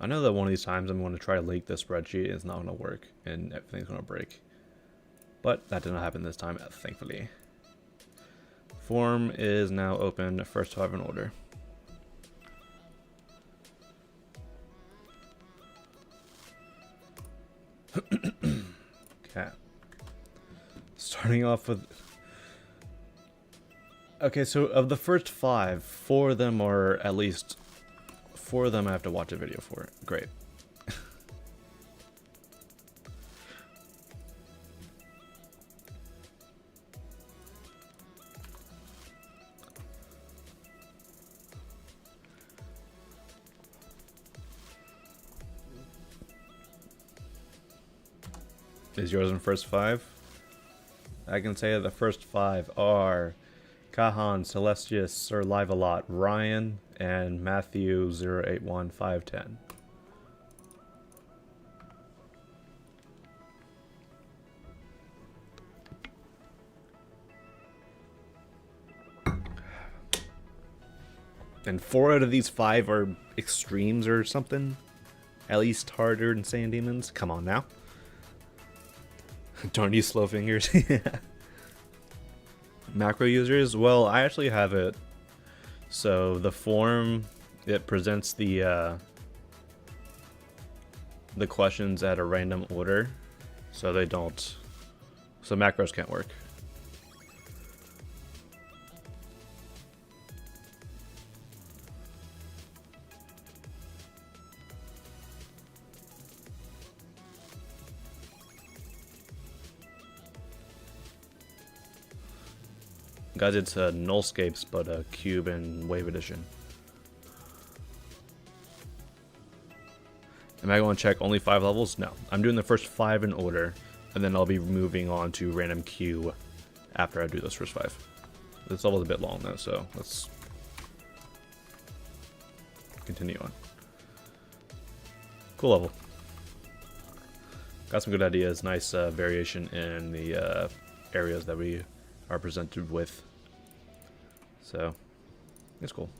I know that one of these times I'm going to try to leak the spreadsheet. It's not going to work and everything's going to break. But that did not happen this time, thankfully. Form is now open, first 5 in order. Okay. Starting off with... Okay, so of the first 5, 4 of them are at least 4 of them I have to watch a video for. Great. Is yours in first 5? I can say that the first 5 are Kahan, Celestius, Sir Live-A-Lot, Ryan, and Matthew 081510. And 4 out of these 5 are extremes or something. At least harder than Sand Demons. Come on now. Don't use slow fingers. Macro users, well, I actually have it. So the form, it presents the questions at a random order, so they don't. So macros can't work. Guys, it's Nullscapes, but a Cube and Wave Edition. Am I going to check only 5 levels? No. I'm doing the first 5 in order, and then I'll be moving on to random queue after I do those first 5. This level's a bit long though, so let's continue on. Cool level. Got some good ideas, nice variation in the areas that we are presented with. So it's cool.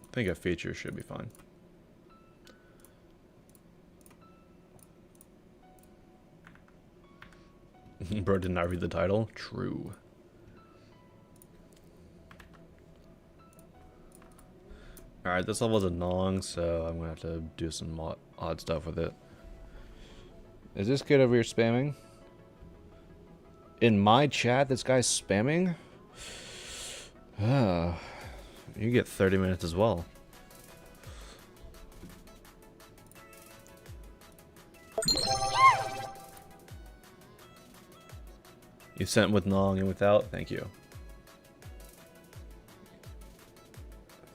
I think a feature should be fine. Bro did not read the title. True. Alright, this level isn't long, so I'm gonna have to do some odd stuff with it. Is this kid over here spamming? In my chat, this guy's spamming? Ah, you get 30 minutes as well. You sent with Nong and without? Thank you.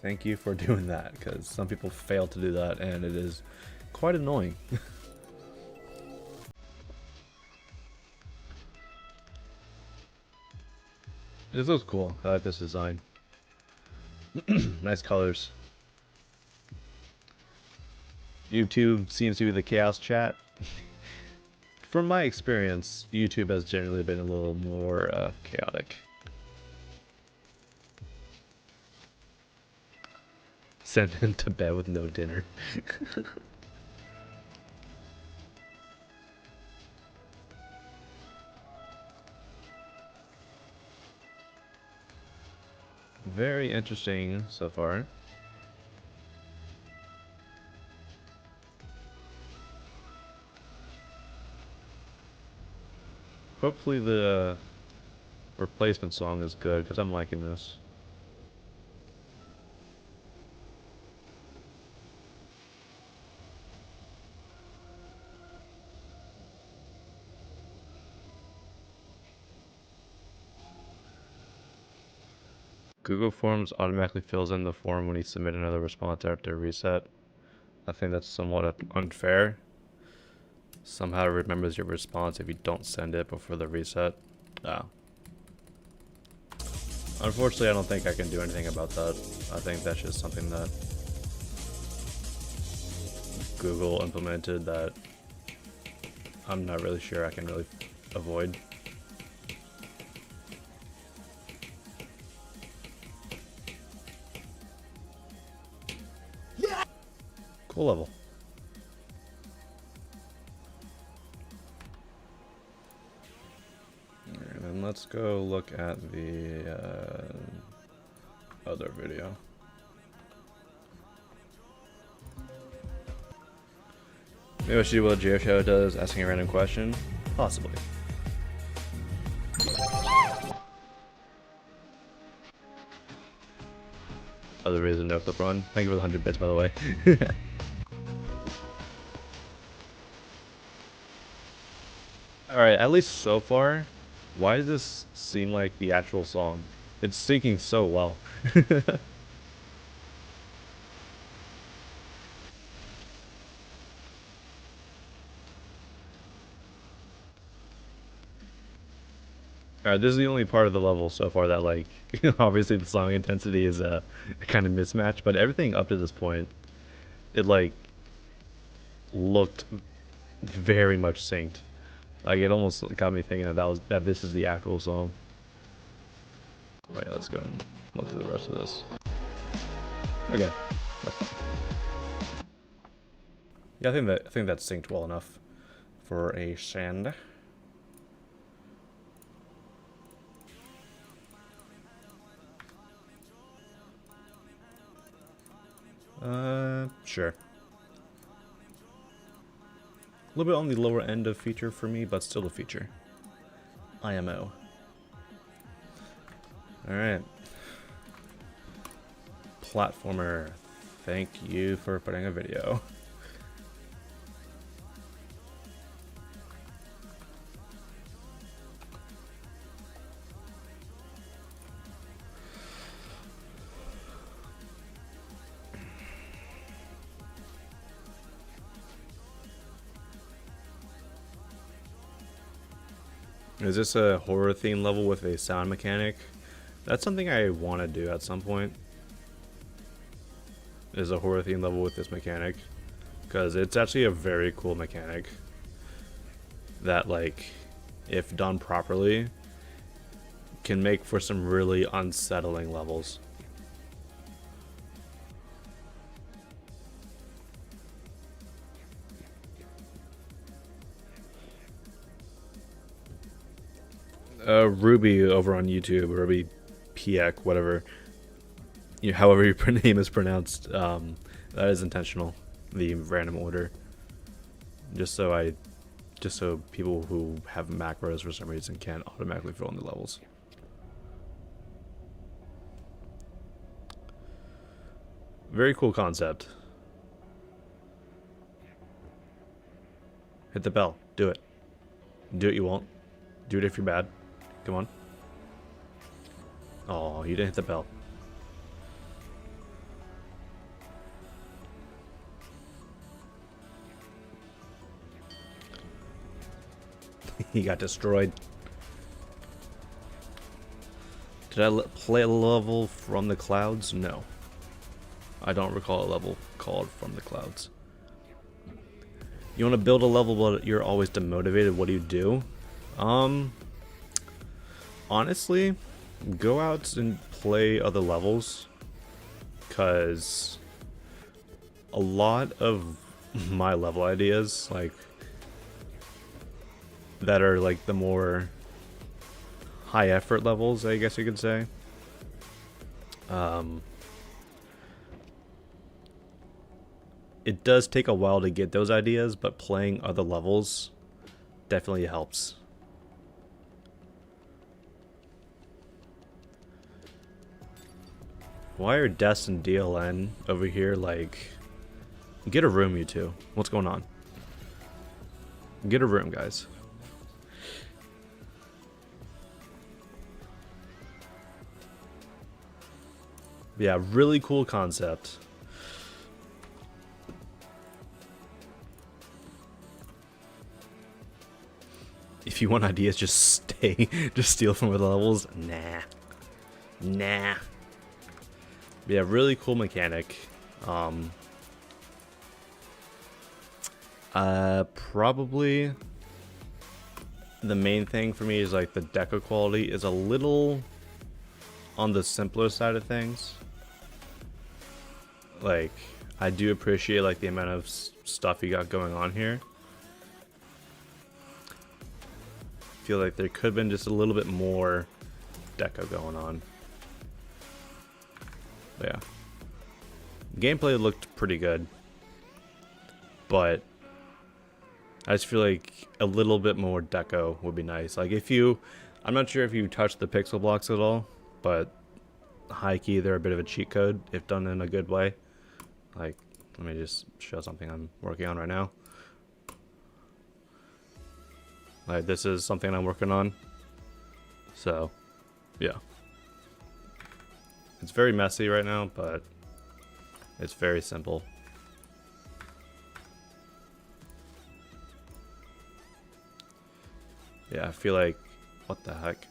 Thank you for doing that, because some people fail to do that, and it is quite annoying. This looks cool. I like this design. Nice colors. YouTube seems to be the chaos chat. From my experience, YouTube has generally been a little more chaotic. Send him to bed with no dinner. Very interesting so far. Hopefully the replacement song is good, because I'm liking this. Google Forms automatically fills in the form when you submit another response after reset. I think that's somewhat unfair. Somehow it remembers your response if you don't send it before the reset. Unfortunately, I don't think I can do anything about that. I think that's just something that Google implemented that I'm not really sure I can really avoid. Cool level. And then let's go look at the other video. Maybe I should do what Geoshow does, asking a random question? Possibly. Other reason no flip run. Thank you for the 100 bits, by the way. Alright, at least so far, why does this seem like the actual song? It's syncing so well. Alright, this is the only part of the level so far that, like, obviously the song intensity is a kind of mismatch, but everything up to this point, it, like, looked very much synced. Like, it almost got me thinking that this is the actual song. Wait, let's go and look through the rest of this. Okay. Yeah, I think that's synced well enough for a sand. Sure. A little bit on the lower end of feature for me, but still a feature. IMO. Alright. Platformer. Thank you for putting a video. Is this a horror theme level with a sound mechanic? That's something I want to do at some point. is a horror theme level with this mechanic, because it's actually a very cool mechanic that, like, if done properly, can make for some really unsettling levels. Ruby over on YouTube, Ruby Piek, whatever, however your name is pronounced, that is intentional. The random order, just so people who have macros for some reason can't automatically fill in the levels. Very cool concept. Hit the bell. Do it. Do it. You won't. Do it if you're bad. Come on. Oh, you didn't hit the bell. He got destroyed. Did I play a level from the clouds? No. I don't recall a level called From the Clouds. You want to build a level but you're always demotivated, what do you do? Honestly, go out and play other levels, because a lot of my level ideas, like, that are like the more high effort levels, I guess you could say, it does take a while to get those ideas, but playing other levels definitely helps. Why are Des and DLN over here like... Get a room, you two. What's going on? Get a room, guys. Yeah, really cool concept. If you want ideas, just stay. Just steal from other levels. Nah. Yeah, really cool mechanic. Probably the main thing for me is like the deco quality is a little on the simpler side of things. Like, I do appreciate like the amount of stuff you got going on here. Feel like there could have been just a little bit more deco going on. But yeah, gameplay looked pretty good, but I just feel like a little bit more deco would be nice. Like, if you, I'm not sure if you touched the pixel blocks at all, but high key they're a bit of a cheat code if done in a good way. Like, let me just show something I'm working on right now. Like, this is something I'm working on. So, yeah. It's very messy right now, but it's very simple. Yeah, I feel like, what the heck?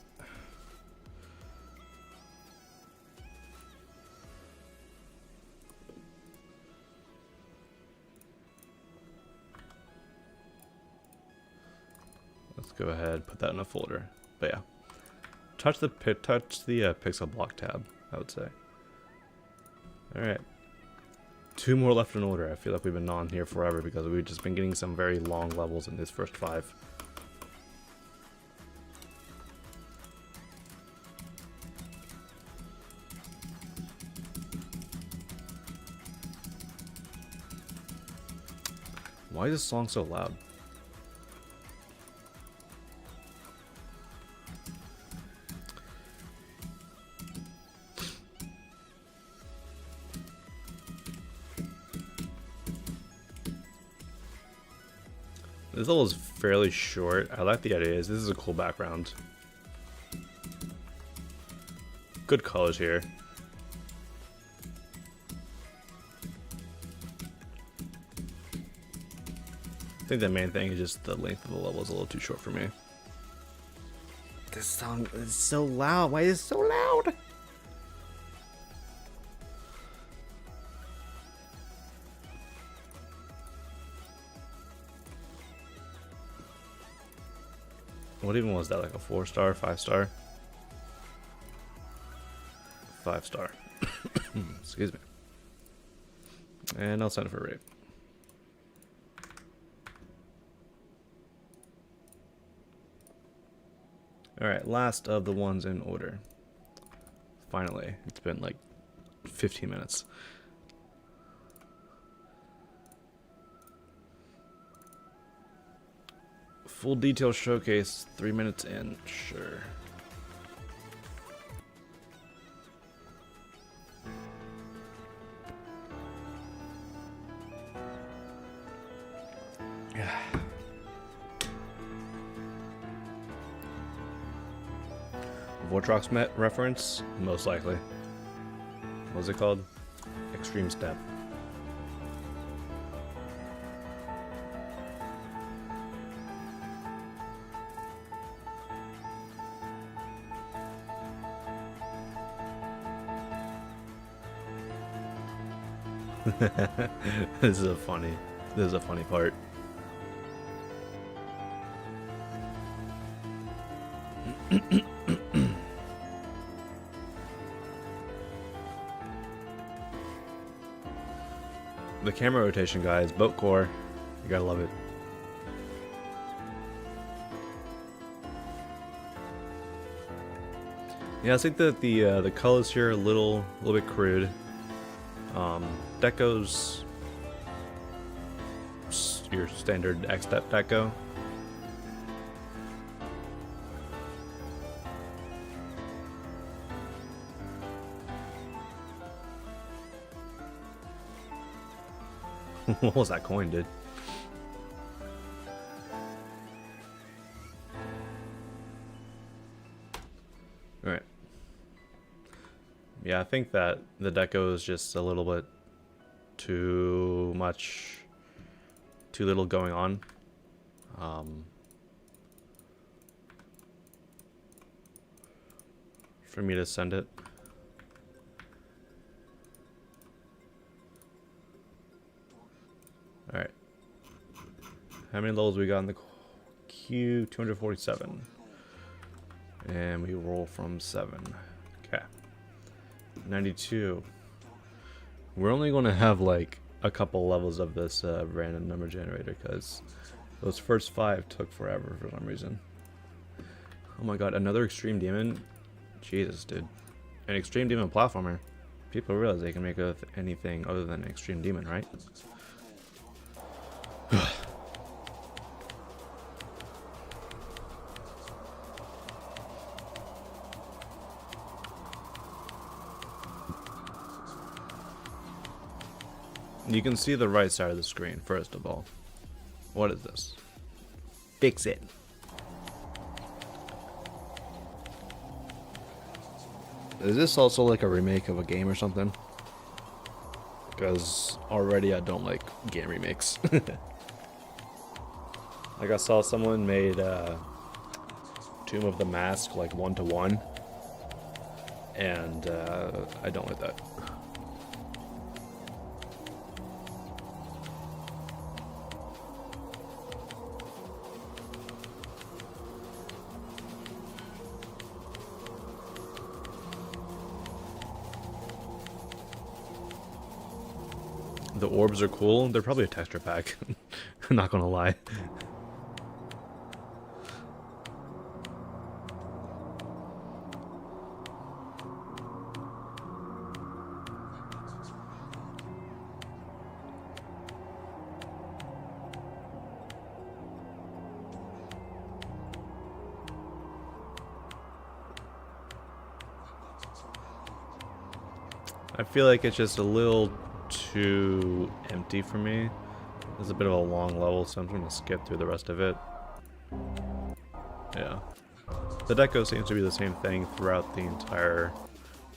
Let's go ahead, put that in a folder. But yeah, touch the pixel block tab, I would say. All right, 2 more left in order. I feel like we've been on here forever because we've just been getting some very long levels in these first 5. Why is this song so loud? This level is fairly short. I like the ideas. This is a cool background. Good colors here. I think the main thing is just the length of the level is a little too short for me. This song is so loud. Why is it so loud? What even was that? Like a 4-star, 5-star? 5-star. Excuse me. And I'll send it for a raid. Alright, last of the ones in order. Finally, it's been like 15 minutes. Full detail showcase, 3 minutes in, sure. Vortrox Met reference? Most likely. What was it called? Extreme Step. This is a funny part. The camera rotation, guys, boat core, you gotta love it. Yeah, I think that the colors here are a little bit crude. Deco's your standard X-Step deco. What was that coin, dude? Alright. Yeah, I think that the deco is just a little bit too little going on. For me to send it. Alright. How many levels we got in the queue? 247. And we roll from 7. Okay. 92. We're only going to have like a couple levels of this random number generator because those first 5 took forever for some reason. Oh my god, another Extreme Demon? Jesus, dude. An Extreme Demon platformer. People realize they can make it with anything other than Extreme Demon, right? You can see the right side of the screen, first of all. What is this? Fix it. Is this also like a remake of a game or something? Because already I don't like game remakes. Like I saw someone made Tomb of the Mask like 1-to-1. And I don't like that. The orbs are cool. They're probably a texture pack. I'm not gonna lie. I feel like it's just a little too empty for me. It's a bit of a long level, so I'm just gonna skip through the rest of it. Yeah. The deco seems to be the same thing throughout the entire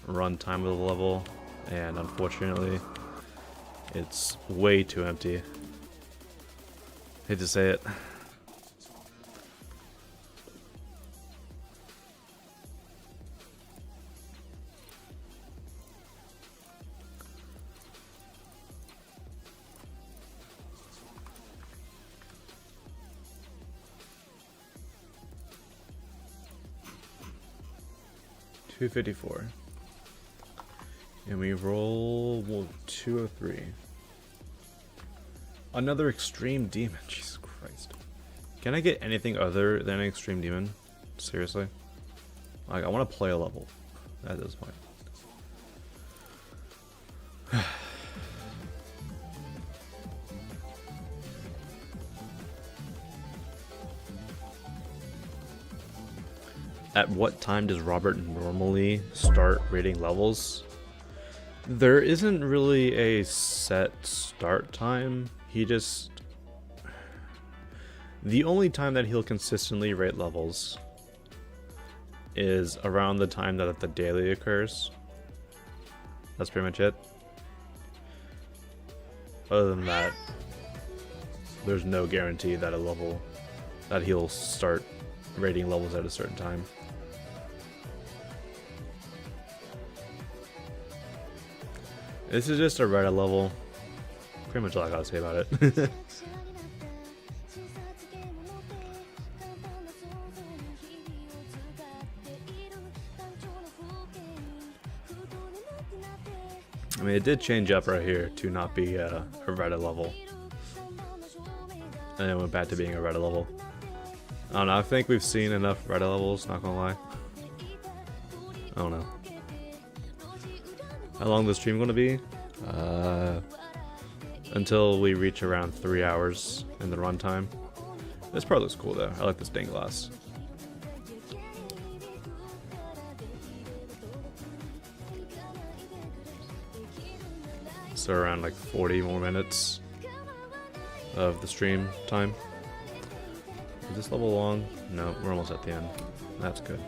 runtime of the level, and unfortunately, it's way too empty. Hate to say it. 254. And we roll 203. Another extreme demon. Jesus Christ. Can I get anything other than an extreme demon? Seriously? Like, I want to play a level at this point. At what time does Robert normally start rating levels? There isn't really a set start time. He just... The only time that he'll consistently rate levels is around the time that the daily occurs. That's pretty much it. Other than that, there's no guarantee that that he'll start rating levels at a certain time. This is just a Reddit level. Pretty much all I gotta say about it. I mean, it did change up right here to not be a Reddit level. And it went back to being a Reddit level. I don't know, I think we've seen enough Reddit levels, not gonna lie. I don't know. How long is the stream gonna be? Until we reach around 3 hours in the runtime. This part looks cool though. I like the stained glass. So around like 40 more minutes of the stream time. Is this level long? No, we're almost at the end. That's good.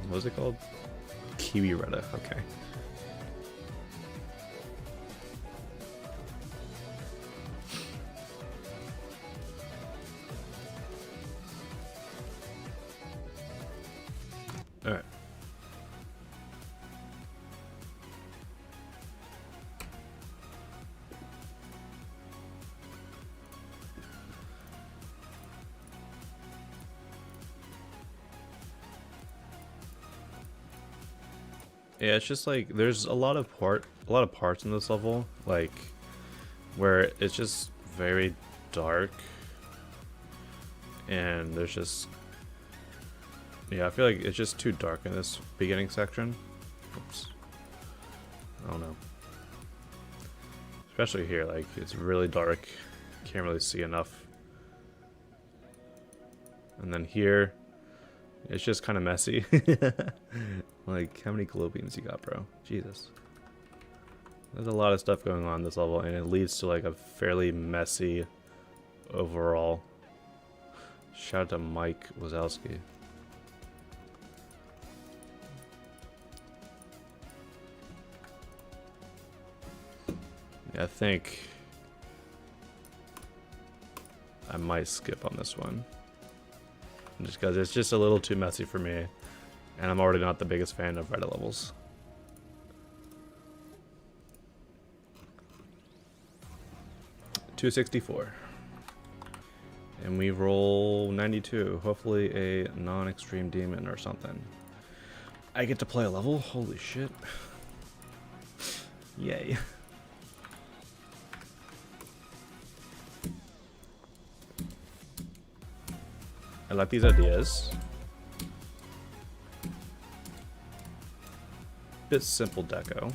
What was it called? Kiwi Retta, okay. Alright. Yeah, it's just like there's a lot of parts in this level, like where it's just very dark, and there's just I feel like it's just too dark in this beginning section. Oops. I don't know. Especially here, like it's really dark, can't really see enough. And then here, it's just kind of messy. Like, how many glow beams you got, bro? Jesus. There's a lot of stuff going on in this level, and it leads to like a fairly messy overall. Shout out to Mike Wazowski. Yeah, I think I might skip on this one. Just because it's just a little too messy for me. And I'm already not the biggest fan of Reddit levels. $264. And we roll 92. Hopefully a non-extreme demon or something. I get to play a level? Holy shit. Yay. I like these ideas. Bit simple deco.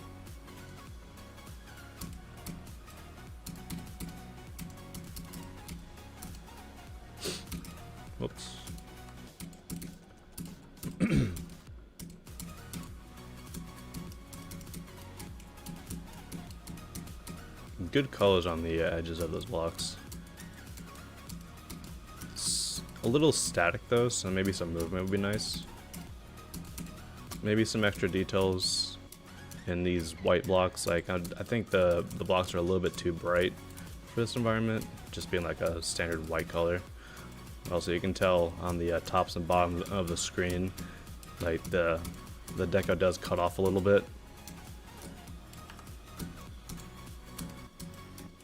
Whoops. Good colors on the edges of those blocks. It's a little static though, so maybe some movement would be nice. Maybe some extra details in these white blocks. Like I think the blocks are a little bit too bright for this environment, just being like a standard white color. Also, you can tell on the tops and bottom of the screen, like the deco does cut off a little bit.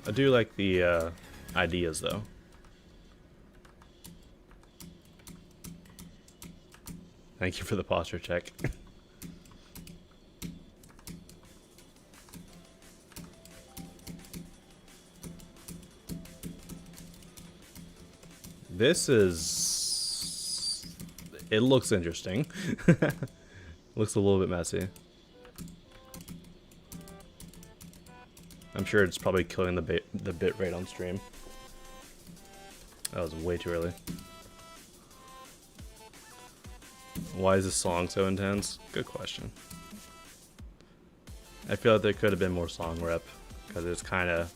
I do like the ideas though. Thank you for the posture check. This is... It looks interesting. Looks a little bit messy. I'm sure it's probably killing the bit rate on stream. That was way too early. Why is this song so intense? Good question. I feel like there could have been more song rep, because it's kind of...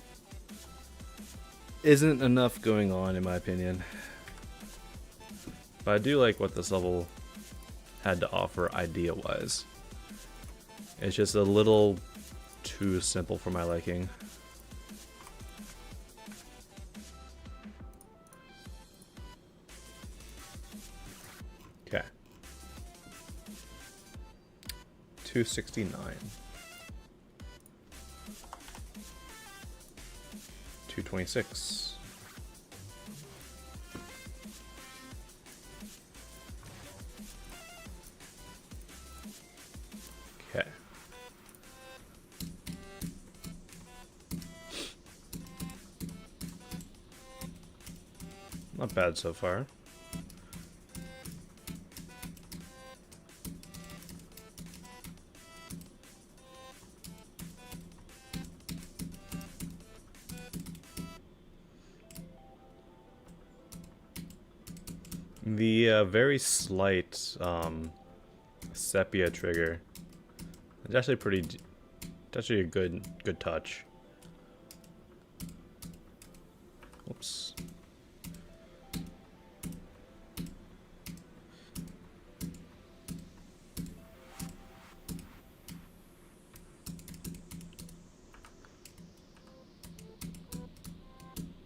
isn't enough going on in my opinion. But I do like what this level had to offer idea-wise. It's just a little too simple for my liking. Okay. 269. 226. Okay. Not bad so far. The very slight sepia trigger. It's actually it's actually a good touch. Oops.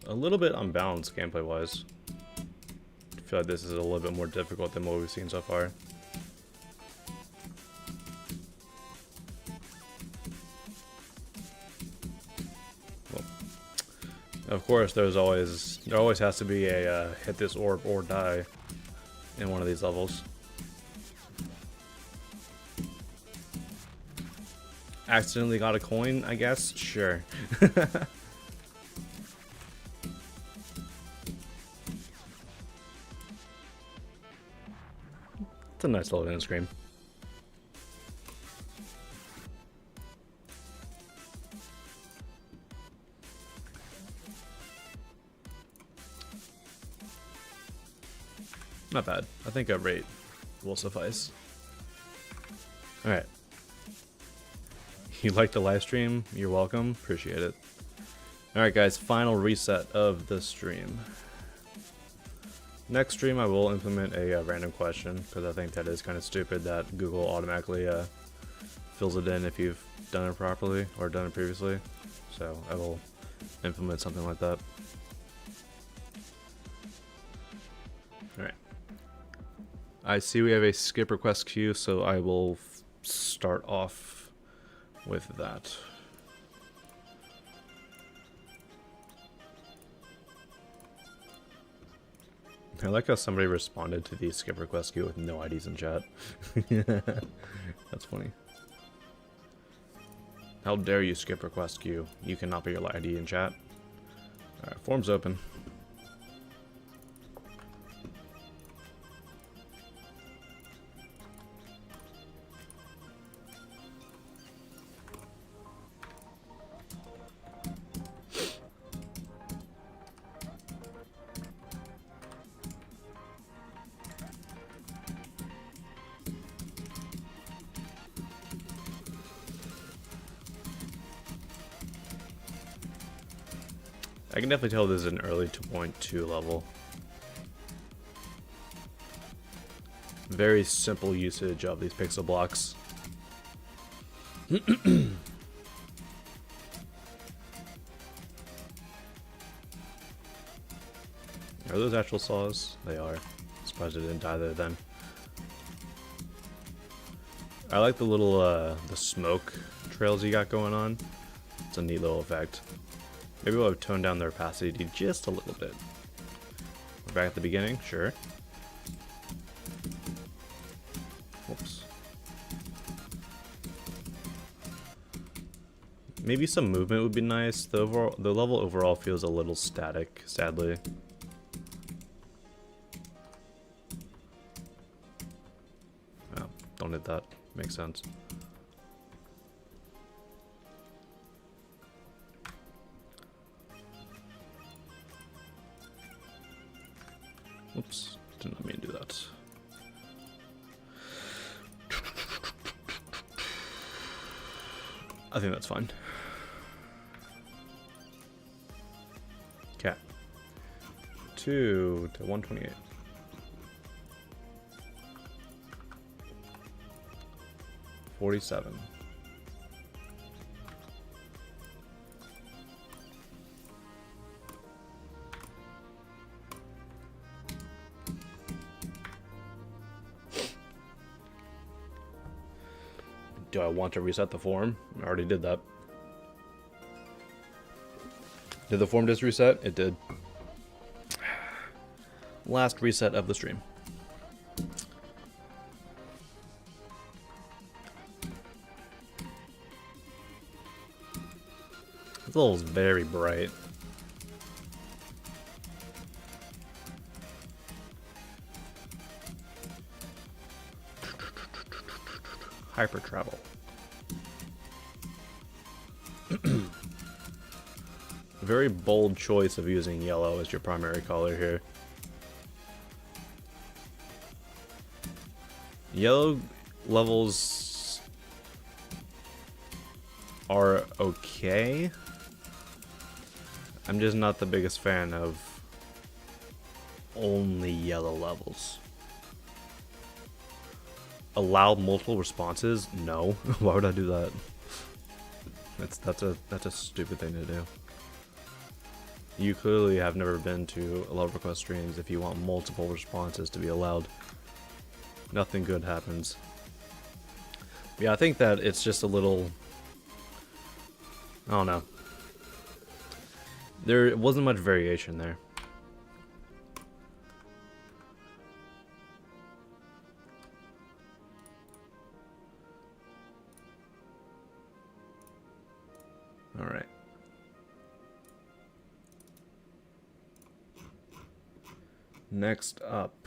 A little bit unbalanced gameplay wise. I feel like this is a little bit more difficult than what we've seen so far. Well, of course, there always has to be a hit this orb or die in one of these levels. Accidentally got a coin, I guess? Sure. It's a nice little end screen. Not bad. I think a rate will suffice. Alright. You liked the live stream? You're welcome. Appreciate it. Alright guys, final reset of the stream. Next stream I will implement a random question, because I think that is kind of stupid that Google automatically fills it in if you've done it properly or done it previously. So I will implement something like that. Alright. I see we have a skip request queue, so I will start off with that. I like how somebody responded to the skip request queue with no IDs in chat. That's funny. How dare you skip request queue? You cannot put your ID in chat. Alright, form's open. I can definitely tell this is an early 2.2 level. Very simple usage of these pixel blocks. Are those actual saws? They are. Surprised it didn't die there then. I like the little the smoke trails you got going on. It's a neat little effect. Maybe we'll tone down the opacity just a little bit. We're back at the beginning, sure. Whoops. Maybe some movement would be nice. The level overall feels a little static, sadly. Oh, don't hit that. Makes sense. Oops, did not mean to do that. I think that's fine. Okay. 2 to 128. 47. Do I want to reset the form? I already did that. Did the form just reset? It did. Last reset of the stream. This level's very bright. Hyper travel. Very bold choice of using yellow as your primary color here. Yellow levels are okay. I'm just not the biggest fan of only yellow levels. Allow multiple responses? No. Why would I do that? That's a stupid thing to do. You clearly have never been to a love request streams if you want multiple responses to be allowed. Nothing good happens. Yeah, I think that it's just a little... I don't know. There wasn't much variation there. Alright. Next up.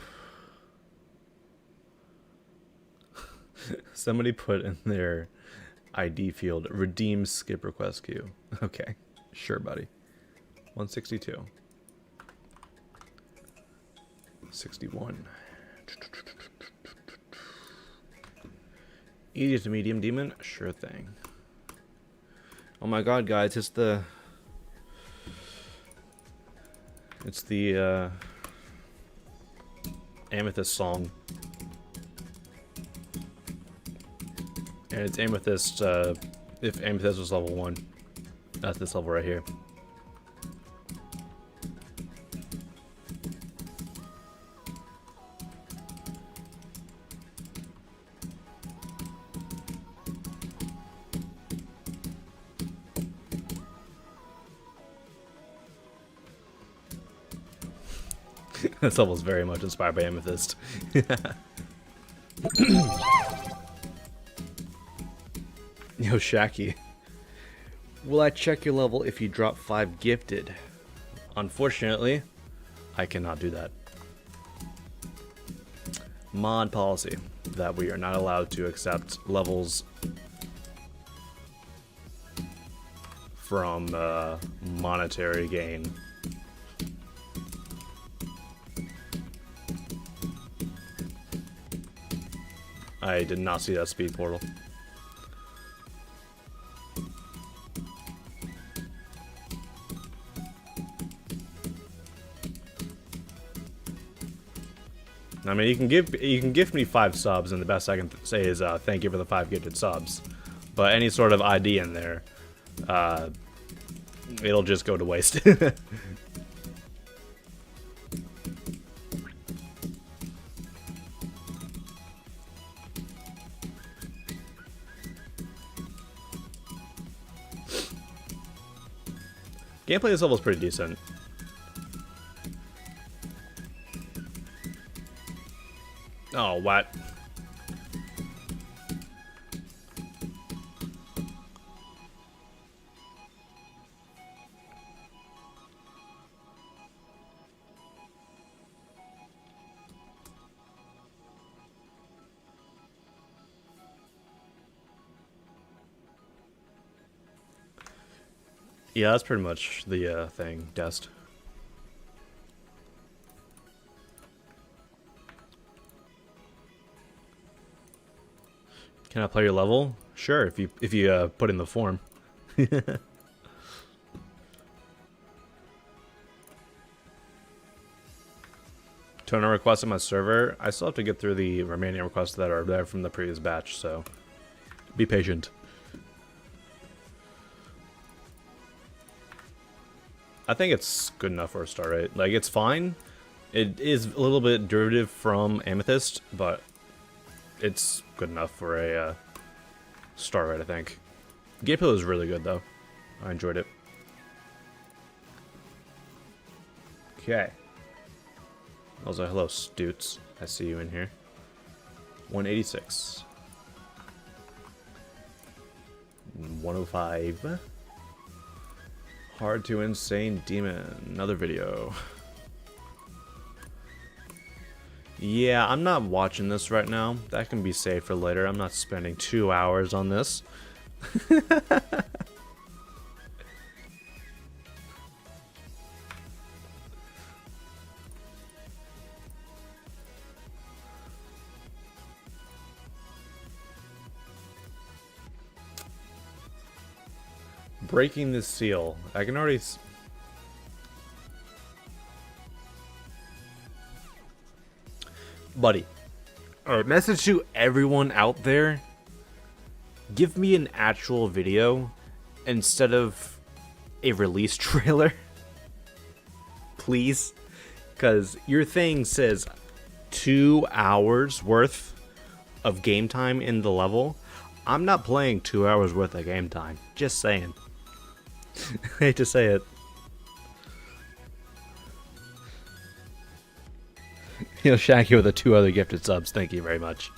Somebody put in their ID field, redeem skip request queue. Okay, sure buddy. 162. 61. Easy to medium demon? Sure thing. Oh my god, guys, it's the Amethyst song. And it's Amethyst, if Amethyst was level 1. That's this level right here. This level is very much inspired by Amethyst. Yo, Shaki. Will I check your level if you drop 5 gifted? Unfortunately, I cannot do that. Mod policy that we are not allowed to accept levels from monetary gain. I did not see that speed portal. I mean, you can gift me 5 subs, and the best I can say is thank you for the 5 gifted subs. But any sort of ID in there, it'll just go to waste. Gameplay this level is pretty decent. Oh, what? Yeah, that's pretty much the thing, Dest. Can I play your level? Sure, if you put in the form. Toner requests on my server. I still have to get through the remaining requests that are there from the previous batch, so be patient. I think it's good enough for a star rate. Like, it's fine. It is a little bit derivative from Amethyst, but it's good enough for a star rate, I think. Gameplay was really good, though. I enjoyed it. Okay. Also, hello, Stoots. I see you in here. 186. 105. Hard to Insane Demon. Another video. Yeah, I'm not watching this right now. That can be saved for later. I'm not spending 2 hours on this. Breaking the seal. I can already... Buddy. Alright, message to everyone out there. Give me an actual video instead of a release trailer. Please. Because your thing says 2 hours worth of game time in the level. I'm not playing 2 hours worth of game time. Just saying. I hate to say it. You know, Shaggy with the 2 other gifted subs. Thank you very much.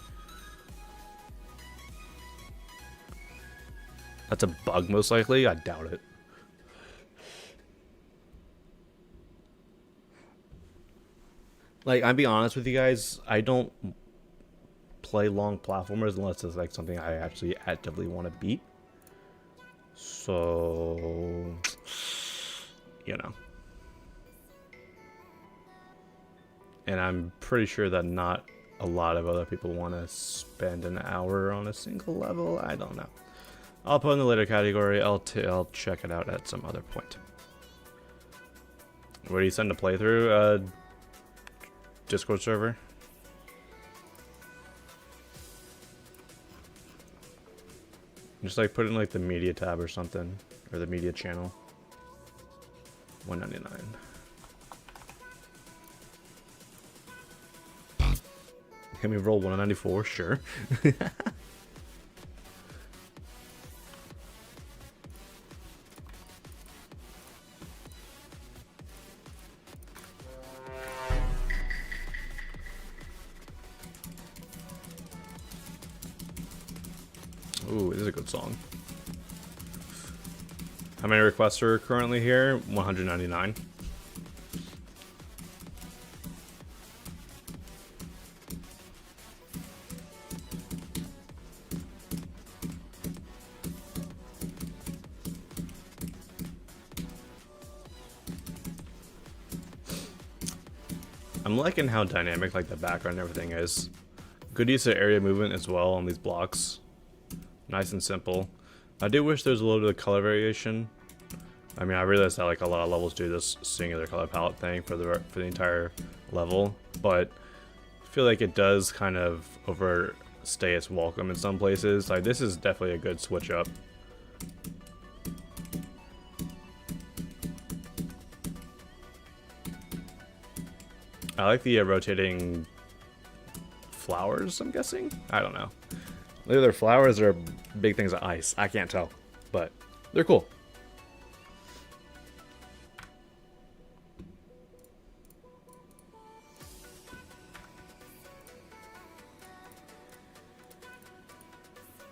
That's a bug, most likely. I doubt it. Like, I'll be honest with you guys. I don't play long platformers unless it's like something I actually actively want to beat. So, you know. And I'm pretty sure that not a lot of other people want to spend an hour on a single level. I don't know. I'll put in the later category. I'll check it out at some other point. Where do you send a playthrough? Discord server. Just like put in like the media tab or something, or the media channel. $1.99. Can we roll 194? Sure. Ooh, this is a good song. How many requests are currently here? 199. I'm liking how dynamic like the background and everything is. Good use of area movement as well on these blocks. Nice and simple. I do wish there's a little bit of color variation. I mean, I realize that like a lot of levels do this singular color palette thing for the entire level, but I feel like it does kind of overstay its welcome in some places. Like, this is definitely a good switch up. I like the rotating flowers, I'm guessing? I don't know. Either they're flowers or big things of ice. I can't tell, but they're cool.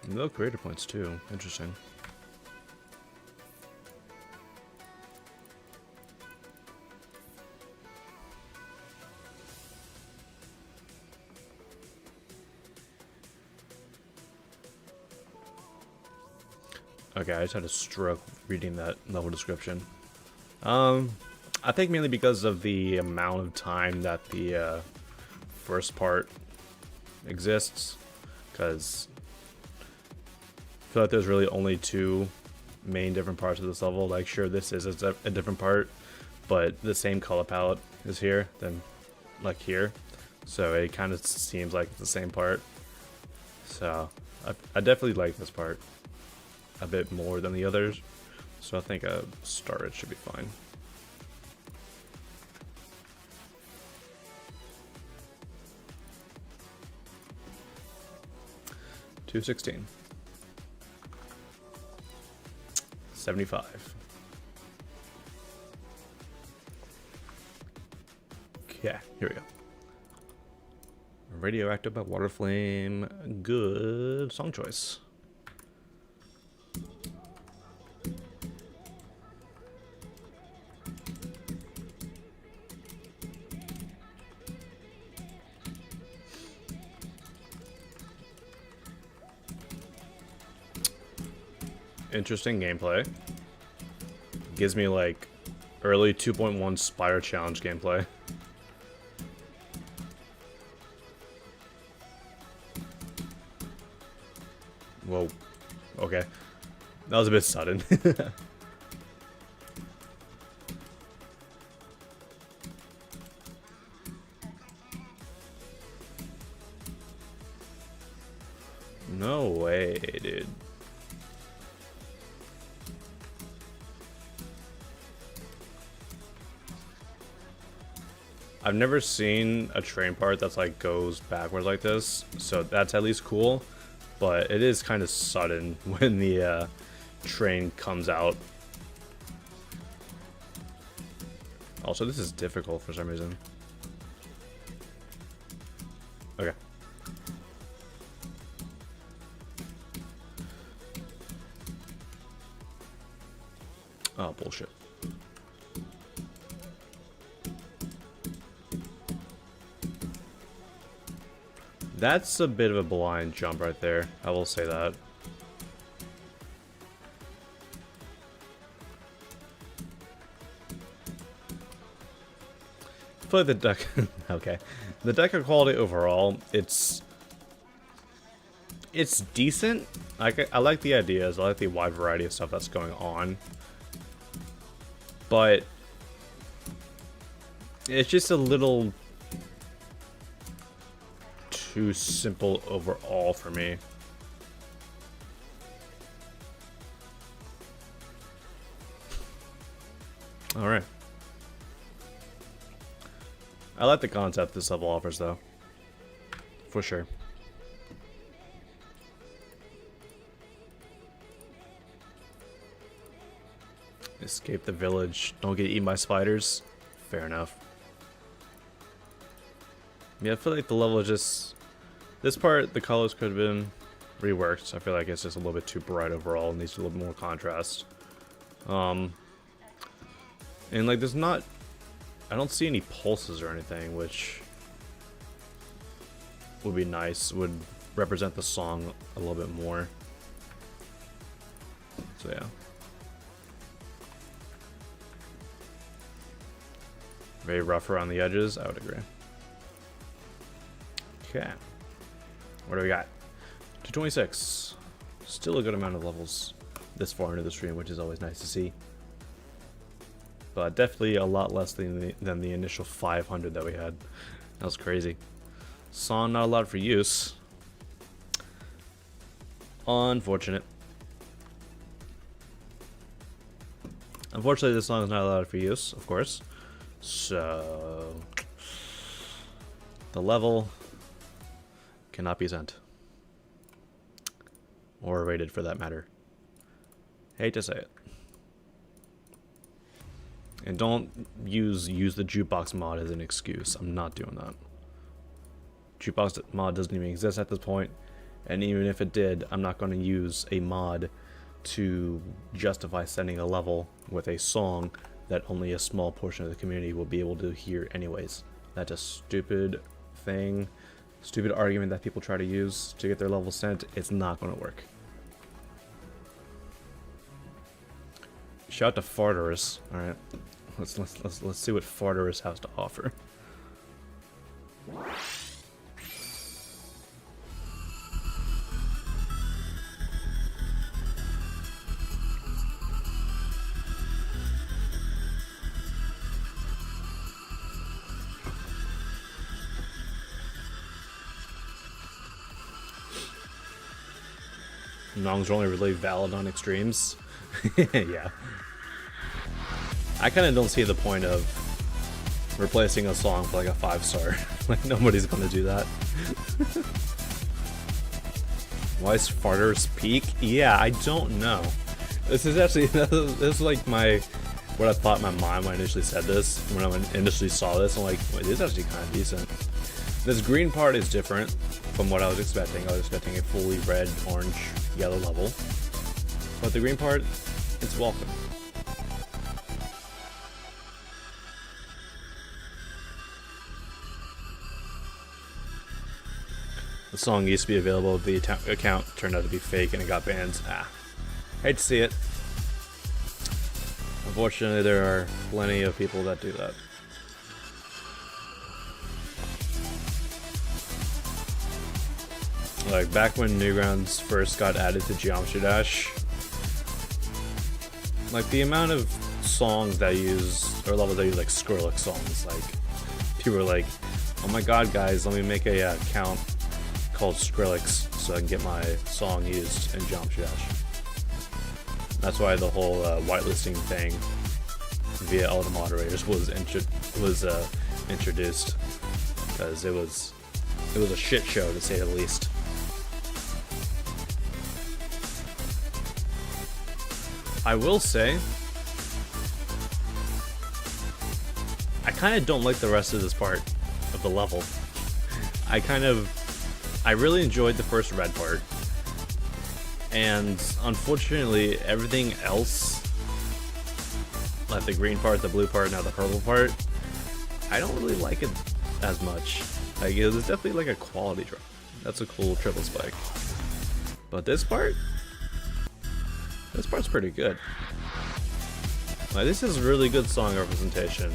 No creator points too. Interesting. Okay, I just had a stroke reading that level description. I think mainly because of the amount of time that the first part exists, because I feel like there's really only two main different parts of this level. Like, sure, this is a different part, but the same color palette is here than like here, so it kind of seems like it's the same part. So I definitely like this part a bit more than the others, so I think a started should be fine. $216. 75. Okay, here we go. Radioactive by Waterflame. Good song choice. Interesting gameplay. Gives me like early 2.1 Spire Challenge gameplay. Whoa. Okay. That was a bit sudden. No way, dude. I've never seen a train part that's like goes backwards like this, so that's at least cool, but it is kind of sudden when the train comes out. Also, this is difficult for some reason. Okay. Oh, bullshit. That's a bit of a blind jump right there. I will say that. I feel like the deck... okay. The deck quality overall, it's decent. I like the ideas. I like the wide variety of stuff that's going on. But it's just a little too simple overall for me. Alright. I like the concept this level offers, though. For sure. Escape the village. Don't get eaten by spiders. Fair enough. Yeah, I feel like the level is just... This part, the colors could have been reworked. I feel like it's just a little bit too bright overall. It needs a little bit more contrast. And like, there's not... I don't see any pulses or anything, which would be nice. Would represent the song a little bit more. So yeah. Very rough around the edges, I would agree. Okay. What do we got? 226. Still a good amount of levels this far into the stream, which is always nice to see. But definitely a lot less than the initial 500 that we had. That was crazy. Song not allowed for use. Unfortunate. Unfortunately, this song is not allowed for use, of course. So the level cannot be sent. Or rated for that matter. Hate to say it. And don't use the jukebox mod as an excuse. I'm not doing that. Jukebox mod doesn't even exist at this point. And even if it did, I'm not going to use a mod to justify sending a level with a song that only a small portion of the community will be able to hear anyways. That's a stupid thing, stupid argument that people try to use to get their level sent. It's not going to work. Shout out to Farderus. All right, let's see what Farderus has to offer. Nongs are only really valid on extremes. Yeah. I kind of don't see the point of replacing a song for like a 5-star. Like, nobody's gonna do that. Why is Farder's peak? Yeah, I don't know. This is actually, this is like what I thought in my mind when I initially said this. When I initially saw this, I'm like, wait, this is actually kind of decent. This green part is different from what I was expecting. I was expecting a fully red, orange, yellow level. But the green part, it's welcome. The song used to be available, the account turned out to be fake and it got banned. Hate to see it. Unfortunately, there are plenty of people that do that. Like, back when Newgrounds first got added to Geometry Dash, like, the amount of songs that use, or levels that use, like, Skrillex songs, like, people were like, oh my god, guys, let me make a account called Skrillex so I can get my song used in Geometry Dash. That's why the whole whitelisting thing via all the moderators was introduced, because it was a shit show, to say the least. I will say, I kind of don't like the rest of this part of the level. I really enjoyed the first red part, and unfortunately everything else, like the green part, the blue part, now the purple part, I don't really like it as much. Like, it was definitely like a quality drop. That's a cool triple spike. But this part's pretty good. Like, this is really good song representation.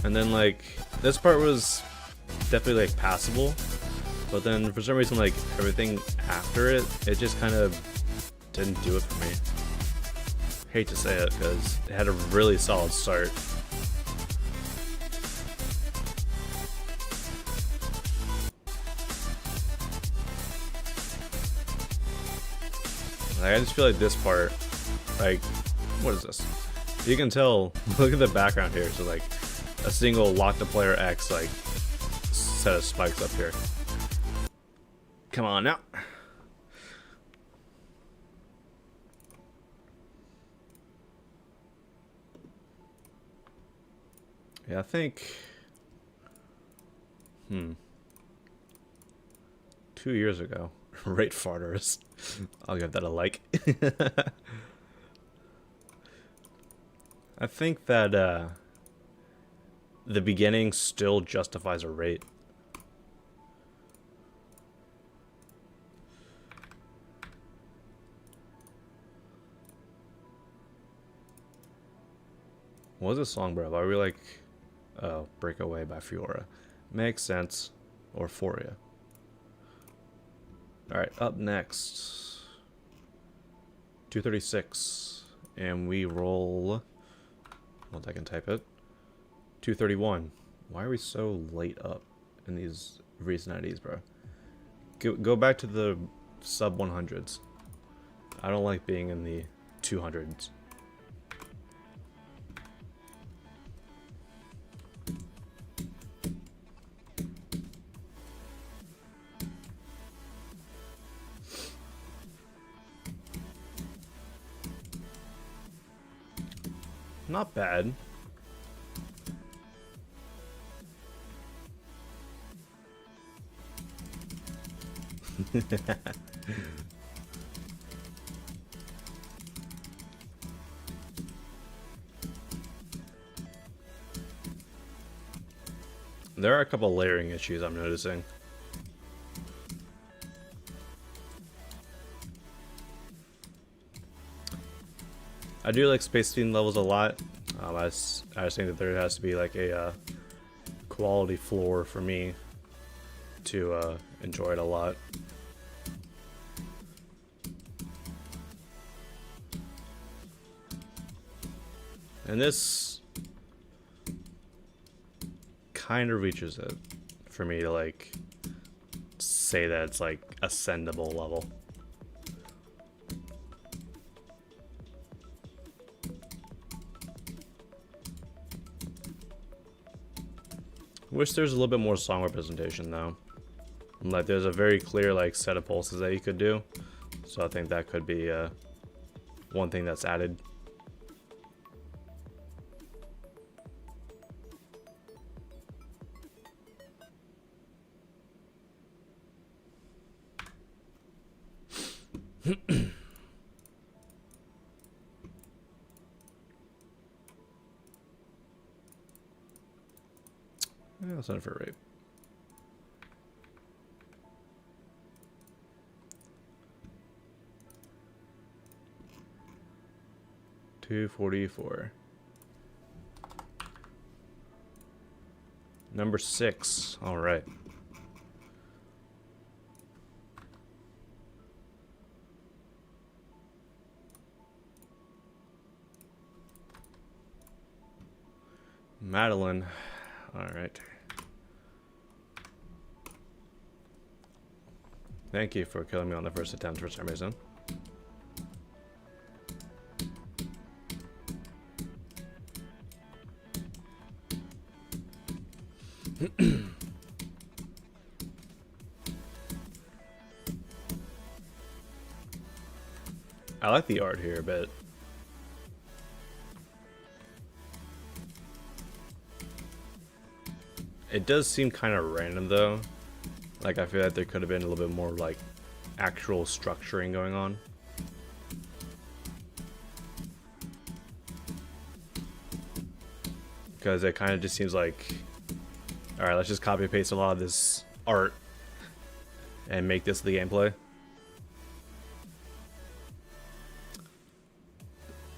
And then, like, this part was definitely like passable, but then for some reason, like, everything after it just kind of didn't do it for me. Hate to say it, because it had a really solid start. Like, I just feel like this part, like, what is this? You can tell, look at the background here, so like a single lock to player X, like, set of spikes up here. Come on now. Yeah, I think 2 years ago, rate Farderus. I'll give that a like. I think that the beginning still justifies a rate. What was this song, bro? Are we like, oh, Breakaway by Fiora? Makes sense. Or Foria. Alright, up next. 236. And we roll... Once I can type it. 231. Why are we so late up in these recent IDs, bro? Go back to the sub 100s. I don't like being in the 200s. Not bad. There are a couple layering issues I'm noticing. I do like Space Theme levels a lot. I just think that there has to be like a quality floor for me to enjoy it a lot. And this kind of reaches it for me to like say that it's like ascendable level. Wish there's a little bit more song representation though. Like there's a very clear like set of pulses that you could do, so I think that could be one thing that's added. Yeah, I'll send it for rape. $244. Number 6. All right. Madeline. All right. Thank you for killing me on the first attempt for some reason. I like the art here a bit. It does seem kind of random though. Like I feel like there could have been a little bit more like actual structuring going on. Because it kind of just seems like, alright, let's just copy paste a lot of this art and make this the gameplay.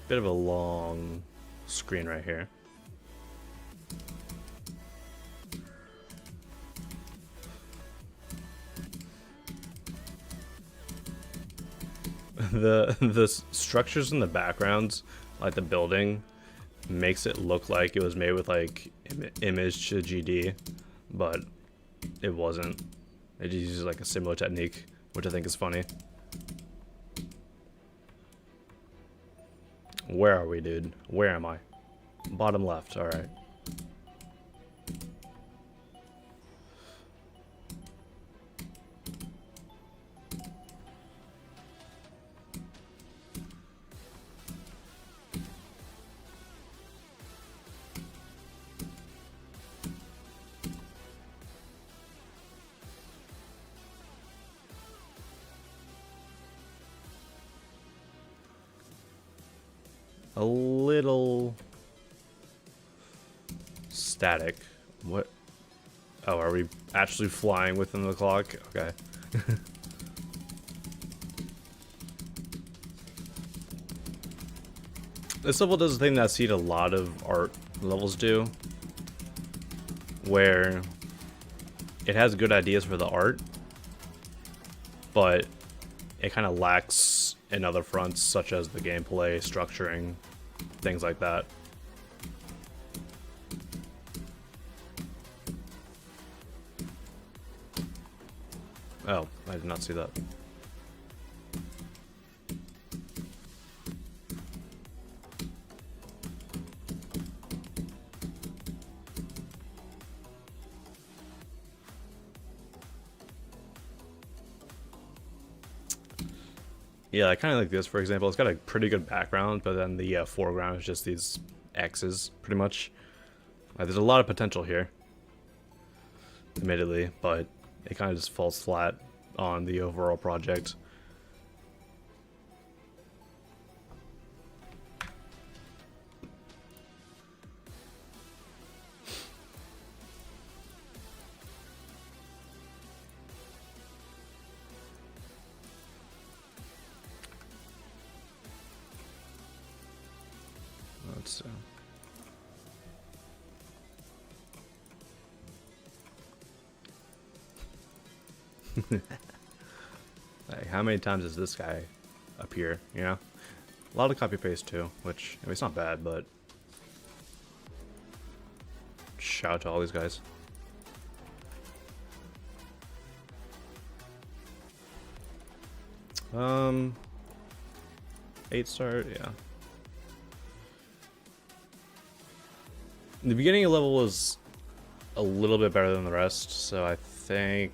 Bit of a long screen right here. The structures in the backgrounds, like the building, makes it look like it was made with like image to GD, but it wasn't. It just uses like a similar technique, which I think is funny. Where are we, dude? Where am I? Bottom left, alright. A little static. What? Oh, are we actually flying within the clock? Okay. This level does a thing that I've seen a lot of art levels do, where it has good ideas for the art, but it kind of lacks in other fronts, such as the gameplay, structuring, things like that. Oh, I did not see that. Yeah, I kind of like this, for example. It's got a pretty good background, but then the foreground is just these X's, pretty much. There's a lot of potential here, admittedly, but it kind of just falls flat on the overall project. Let's like, how many times does this guy appear, you know? A lot of copy paste too, which, I mean, it's not bad, but shout out to all these guys. Um, 8-star, yeah. The beginning of the level was a little bit better than the rest, so I think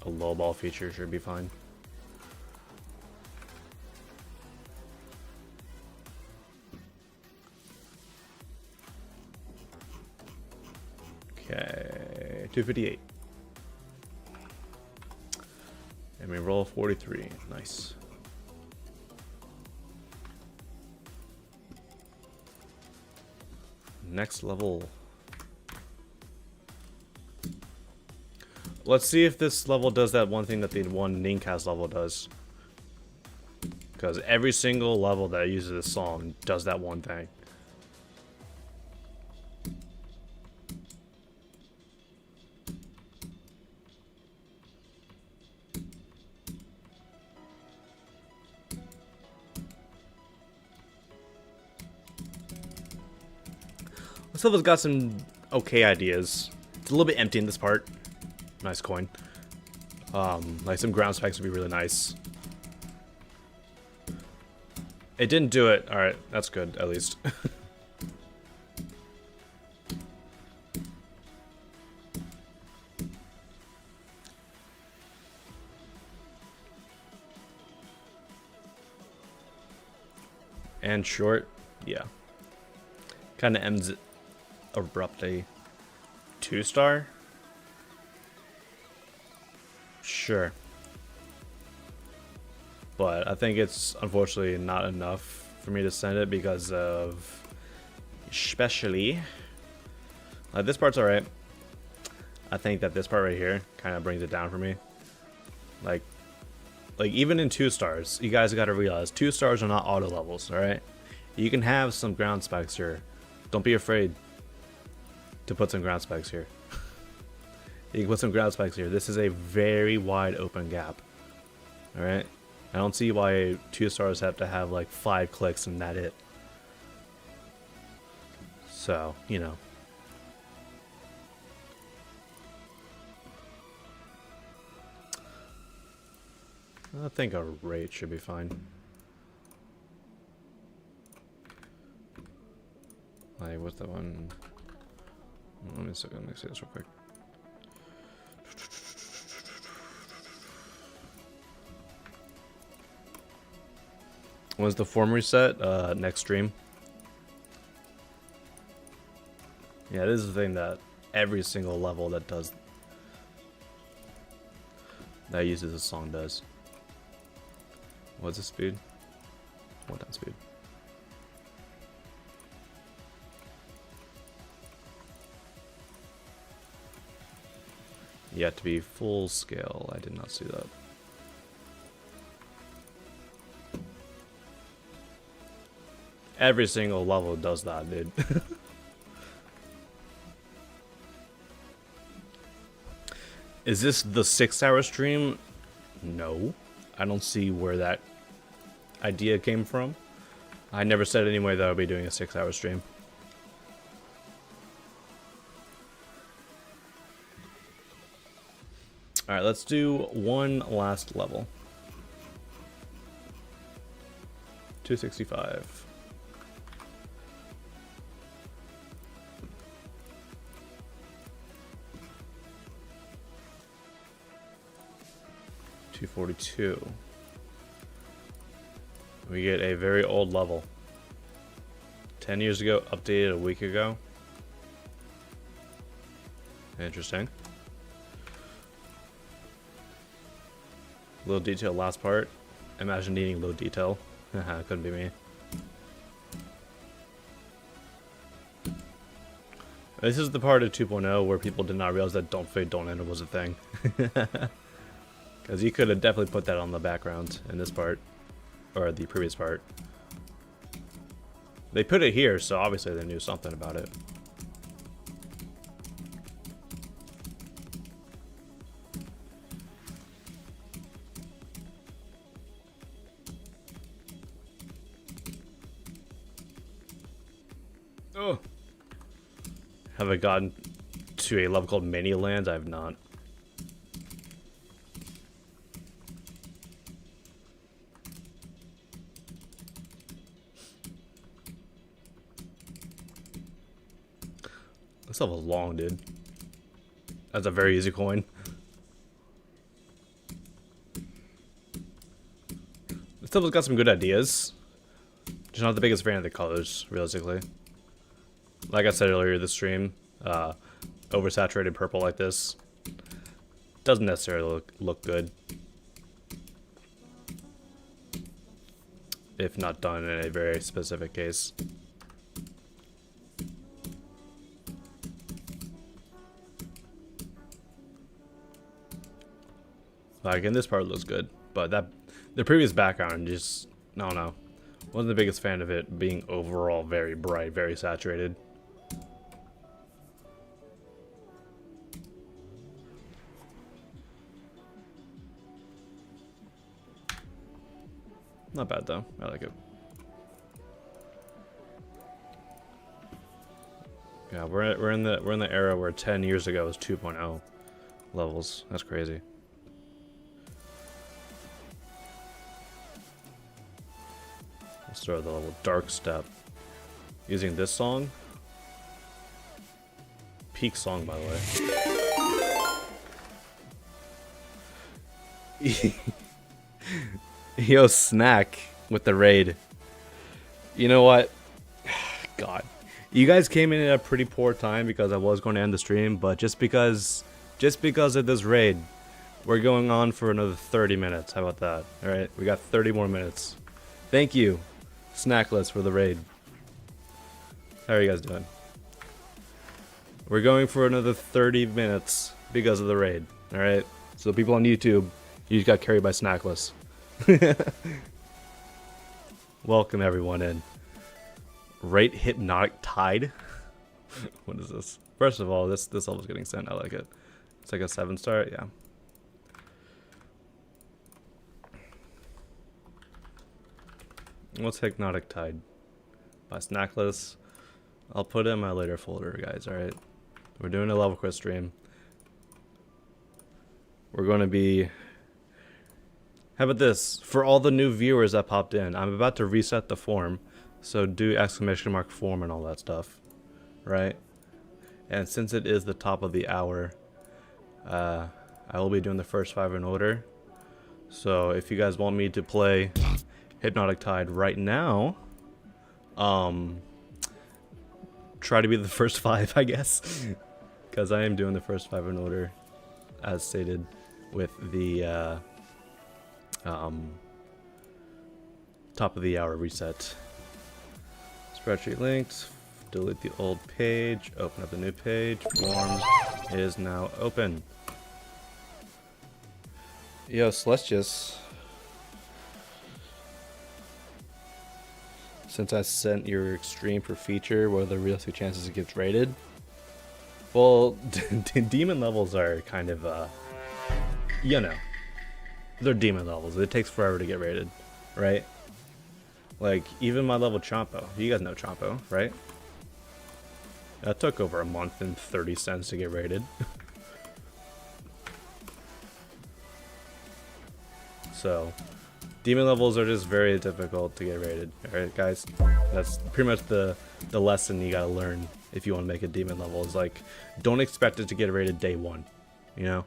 a low ball feature should be fine. Okay, 258. And we roll 43. Nice. Next level. Let's see if this level does that one thing that the one Nincast level does. Because every single level that uses this song does that one thing. This level's got some okay ideas. It's a little bit empty in this part. Nice coin. Like some ground spikes would be really nice. It didn't do it. Alright, that's good, at least. And short, yeah. Kind of ends it abruptly. 2-star? Sure. But I think it's unfortunately not enough for me to send it because of, especially, like, this part's alright. I think that this part right here kind of brings it down for me. Like even in 2 stars, you guys got to realize 2 stars are not auto levels, alright? You can have some ground spikes here. Don't be afraid to put some ground spikes here. You can put some ground spikes here. This is a very wide open gap. Alright? I don't see why 2 stars have to have like 5 clicks and that it. So, you know. I think a rate should be fine. Like, what's that one? Let me see this real quick. When's the form reset? Next stream. Yeah, this is the thing that every single level that uses this song does. What's the speed? 1 time speed. Yet to be full scale. I did not see that. Every single level does that, dude. Is this the 6-hour stream? No. I don't see where that idea came from. I never said anyway that I'll be doing a 6-hour stream. Alright, let's do one last level. 265. $242. We get a very old level. 10 years ago, updated a week ago. Interesting. Low detail last part. Imagine needing low detail. Haha, couldn't be me. This is the part of 2.0 where people did not realize that don't fade, don't enter was a thing. Because you could have definitely put that on the background in this part. Or the previous part. They put it here, so obviously they knew something about it. Oh. Have I gotten to a level called Mania Lands? I have not. This level's long, dude. That's a very easy coin. This level's got some good ideas. Just not the biggest fan of the colors, realistically. Like I said earlier this stream, oversaturated purple like this doesn't necessarily look good if not done in a very specific case. Like in this part it looks good, but the previous background just, I don't know, wasn't the biggest fan of it being overall very bright, very saturated. Not bad though. I like it. Yeah, we're in the era where 10 years ago was 2.0 levels. That's crazy. Let's start the level Dark Step. Using this song. Peak song, by the way. Yo, Snack with the raid. You know what? God. You guys came in at a pretty poor time because I was going to end the stream, but just because of this raid, we're going on for another 30 minutes. How about that? Alright, we got 30 more minutes. Thank you, Snackless, for the raid. How are you guys doing? We're going for another 30 minutes because of the raid. Alright? So people on YouTube, you just got carried by Snackless. Welcome everyone in. Rate Hypnotic Tide. What is this? First of all, this level's getting sent. I like it. It's like a 7-star. Yeah. What's Hypnotic Tide? By Snackless. I'll put it in my later folder, guys. All right. We're doing a level quiz stream. We're going to be. How about this? For all the new viewers that popped in, I'm about to reset the form. So do ! form and all that stuff. Right? And since it is the top of the hour, I will be doing the first 5 in order. So if you guys want me to play Hypnotic Tide right now, try to be the first 5, I guess. Because I am doing the first 5 in order, as stated, with the top of the hour reset. Spreadsheet links, delete the old page, open up the new page, form is now open. Yo, Celestius. Since I sent your extreme for feature, what are the realistic chances it gets rated? Well, demon levels are kind of, you know, they're demon levels. It takes forever to get rated, right? Like, even my level Chompo. You guys know Chompo, right? That took over a month and 30 cents to get rated. So, demon levels are just very difficult to get rated. Alright, guys? That's pretty much the lesson you gotta learn if you want to make a demon level. Is like, don't expect it to get rated day 1. You know?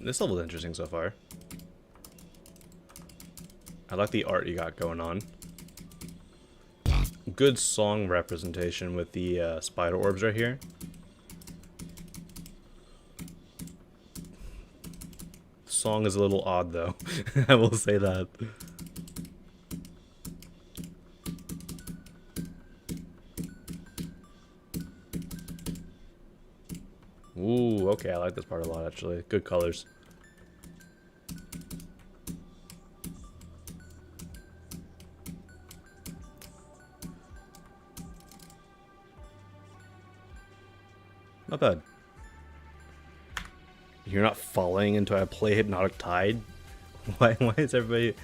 This level's interesting so far. I like the art you got going on. good song representation with the spider orbs right here. Song is a little odd though. I will say that. Ooh, okay, I like this part a lot actually. Good colors. Not bad. You're not falling into a play Hypnotic Tide? Why is everybody...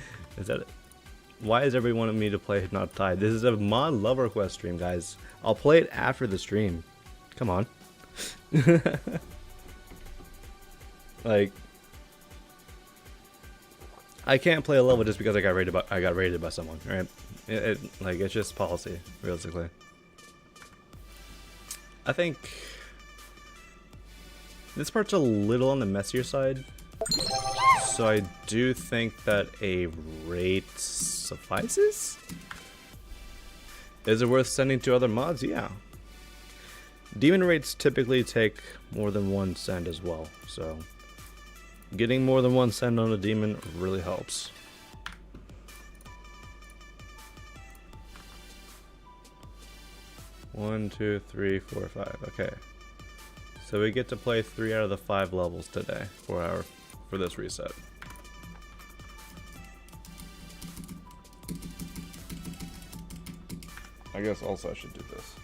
Why is everybody wanting me to play Hypnotic Tide? This is a mod Lover Quest stream, guys. I'll play it after the stream. Come on. Like... I can't play a level just because I got rated by someone, right? Like, it's just policy, realistically. I think... this part's a little on the messier side, so I do think that a rate suffices? Is it worth sending to other mods? Yeah. Demon rates typically take more than one send as well, so getting more than one send on a demon really helps. One, 2, 3, 4, 5. Okay. So we get to play 3 out of the 5 levels today for this reset. I guess also I should do this.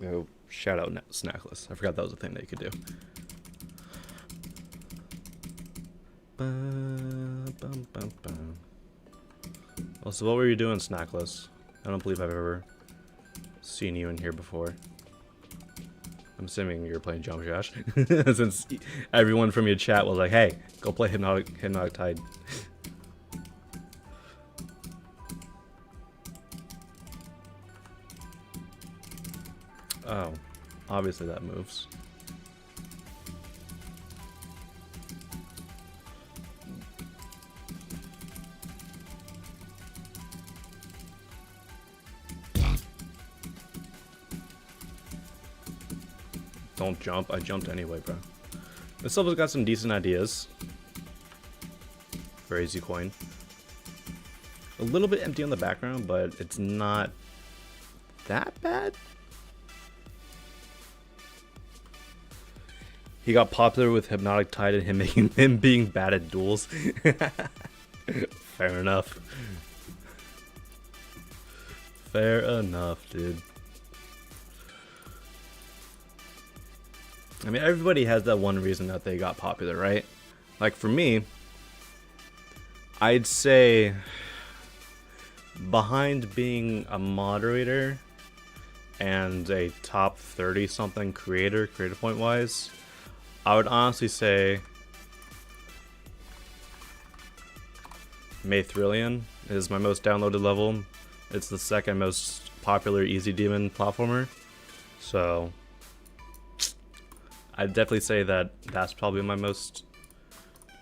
Yo, shout out Snackless. I forgot that was a thing that you could do. Well, so what were you doing, Snackless? I don't believe I've ever seen you in here before. I'm assuming you're playing Jump Josh, since everyone from your chat was like, "Hey, go play Hypnotic Tide." Oh, obviously that moves. Don't jump. I jumped anyway, bro. This level's got some decent ideas. Very easy coin. A little bit empty on the background, but it's not that bad. He got popular with Hypnotic Tide and him being bad at duels. Fair enough. Fair enough, dude. I mean, everybody has that one reason that they got popular, right? Like for me, I'd say behind being a moderator and a top 30 something creator point wise, I would honestly say Maythrillion is my most downloaded level. It's the second most popular Easy Demon platformer. So I'd definitely say that that's probably my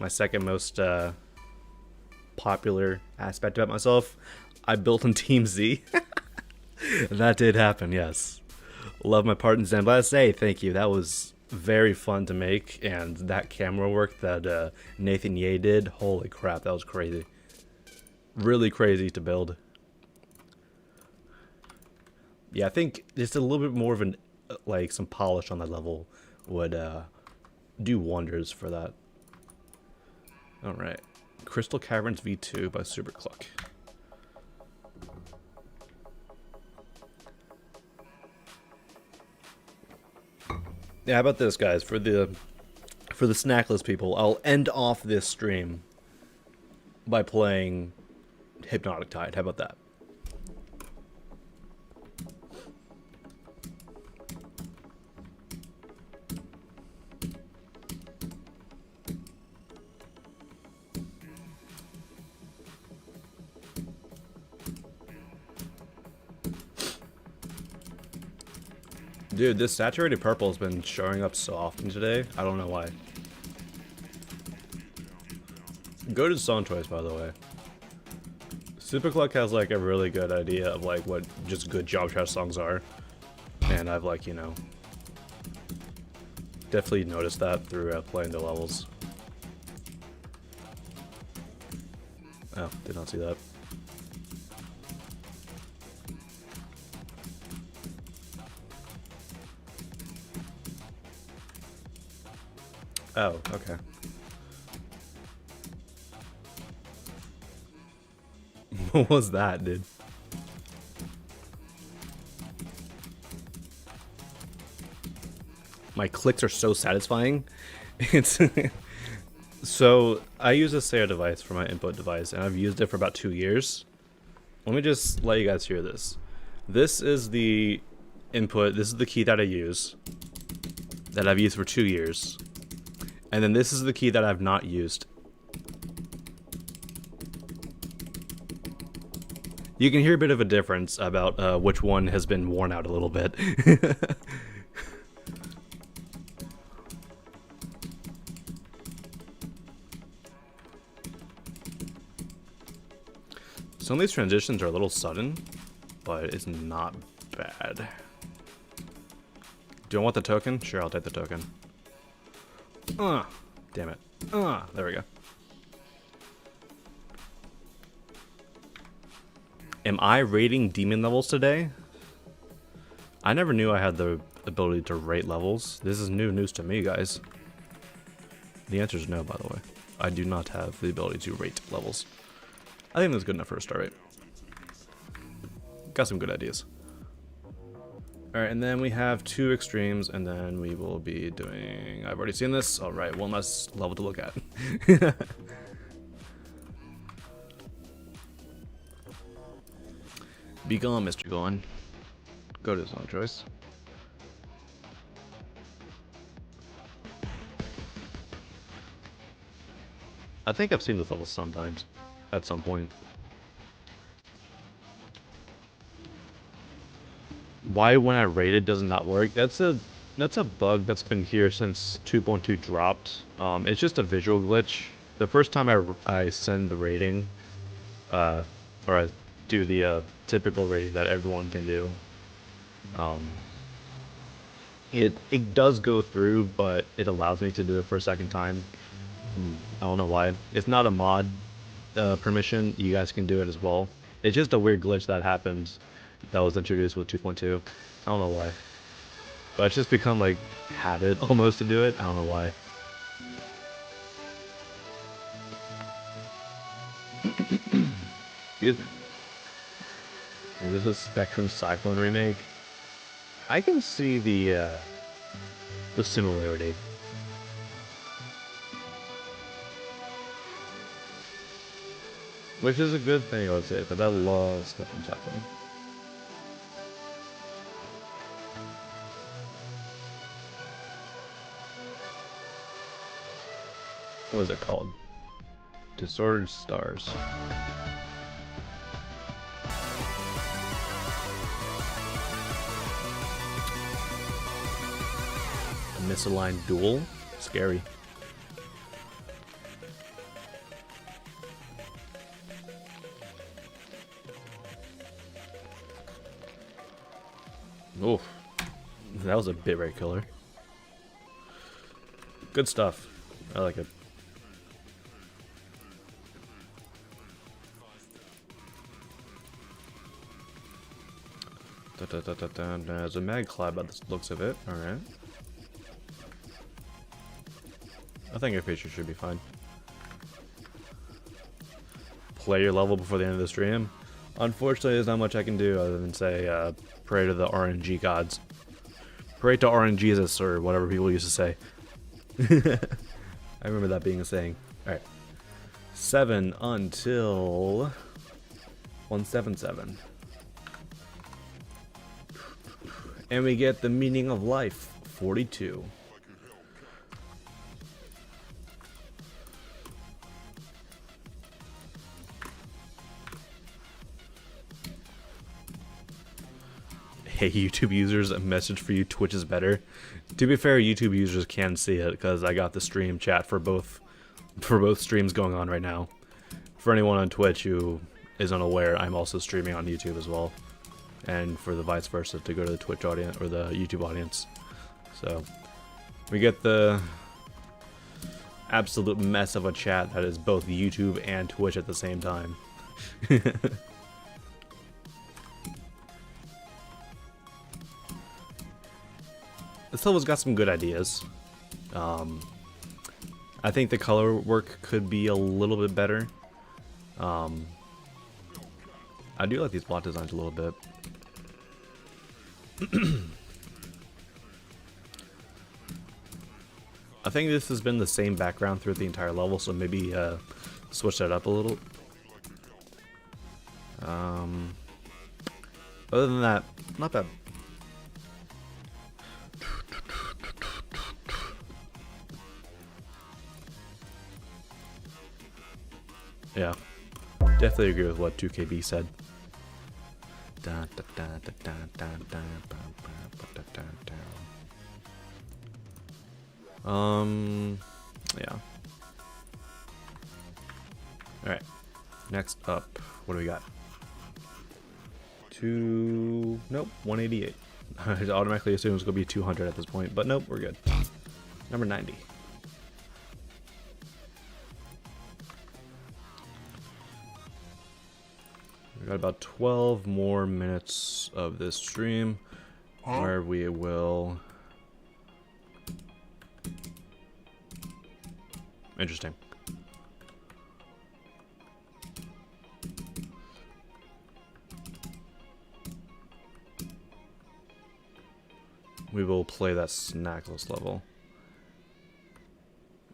second most popular aspect about myself. I built in Team Z. That did happen, yes. Love my part in Zen, but I say thank you. That was very fun to make, and that camera work that Nathan Ye did, holy crap, that was crazy. Really crazy to build. Yeah, I think just a little bit more of an, like, some polish on that level would do wonders for that. Alright. Crystal Caverns V2 by Supercluck. Yeah, how about this, guys? For the snackless people, I'll end off this stream by playing Hypnotic Tide. How about that? Dude, this saturated purple has been showing up so often today. I don't know why. Go to song choice, by the way. Supercluck has like a really good idea of like what just good Job Trash songs are, and I've like, you know, definitely noticed that through playing the levels. Oh, did not see that. Oh, okay. What was that, dude? My clicks are so satisfying. It's so I use a Seiyuu device for my input device, and I've used it for about 2 years. Let me just let you guys hear this. This is the input. This is the key that I use, that I've used for 2 years, and then this is the key that I've not used. You can hear a bit of a difference about which one has been worn out a little bit. Some of these transitions are a little sudden, but it's not bad. Do I want the token? Sure, I'll take the token. Damn it. There we go. Am I rating demon levels today? I never knew I had the ability to rate levels. This is new news to me, guys. The answer is no, by the way. I do not have the ability to rate levels. I think that's good enough for a star rate. Got some good ideas. Alright, and then we have 2 extremes, and then we will be doing... I've already seen this. Alright, one less level to look at. Be gone, Mr. Gone. Go to song choice. I think I've seen this level sometimes. At some point. Why when I rate it does not work? That's a bug that's been here since 2.2 dropped. It's just a visual glitch. The first time I send the rating, or I do the typical rating that everyone can do, it does go through, but it allows me to do it for a second time. I don't know why. It's not a mod permission. You guys can do it as well. It's just a weird glitch that happens that was introduced with 2.2. I don't know why, but it's just become like habit almost to do it. I don't know why. Excuse me. This is a Spectrum Cyclone remake. I can see the similarity. Which is a good thing, I would say, but I love Spectrum Cyclone. What was it called? Disordered Stars. A misaligned duel? Scary. Oof. That was a bitrate killer. Good stuff. I like it. There's a mag cloud by the looks of it. Alright. I think your feature should be fine. Play your level before the end of the stream. Unfortunately, there's not much I can do other than say, pray to the RNG gods. Pray to RNGesus, or whatever people used to say. I remember that being a saying. Alright. 7 until 177. And we get the meaning of life, 42. Hey YouTube users, a message for you, Twitch is better. To be fair, YouTube users can see it because I got the stream chat for both for both streams going on right now. For anyone on Twitch who is unaware, I'm also streaming on YouTube as well. And for the vice versa, to go to the Twitch audience or the YouTube audience. So we get the absolute mess of a chat that is both YouTube and Twitch at the same time. This level's got some good ideas. I think the color work could be a little bit better. I do like these block designs a little bit. I think this has been the same background throughout the entire level, so maybe switch that up a little. Other than that, not bad. Yeah, definitely agree with what 2KB said. Yeah. Alright, next up, what do we got? Nope, 188. I automatically assume it's going to be 200 at this point, but nope, we're good. Number 90. We got about 12 more minutes of this stream where we will... Interesting. We will play that snackless level.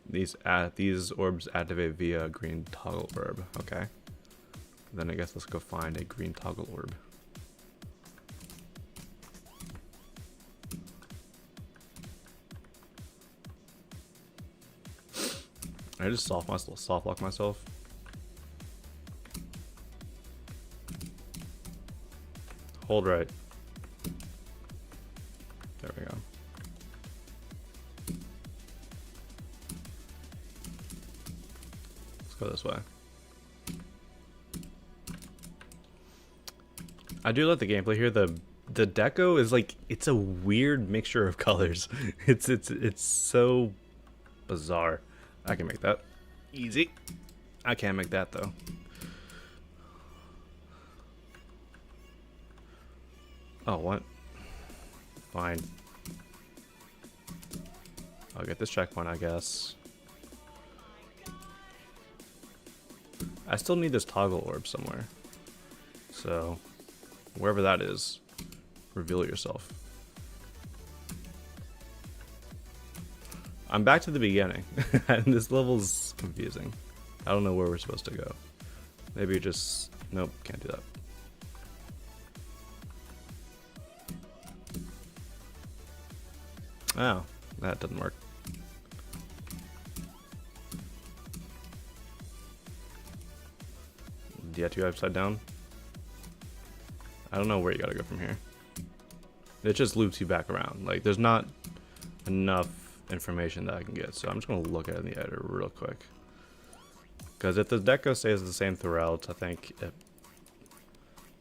These orbs activate via a green toggle orb. Okay. Then I guess let's go find a green toggle orb. I just soft lock myself. Hold right. There we go. Let's go this way. I do like the gameplay here. The deco is like, it's a weird mixture of colors. It's so bizarre. I can make that easy. I can't make that though. Oh, what? Fine. I'll get this checkpoint, I guess. I still need this toggle orb somewhere. So, wherever that is, reveal yourself. I'm back to the beginning, and this level's confusing. I don't know where we're supposed to go. Maybe just... Nope, can't do that. Oh, that doesn't work. Do you have to go upside down? I don't know where you gotta go from here. It just loops you back around. Like, there's not enough information that I can get, so I'm just gonna look at it in the editor real quick. Because if the deco stays the same throughout, I think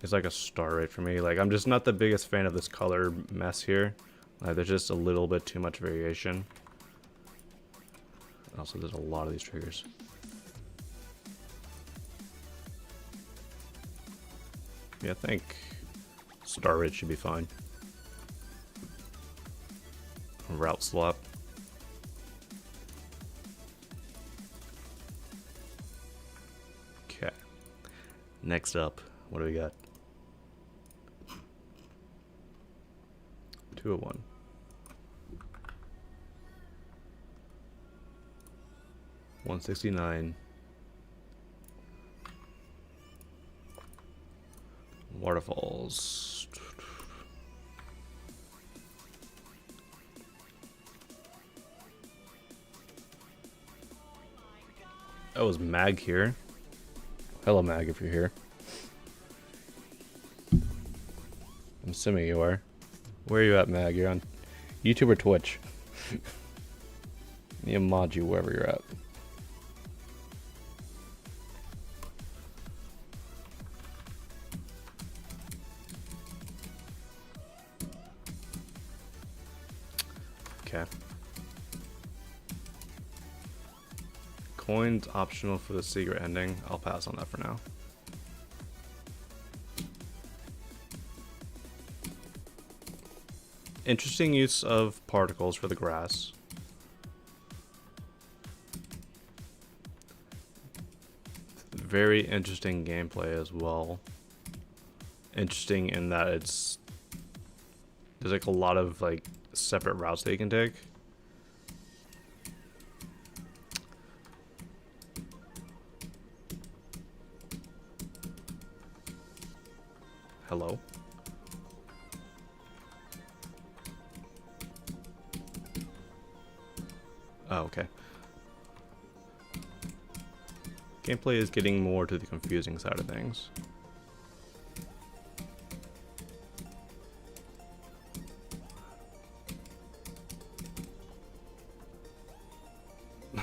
it's like a star rate for me. Like, I'm just not the biggest fan of this color mess here. Like, there's just a little bit too much variation. Also, there's a lot of these triggers. Yeah, I think star rate should be fine. Route swap. Okay. Next up, what do we got? 201. $169. Waterfalls. Oh, is Mag here? Hello, Mag, if you're here. I'm assuming you are. Where are you at, Mag? You're on YouTube or Twitch? Need to mod you wherever you're at. Okay. Coins optional for the secret ending. I'll pass on that for now. Interesting use of particles for the grass. Very interesting gameplay as well. Interesting in that there's like a lot of like separate routes that you can take. Hello. Oh, okay. Gameplay is getting more to the confusing side of things.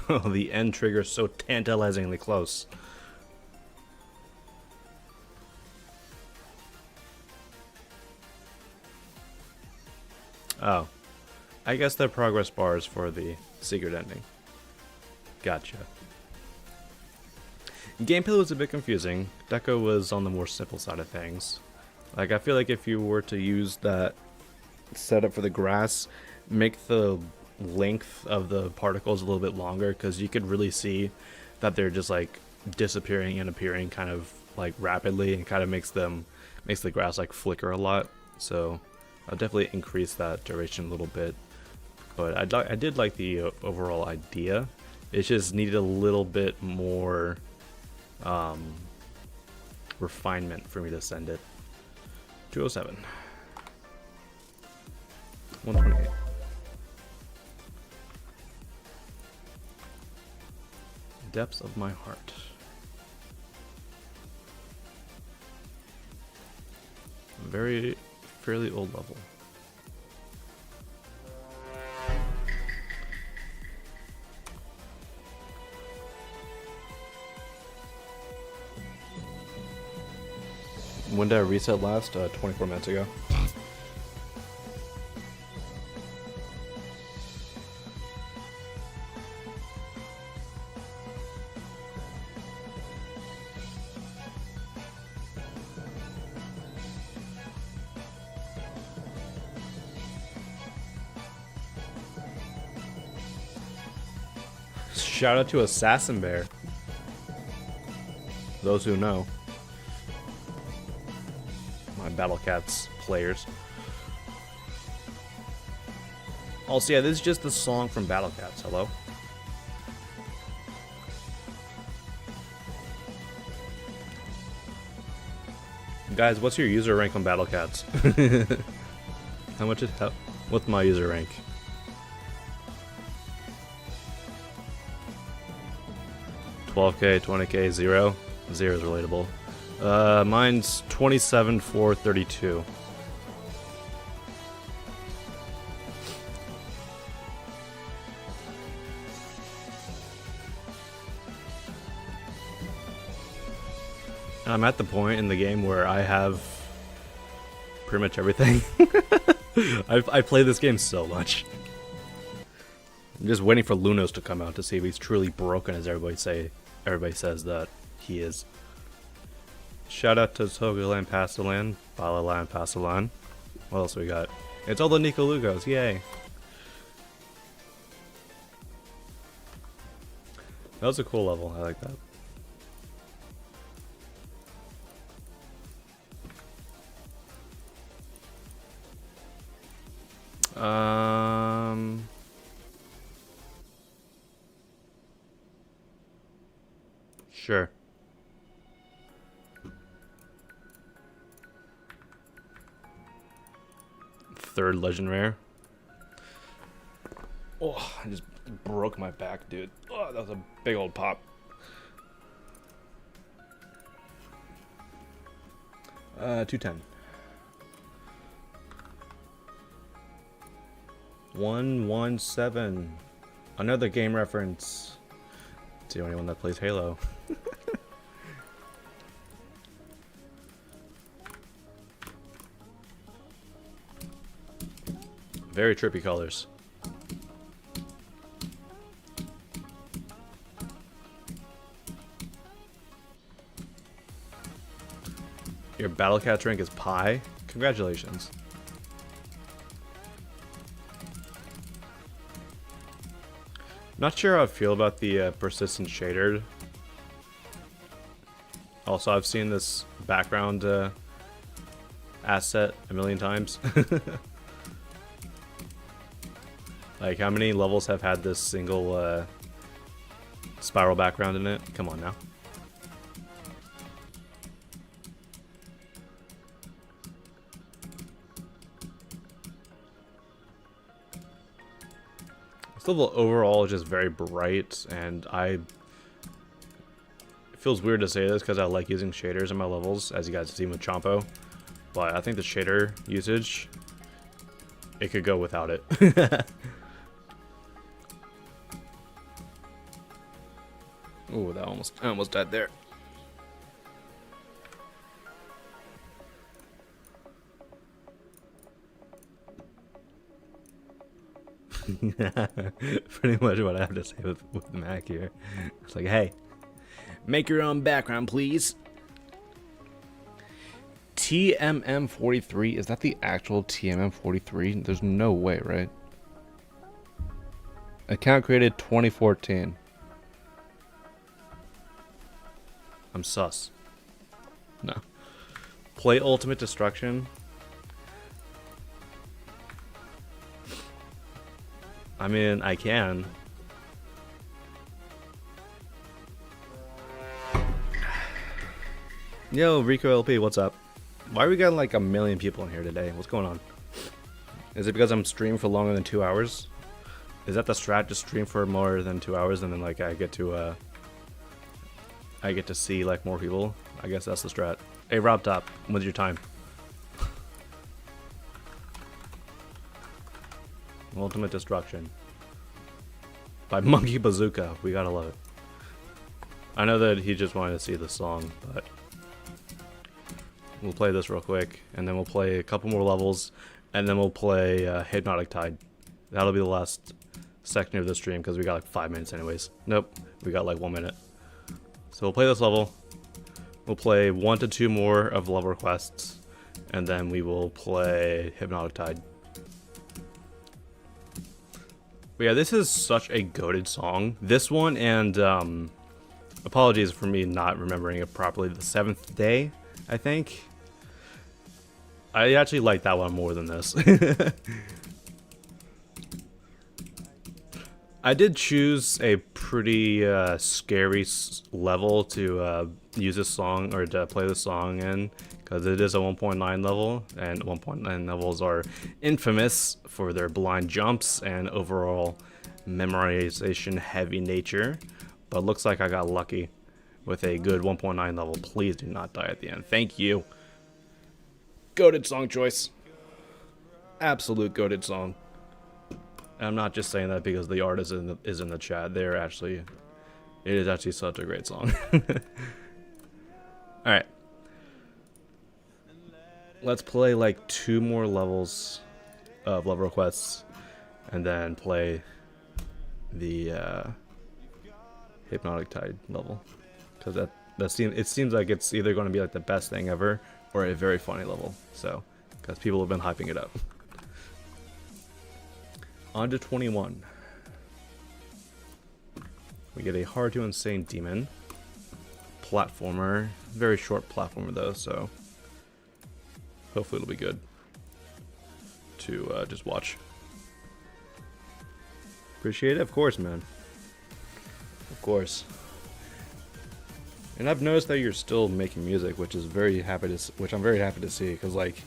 Oh, the end trigger is so tantalizingly close. Oh. I guess they're progress bars for the secret ending. Gotcha. Gameplay was a bit confusing. Deco was on the more simple side of things. Like, I feel like if you were to use that setup for the grass, make the length of the particles a little bit longer, because you could really see that they're just like disappearing and appearing kind of like rapidly, and kind of makes the grass like flicker a lot. So I'll definitely increase that duration a little bit. But I did like the overall idea. It just needed a little bit more refinement for me to send it. 207. 128. Depths of my heart. Fairly old level. When did I reset last? 24 minutes ago. Shout out to Assassin Bear. Those who know. My Battle Cats players. Also, yeah, this is just the song from Battle Cats. Hello? Guys, what's your user rank on Battle Cats? How much what's my user rank? $12K, $20K, 0? 0 is relatable. Mine's 27,432. I'm at the point in the game where I have pretty much everything. I play this game so much. I'm just waiting for Lunos to come out to see if he's truly broken as everybody says that he is. Shout out to Togeland, Pastalan, Balalan, Pastalan. What else we got? It's all the Nicolugos, yay! That was a cool level, I like that. Sure. Third legend rare. Oh, I just broke my back, dude. Oh, that was a big old pop. Uh, 210. 117. Another game reference. It's the only one that plays Halo. Very trippy colors. Your Battle Cat rank is Pi. Congratulations. Not sure how I feel about the persistent shader. Also, I've seen this background asset a million times. Like, how many levels have had this single spiral background in it? Come on now. This level overall is just very bright, and it feels weird to say this because I like using shaders in my levels, as you guys have seen with Chompo, but I think the shader usage, it could go without it. Oh, I almost died there. Pretty much what I have to say with Mac here. It's like, hey, make your own background, please. TMM43, is that the actual TMM43? There's no way, right? Account created 2014. I'm sus. No. Play Ultimate Destruction. I mean, I can. Yo, Rico LP, what's up? Why are we got like a million people in here today? What's going on? Is it because I'm streaming for longer than 2 hours? Is that the strat? Just stream for more than 2 hours and then like I get to see like more people? I guess that's the strat. Hey, Rob Top, when's your time? Ultimate Destruction by Monkey Bazooka. We gotta love it. I know that he just wanted to see the song, but we'll play this real quick, and then we'll play a couple more levels, and then we'll play Hypnotic Tide. That'll be the last section of the stream because we got like 5 minutes anyways. Nope, we got like 1 minute. So we'll play this level. We'll play 1 to 2 more of level requests, and then we will play Hypnotic Tide. But yeah, this is such a goated song. This one and apologies for me not remembering it properly. The Seventh Day, I think. I actually like that one more than this. I did choose a pretty scary level to use this song or to play the song in, because it is a 1.9 level, and 1.9 levels are infamous for their blind jumps and overall memorization heavy nature. But it looks like I got lucky with a good 1.9 level. Please do not die at the end. Thank you. Goated song choice. Absolute goated song. And I'm not just saying that because the artist is in the chat. It is actually such a great song. Alright. Let's play like 2 more levels of level requests, and then play the Hypnotic Tide level, because it seems like it's either going to be like the best thing ever or a very funny level. So, because people have been hyping it up. On to 21. We get a hard to insane demon platformer, very short platformer though, so hopefully it'll be good to just watch. Appreciate it, of course, man. Of course. And I've noticed that you're still making music, which I'm very happy to see, because like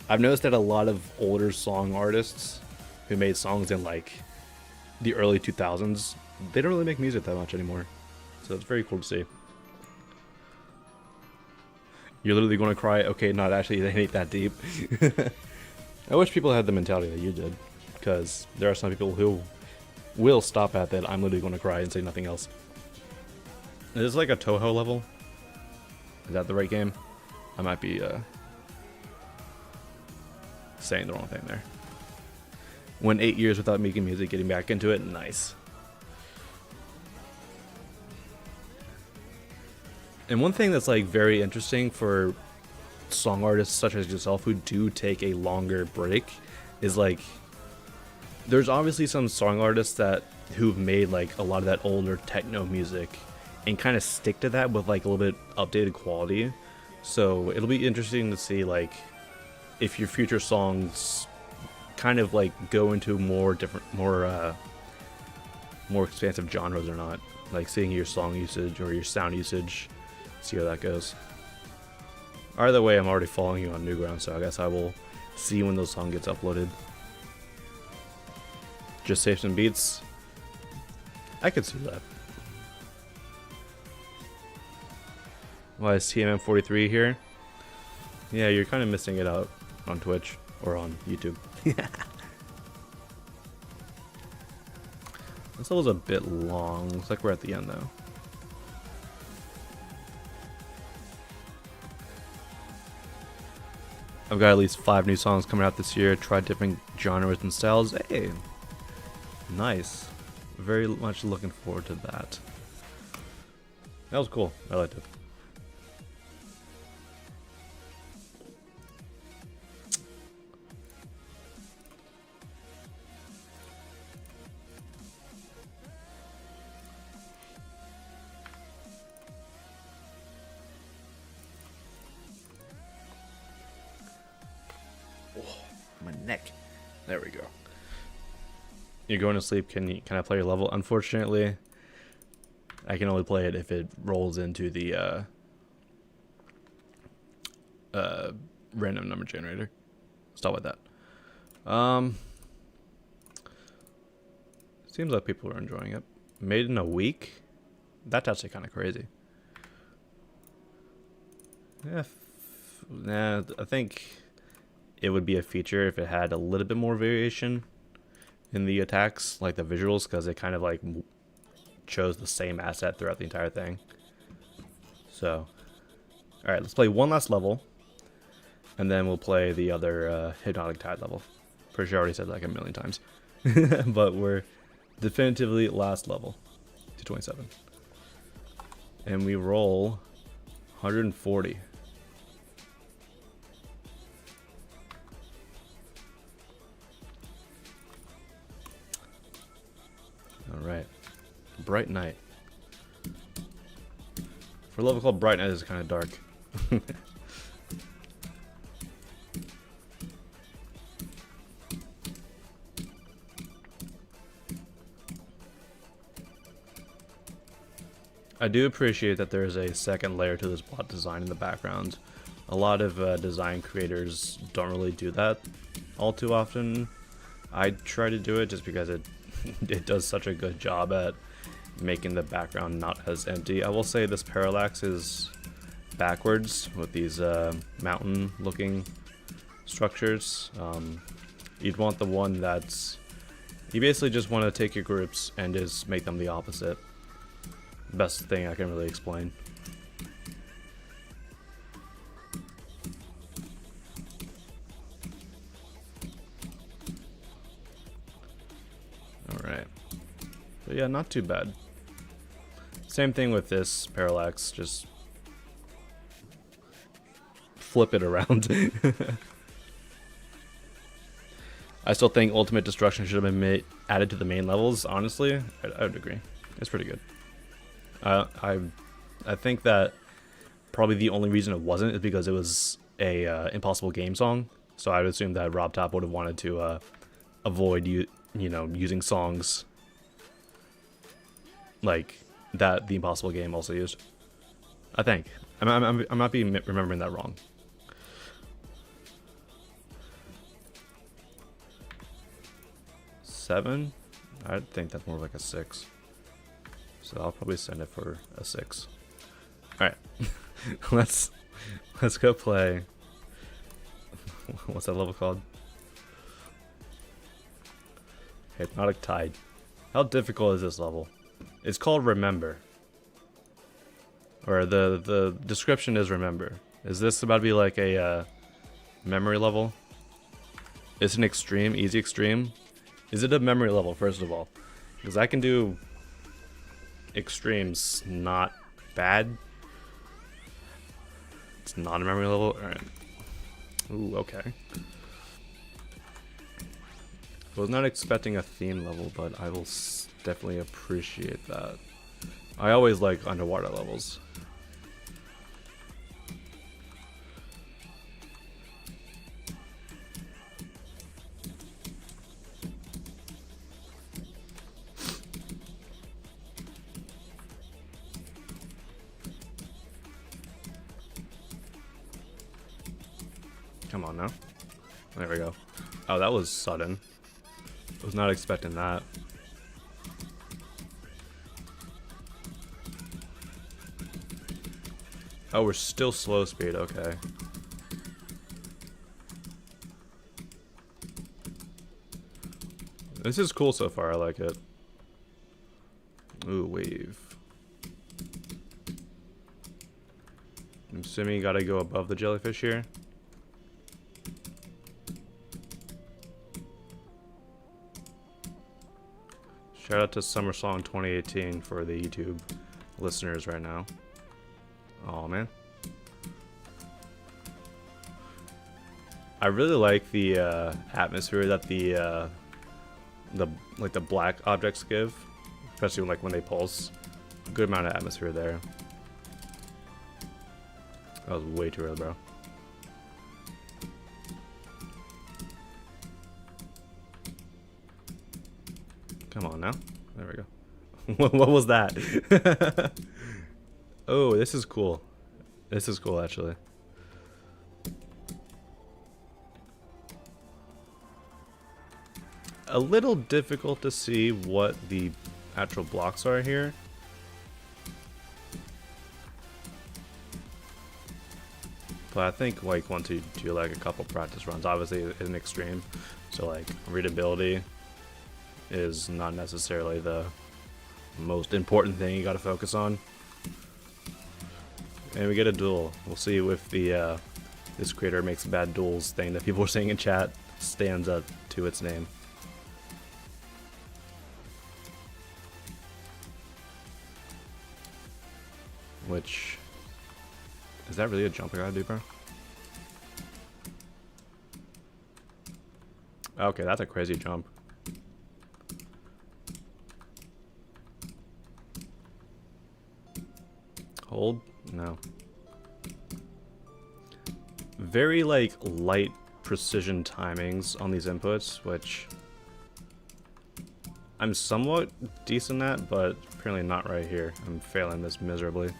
I've noticed that a lot of older song artists who made songs in like the early 2000s, they don't really make music that much anymore. So it's very cool to see. You're literally going to cry? Okay, not actually, they ain't that deep. I wish people had the mentality that you did, because there are some people who will stop at that I'm literally going to cry and say nothing else. Is this like a Touhou level? Is that the right game? I might be saying the wrong thing there. Went 8 years without making music, getting back into it, nice. And one thing that's like very interesting for song artists such as yourself who do take a longer break is like, there's obviously some song artists who've made like a lot of that older techno music and kind of stick to that with like a little bit updated quality. So it'll be interesting to see like if your future songs kind of like go into more expansive genres or not. Like seeing your song usage or your sound usage, see how that goes. Either way, I'm already following you on Newgrounds, so I guess I will see when those song gets uploaded. Just save some beats. I could see that. Why is TMM43 here? Yeah, you're kind of missing it out on Twitch or on YouTube. This level's a bit long. Looks like we're at the end though. I've got at least 5 new songs coming out this year. Try different genres and styles. Hey, nice. Very much looking forward to that. That was cool. I liked it. My neck. There we go. You're going to sleep. Can I play your level? Unfortunately, I can only play it if it rolls into the random number generator. Stop with that. Seems like people are enjoying it. Made in a week? That's actually kind of crazy. Yeah, nah, I think it would be a feature if it had a little bit more variation in the attacks, like the visuals, because it kind of like chose the same asset throughout the entire thing. So, alright, let's play one last level, and then we'll play the other Hypnotic Tide level. Pretty sure I already said that like a million times. But we're definitively last level, 227. And we roll 140. Alright. Bright Night. For a level called Bright Night, it's kind of dark. I do appreciate that there is a second layer to this plot design in the background. A lot of design creators don't really do that all too often. I try to do it just because it does such a good job at making the background not as empty. I will say this parallax is backwards with these mountain looking structures. You'd want the one that's, you basically just want to take your groups and just make them the opposite. Best thing I can really explain. Alright. But yeah, not too bad. Same thing with this parallax, just flip it around. I still think Ultimate Destruction should have been added to the main levels, honestly. I would agree. It's pretty good. I think that probably the only reason it wasn't is because it was a Impossible Game song. So I would assume that Rob Top would have wanted to avoid using songs like that the Impossible Game also used. I think I might be remembering that wrong. Seven? I think that's more like a 6. So I'll probably send it for a 6. Alright. let's go play. What's that level called? Hypnotic Tide. How difficult is this level? It's called Remember. Or the description is Remember. Is this about to be like a memory level? It's an extreme, easy extreme. Is it a memory level, first of all? Because I can do extremes not bad. It's not a memory level. Alright. Ooh, okay. Was not expecting a theme level, but I will definitely appreciate that. I always like underwater levels. Come on now. There we go. Oh, that was sudden. Was not expecting that. Oh, we're still slow speed, okay. This is cool so far, I like it. Ooh, wave. I'm assuming you gotta go above the jellyfish here. Shout out to Summer Song 2018 for the YouTube listeners right now. Oh man. I really like the atmosphere that the black objects give, especially like when they pulse. A good amount of atmosphere there. That was way too early, bro. Come on now. There we go. What was that? Oh, this is cool. This is cool, actually. A little difficult to see what the actual blocks are here. But I think like once you do like a couple practice runs, obviously it's an extreme, so like readability is not necessarily the most important thing you got to focus on. And we get a duel. We'll see if the this creator makes bad duels thing that people are saying in chat stands up to its name. Which is that really a jump I gotta do, bro? Okay, that's a crazy jump. Hold? No. Very like light precision timings on these inputs, which I'm somewhat decent at, but apparently not right here. I'm failing this miserably.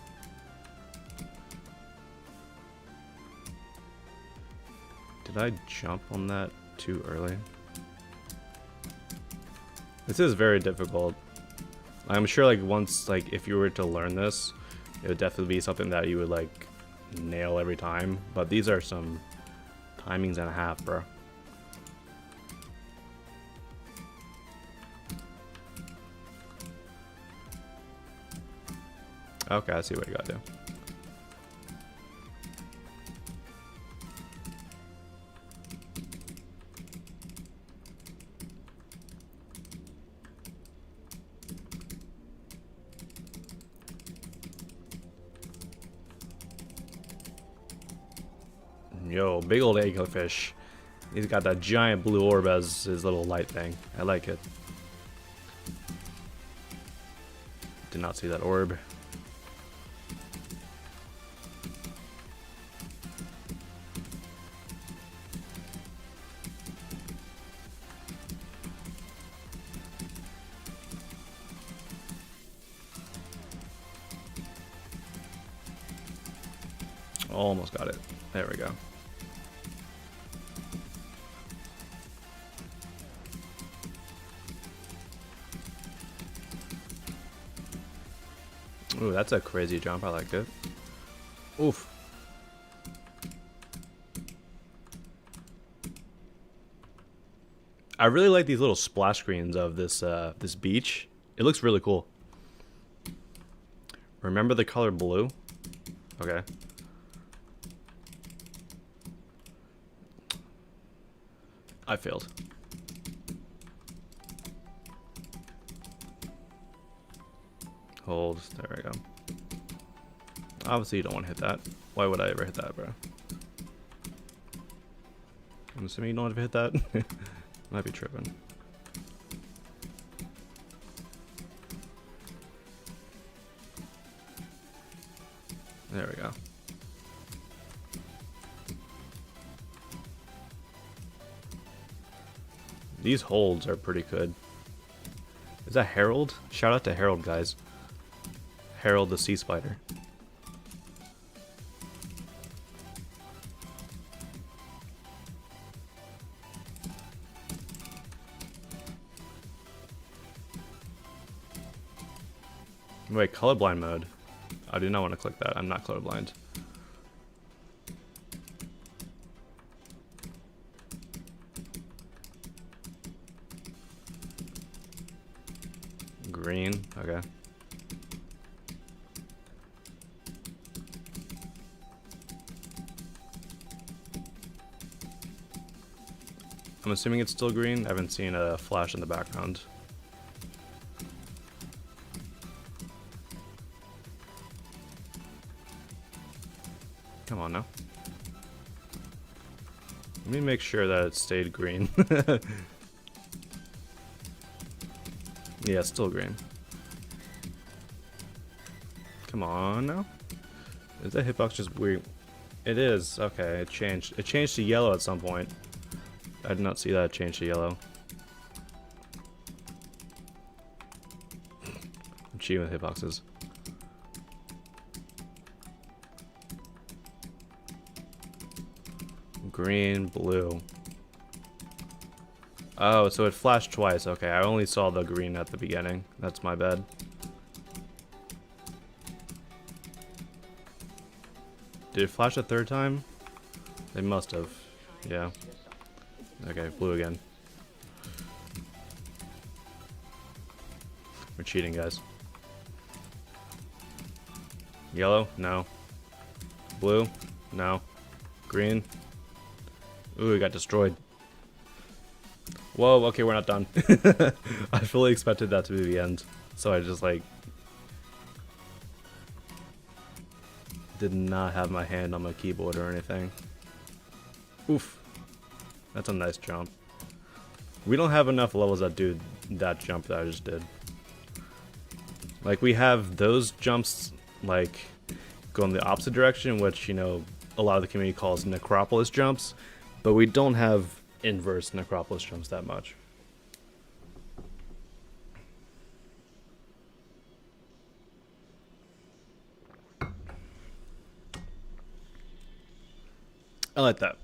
Did I jump on that too early? This is very difficult. I'm sure like once, like if you were to learn this, it would definitely be something that you would like nail every time, but these are some timings and a half, bro. Okay, I see what you gotta do. Yo, big old anglerfish. He's got that giant blue orb as his little light thing. I like it. Did not see that orb. Almost got it. There we go. Ooh, that's a crazy jump. I like it. Oof. I really like these little splash screens of this this beach. It looks really cool. Remember the color blue? Okay. I failed. Hold. There we go. Obviously you don't want to hit that. Why would I ever hit that, bro? I'm assuming you don't want to hit that. Might be tripping. There we go. These holds are pretty good. Is that Harold? Shout out to Harold, guys. Harold the Sea Spider. Wait, colorblind mode. I do not want to click that. I'm not colorblind. Green, okay. I'm assuming it's still green. I haven't seen a flash in the background. Come on now. Let me make sure that it stayed green. Yeah, it's still green. Come on now. Is that hitbox just weird? It is. Okay, it changed. It changed to yellow at some point. I did not see that change to yellow. I'm cheating with hitboxes. Green, blue. Oh, so it flashed twice. Okay, I only saw the green at the beginning. That's my bad. Did it flash a third time? They must have. Yeah. Okay, blue again. We're cheating, guys. Yellow? No. Blue? No. Green? Ooh, we got destroyed. Whoa, okay, we're not done. I fully expected that to be the end. So I just, like, did not have my hand on my keyboard or anything. Oof. That's a nice jump. We don't have enough levels that do that jump that I just did. Like, we have those jumps, like, go in the opposite direction, which, you know, a lot of the community calls Necropolis jumps. But we don't have inverse Necropolis jumps that much. I like that.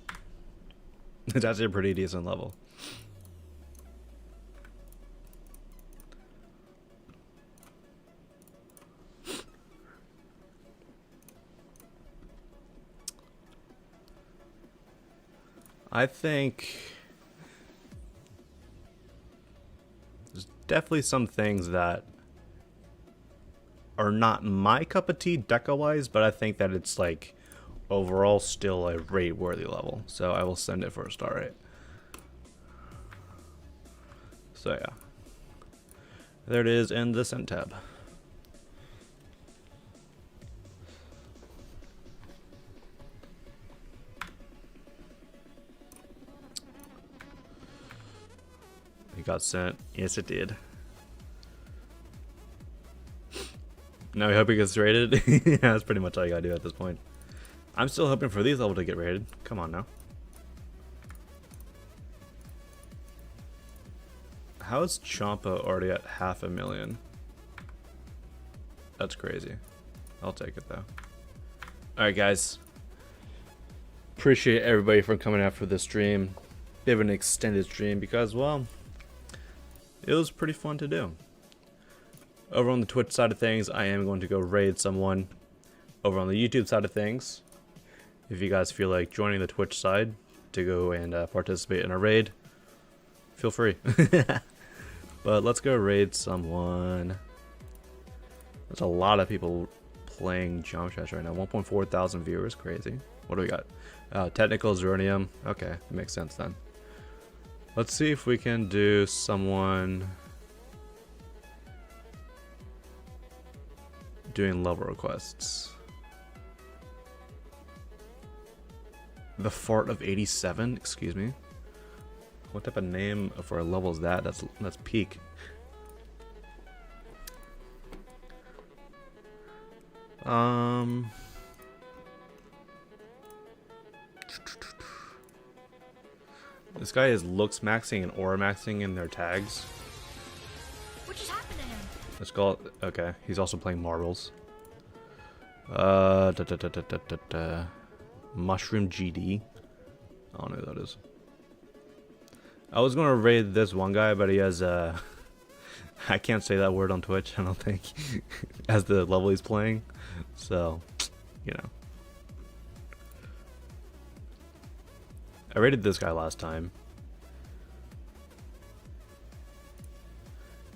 It's actually a pretty decent level. I think there's definitely some things that are not my cup of tea deca-wise, but I think that it's like overall still a rate-worthy level. So I will send it for a star rate. So yeah. There it is in the send tab. It got sent. Yes, it did. Now we hope it gets rated. Yeah, that's pretty much all you gotta do at this point. I'm still hoping for these levels to get rated. Come on now. How is Champa already at 500,000? That's crazy. I'll take it though. Alright guys. Appreciate everybody for coming out for this stream. Bit of an extended stream because, well, it was pretty fun to do. Over on the Twitch side of things, I am going to go raid someone. Over on the YouTube side of things, if you guys feel like joining the Twitch side to go and participate in a raid, feel free. But let's go raid someone. There's a lot of people playing Jump Trash right now. 1.4 thousand viewers, crazy. What do we got? Technical Zeronium. Okay, that makes sense then. Let's see if we can do someone doing level requests. The Fort of 87? Excuse me? What type of name for a level is that? That's peak. This guy is looks maxing and aura maxing in their tags. What just happened to him? Let's call it. Okay, he's also playing marbles. Mushroom GD. I don't know who that is. I was gonna raid this one guy, but he has I can't say that word on Twitch, I don't think. As the level he's playing. So, you know. I raided this guy last time.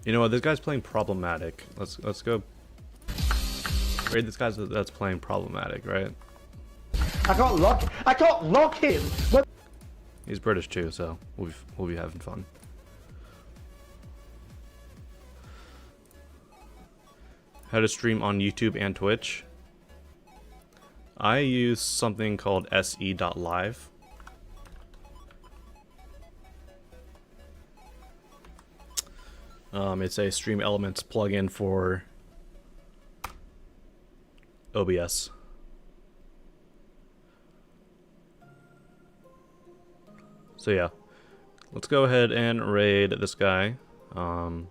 You know what? This guy's playing problematic. Let's go raid this guy that's playing problematic, right? I can't lock him. What? He's British too, so we'll be having fun. How to stream on YouTube and Twitch. I use something called se.live. It's a Stream Elements plugin for OBS. So yeah, let's go ahead and raid this guy. Join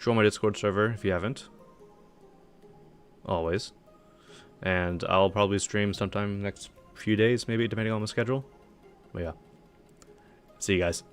my Discord server if you haven't. Always. And I'll probably stream sometime next few days, maybe, depending on the schedule. But yeah. See you guys.